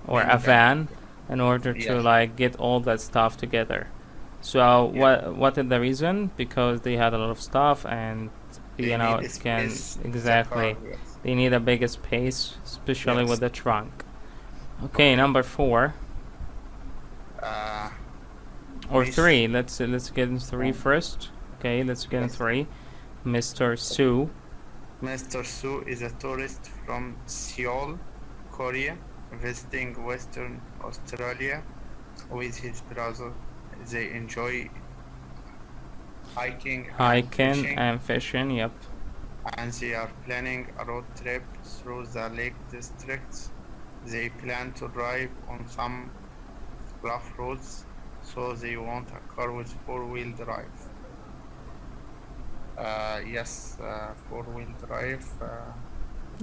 Speaker 2: or a
Speaker 3: Minivan.
Speaker 2: van in order to
Speaker 3: Yes.
Speaker 2: like get all that stuff together. So
Speaker 3: Yeah.
Speaker 2: what is the reason? Because they had a lot of stuff and
Speaker 3: They
Speaker 2: you know
Speaker 3: need
Speaker 2: it can
Speaker 3: space in the
Speaker 2: exactly.
Speaker 3: car, yes.
Speaker 2: They need a bigger space, especially
Speaker 3: Yes.
Speaker 2: with the trunk. Okay, number 4 or
Speaker 3: Miss-
Speaker 2: 3. Let's get in 3 first. Okay, let's get in
Speaker 3: Yes.
Speaker 2: 3. Mr. Su.
Speaker 3: Mr. Su is a tourist from Seoul, Korea, visiting Western Australia with his brother. They enjoy hiking fishing,
Speaker 2: And fishing. Yep.
Speaker 3: and they are planning a road trip through the Lake Districts. They plan to drive on some rough roads, so they want a car with 4-wheel drive. Yes, 4-wheel drive.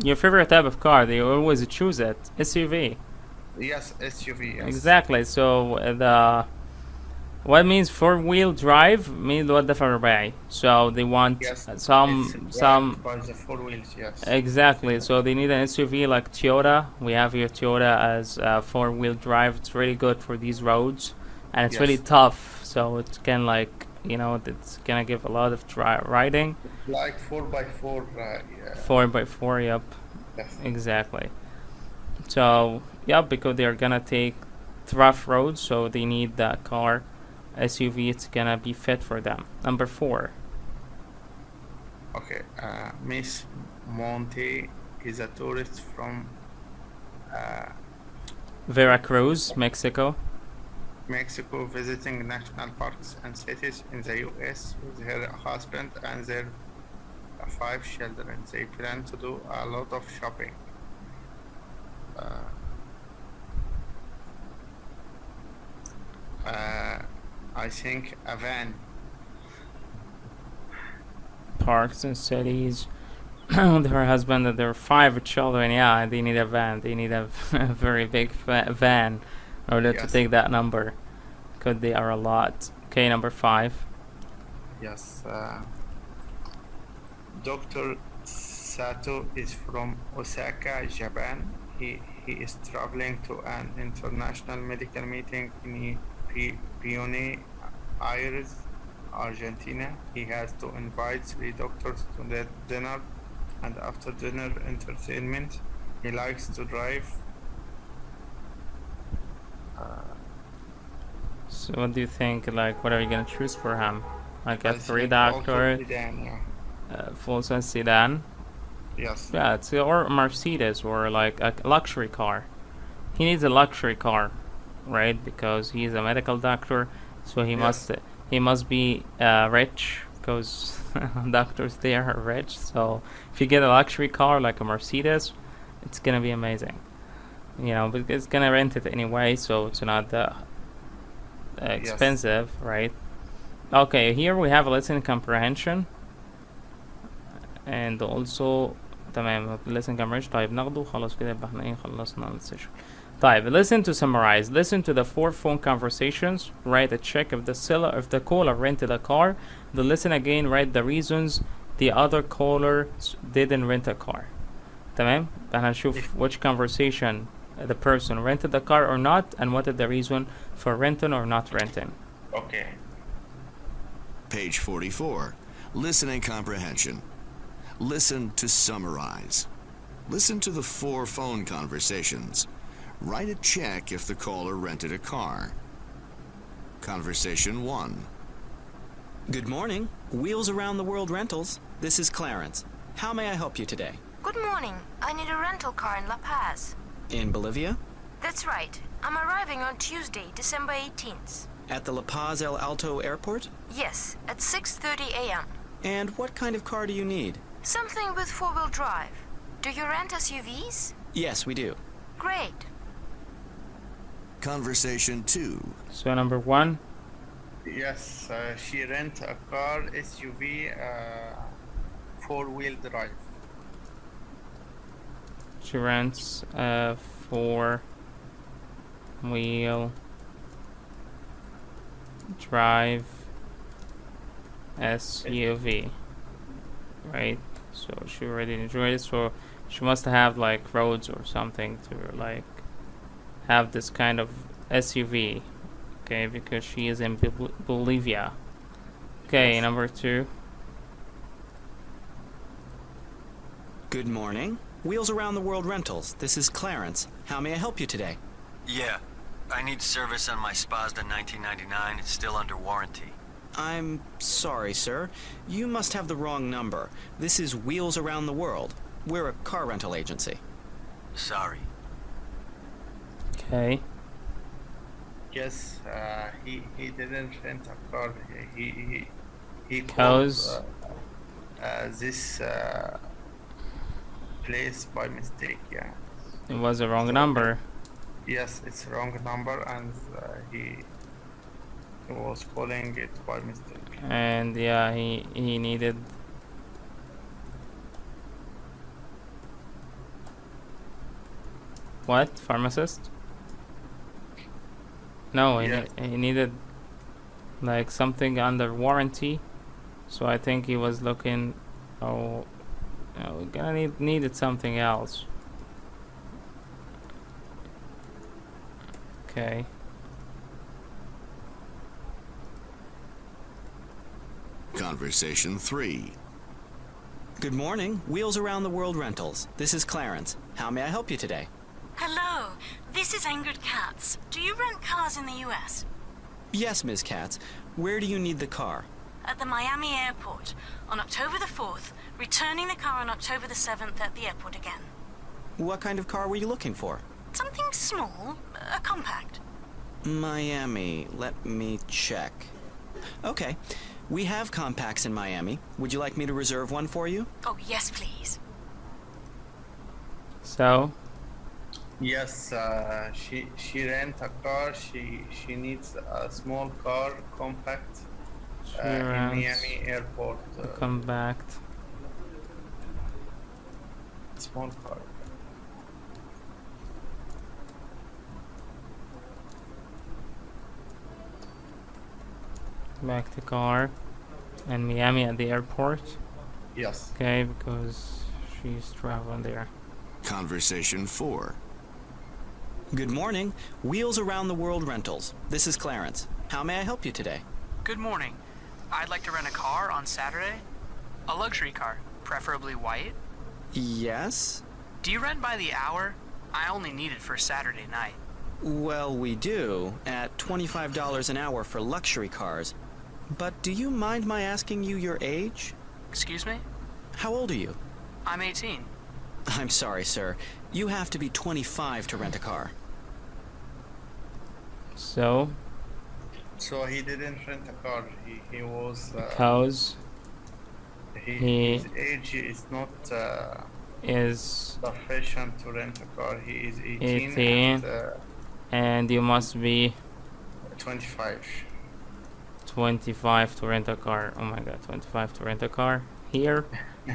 Speaker 2: Your favorite type of car? They always choose it. SUV.
Speaker 3: Yes, SUV. Yes.
Speaker 2: Exactly. So what means 4-wheel drive means وظف الرباعي. So they want
Speaker 3: Yes.
Speaker 2: some
Speaker 3: by the 4 wheels. Yes.
Speaker 2: exactly. So they need an SUV like Toyota. We have here Toyota as 4-wheel drive. It's really good for these roads, and it's
Speaker 3: Yes.
Speaker 2: really tough. So it can it's gonna give a lot of riding.
Speaker 3: Like 4x4. Yeah.
Speaker 2: 4x4. Yep.
Speaker 3: Yes.
Speaker 2: Exactly. So yeah, because they're gonna take rough roads, so they need that car. SUV, it's gonna be fit for them. Number 4.
Speaker 3: Okay, Miss Monte is a tourist from
Speaker 2: Veracruz, Mexico.
Speaker 3: Mexico, visiting national parks and cities in the US with her husband and their 5 children. They plan to do a lot of shopping. I think a van.
Speaker 2: Parks and cities. With her husband and their 5 children. Yeah, they need a van. They need a very big van in order to
Speaker 3: Yes.
Speaker 2: take that number. Because they are a lot. Okay, number 5.
Speaker 3: Yes. Dr. Sato is from Osaka, Japan. He is traveling to an international medical meeting in Buenos Aires, Argentina. He has to invite 3 doctors to the dinner, and after dinner entertainment. He likes to drive.
Speaker 2: So what do you think? Like, what are you gonna choose for him? Like a
Speaker 3: I
Speaker 2: 3
Speaker 3: think
Speaker 2: doctor,
Speaker 3: also sedan, yeah.
Speaker 2: full-size sedan?
Speaker 3: Yes.
Speaker 2: Yeah, it's or Mercedes or like a luxury car. He needs a luxury car, right? Because he's a medical doctor, so he must be rich, because doctors there are rich. So if you get a luxury car like a Mercedes, it's gonna be amazing. You know, but it's gonna rent it anyway, so it's not expensive, right? Okay, here we have a listening comprehension and also تمام listen comprehension. طيب ناخده خلاص كده يبقى احنا خلصنا السيشن. طيب listen to summarize. Listen to the 4 phone conversations. Write a check if the caller rented a car. Then listen again. Write the reasons the other caller didn't rent a car. تمام. احنا نشوف which conversation the person rented a car or not, and what is the reason for renting or not renting.
Speaker 3: Okay.
Speaker 4: Page 44. Listening comprehension. Listen to summarize. Listen to the 4 phone conversations. Write a check if the caller rented a car. Conversation 1.
Speaker 8: Good morning. Wheels Around the World Rentals. This is Clarence. How may I help you today?
Speaker 9: Good morning. I need a rental car in La Paz.
Speaker 8: In Bolivia?
Speaker 9: That's right. I'm arriving on Tuesday, December 18th.
Speaker 8: At the La Paz El Alto Airport?
Speaker 9: Yes, at 6:30 a.m.
Speaker 8: And what kind of car do you need?
Speaker 9: Something with 4-wheel drive. Do you rent SUVs?
Speaker 8: Yes, we do.
Speaker 9: Great.
Speaker 4: Conversation 2.
Speaker 2: So number 1.
Speaker 3: Yes, she rent a car SUV 4-wheel drive.
Speaker 2: She rents a 4-wheel drive SUV, right? So she already enjoyed it, so she must have like roads or something to like have this kind of SUV, okay, because she is in Bolivia. Okay,
Speaker 3: Yes.
Speaker 2: number 2.
Speaker 8: Good morning. Wheels Around the World Rentals. This is Clarence. How may I help you today?
Speaker 10: Yeah, I need service on my Spazda 1999. It's still under warranty.
Speaker 8: I'm sorry, sir. You must have the wrong number. This is Wheels Around the World. We're a car rental agency.
Speaker 10: Sorry.
Speaker 2: Okay.
Speaker 3: Yes, he didn't rent a car. He
Speaker 2: Because
Speaker 3: called this place by mistake. Yeah.
Speaker 2: it was a wrong number.
Speaker 3: Yes, it's wrong number, and he was calling it by mistake.
Speaker 2: And yeah, he needed what? Pharmacist? No,
Speaker 3: Yes.
Speaker 2: he needed like something under warranty. So I think he was looking. Oh, we're gonna needed something else. Okay.
Speaker 4: Conversation 3.
Speaker 8: Good morning. Wheels Around the World Rentals. This is Clarence. How may I help you today?
Speaker 11: Hello, this is Ingrid Katz. Do you rent cars in the US?
Speaker 8: Yes, Ms. Katz. Where do you need the car?
Speaker 11: at the Miami airport on October the 4th, returning the car on October the 7th at the airport again.
Speaker 8: What kind of car were you looking for?
Speaker 11: Something small, a compact.
Speaker 8: Miami. Let me check. Okay. We have compacts in Miami. Would you like me to reserve one for you?
Speaker 11: Oh, yes, please.
Speaker 2: So
Speaker 3: Yes, she rent a car. She needs a small car, compact, in
Speaker 2: rents
Speaker 3: Miami airport.
Speaker 2: compact.
Speaker 3: Small car.
Speaker 2: Back to car and Miami at the airport.
Speaker 3: Yes.
Speaker 2: Okay, because she's traveling there.
Speaker 4: Conversation 4.
Speaker 8: Good morning. Wheels Around the World Rentals. This is Clarence. How may I help you today?
Speaker 12: Good morning. I'd like to rent a car on Saturday. A luxury car, preferably white.
Speaker 8: Yes?
Speaker 12: Do you rent by the hour? I only need it for Saturday night.
Speaker 8: Well, we do, at $25 an hour for luxury cars. But do you mind my asking you your age?
Speaker 12: Excuse me?
Speaker 8: How old are you?
Speaker 12: I'm 18.
Speaker 8: I'm sorry, sir. You have to be 25 to rent a car.
Speaker 2: So
Speaker 3: he didn't rent a car. He was.
Speaker 2: because
Speaker 3: His age is not
Speaker 2: is
Speaker 3: sufficient to rent a car. He is 18.
Speaker 2: 18 and you must be
Speaker 3: 25.
Speaker 2: 25 to rent a car. Oh my god, 25 to rent a car. Here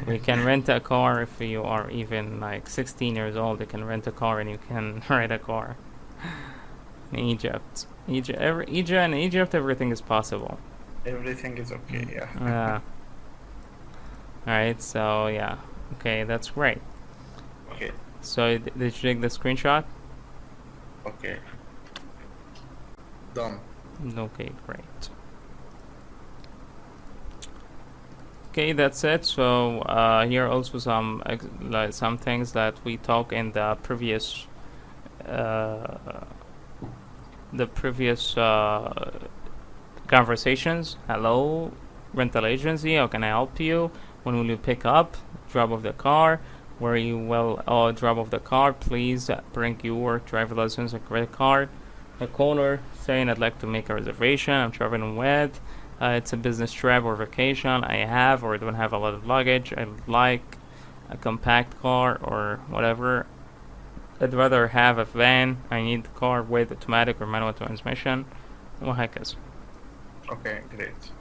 Speaker 2: we can rent a car if you are even like 16 years old. You can rent a car and you can rent a car. In Egypt, in Egypt, everything is possible.
Speaker 3: Everything is okay. Yeah.
Speaker 2: Yeah. Alright, so yeah. Okay, that's great.
Speaker 3: Okay.
Speaker 2: So did you take the screenshot?
Speaker 3: Okay. Done.
Speaker 2: Okay, great. Okay, that's it. So here are also some some things that we talked in the previous conversations. Hello, rental agency. How can I help you? When will you pick up? Drop off the car. Where you will drop off the car? Please bring your driver license and credit card. A caller saying I'd like to make a reservation. I'm traveling with. It's a business trip or vacation. I have or don't have a lot of luggage. I'd like a compact car or whatever. I'd rather have a van. I need a car with automatic or manual transmission. وهكذا.
Speaker 3: Okay, great.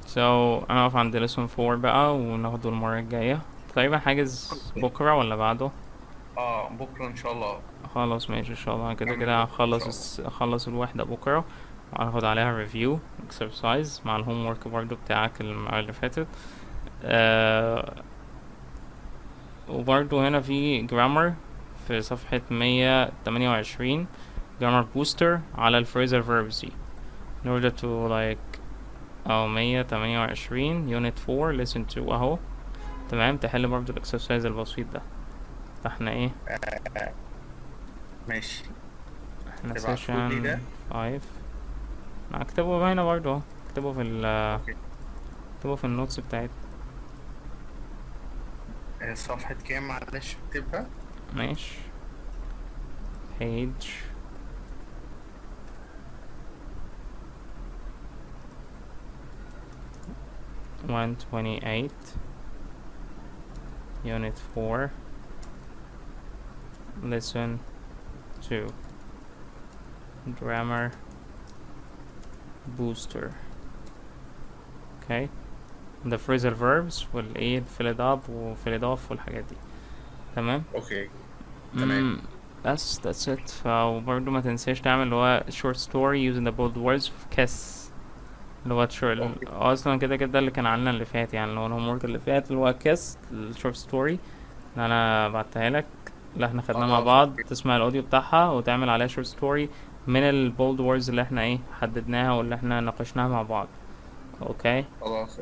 Speaker 2: So أنا أقف عند lesson 4 بقى وناخده المرة الجاية. تقريبا حاجز بكرة ولا بعده؟
Speaker 3: بكرة إن شاء الله.
Speaker 2: خلاص ماشي إن شاء الله. كده هخلص الوحدة بكرة. هاخد عليها ريفيو اكسرسايز مع الهوم ورك برضه بتاعك المرة اللي فاتت. وبرضه هنا في جرامر في صفحة 128 جرامر بوستر على الفريزر فيربس دي in order to like 128 unit 4 listen to اهو. تمام، تحل برضه الاكسرسايز البسيط ده. فاحنا ايه
Speaker 3: ماشي.
Speaker 2: احنا سيشن 5 اكتبه هنا برضه اهو. اكتبه في النوتس بتاعتنا.
Speaker 3: صفحة كام معلش اكتبها؟
Speaker 2: ماشي. page 128 unit 4 listen 2 grammar booster. okay, the phrasal verbs والايه fill it up و fill it off والحاجات دي. تمام.
Speaker 3: اوكي تمام.
Speaker 2: بس that's it. فبرضه ما تنساش تعمل اللي هو short story using the bold words في kiss اللي هو اصلا كده اللي كان عندنا اللي فات، يعني اللي هو الهوم ورك اللي فات اللي هو kiss الشورت ستوري اللي انا بعتها لك اللي احنا خدناها مع بعض. تسمع الاوديو بتاعها وتعمل عليها شورت ستوري من البولد ووردز اللي احنا ايه حددناها واللي احنا ناقشناها مع بعض. اوكي
Speaker 3: خلاص.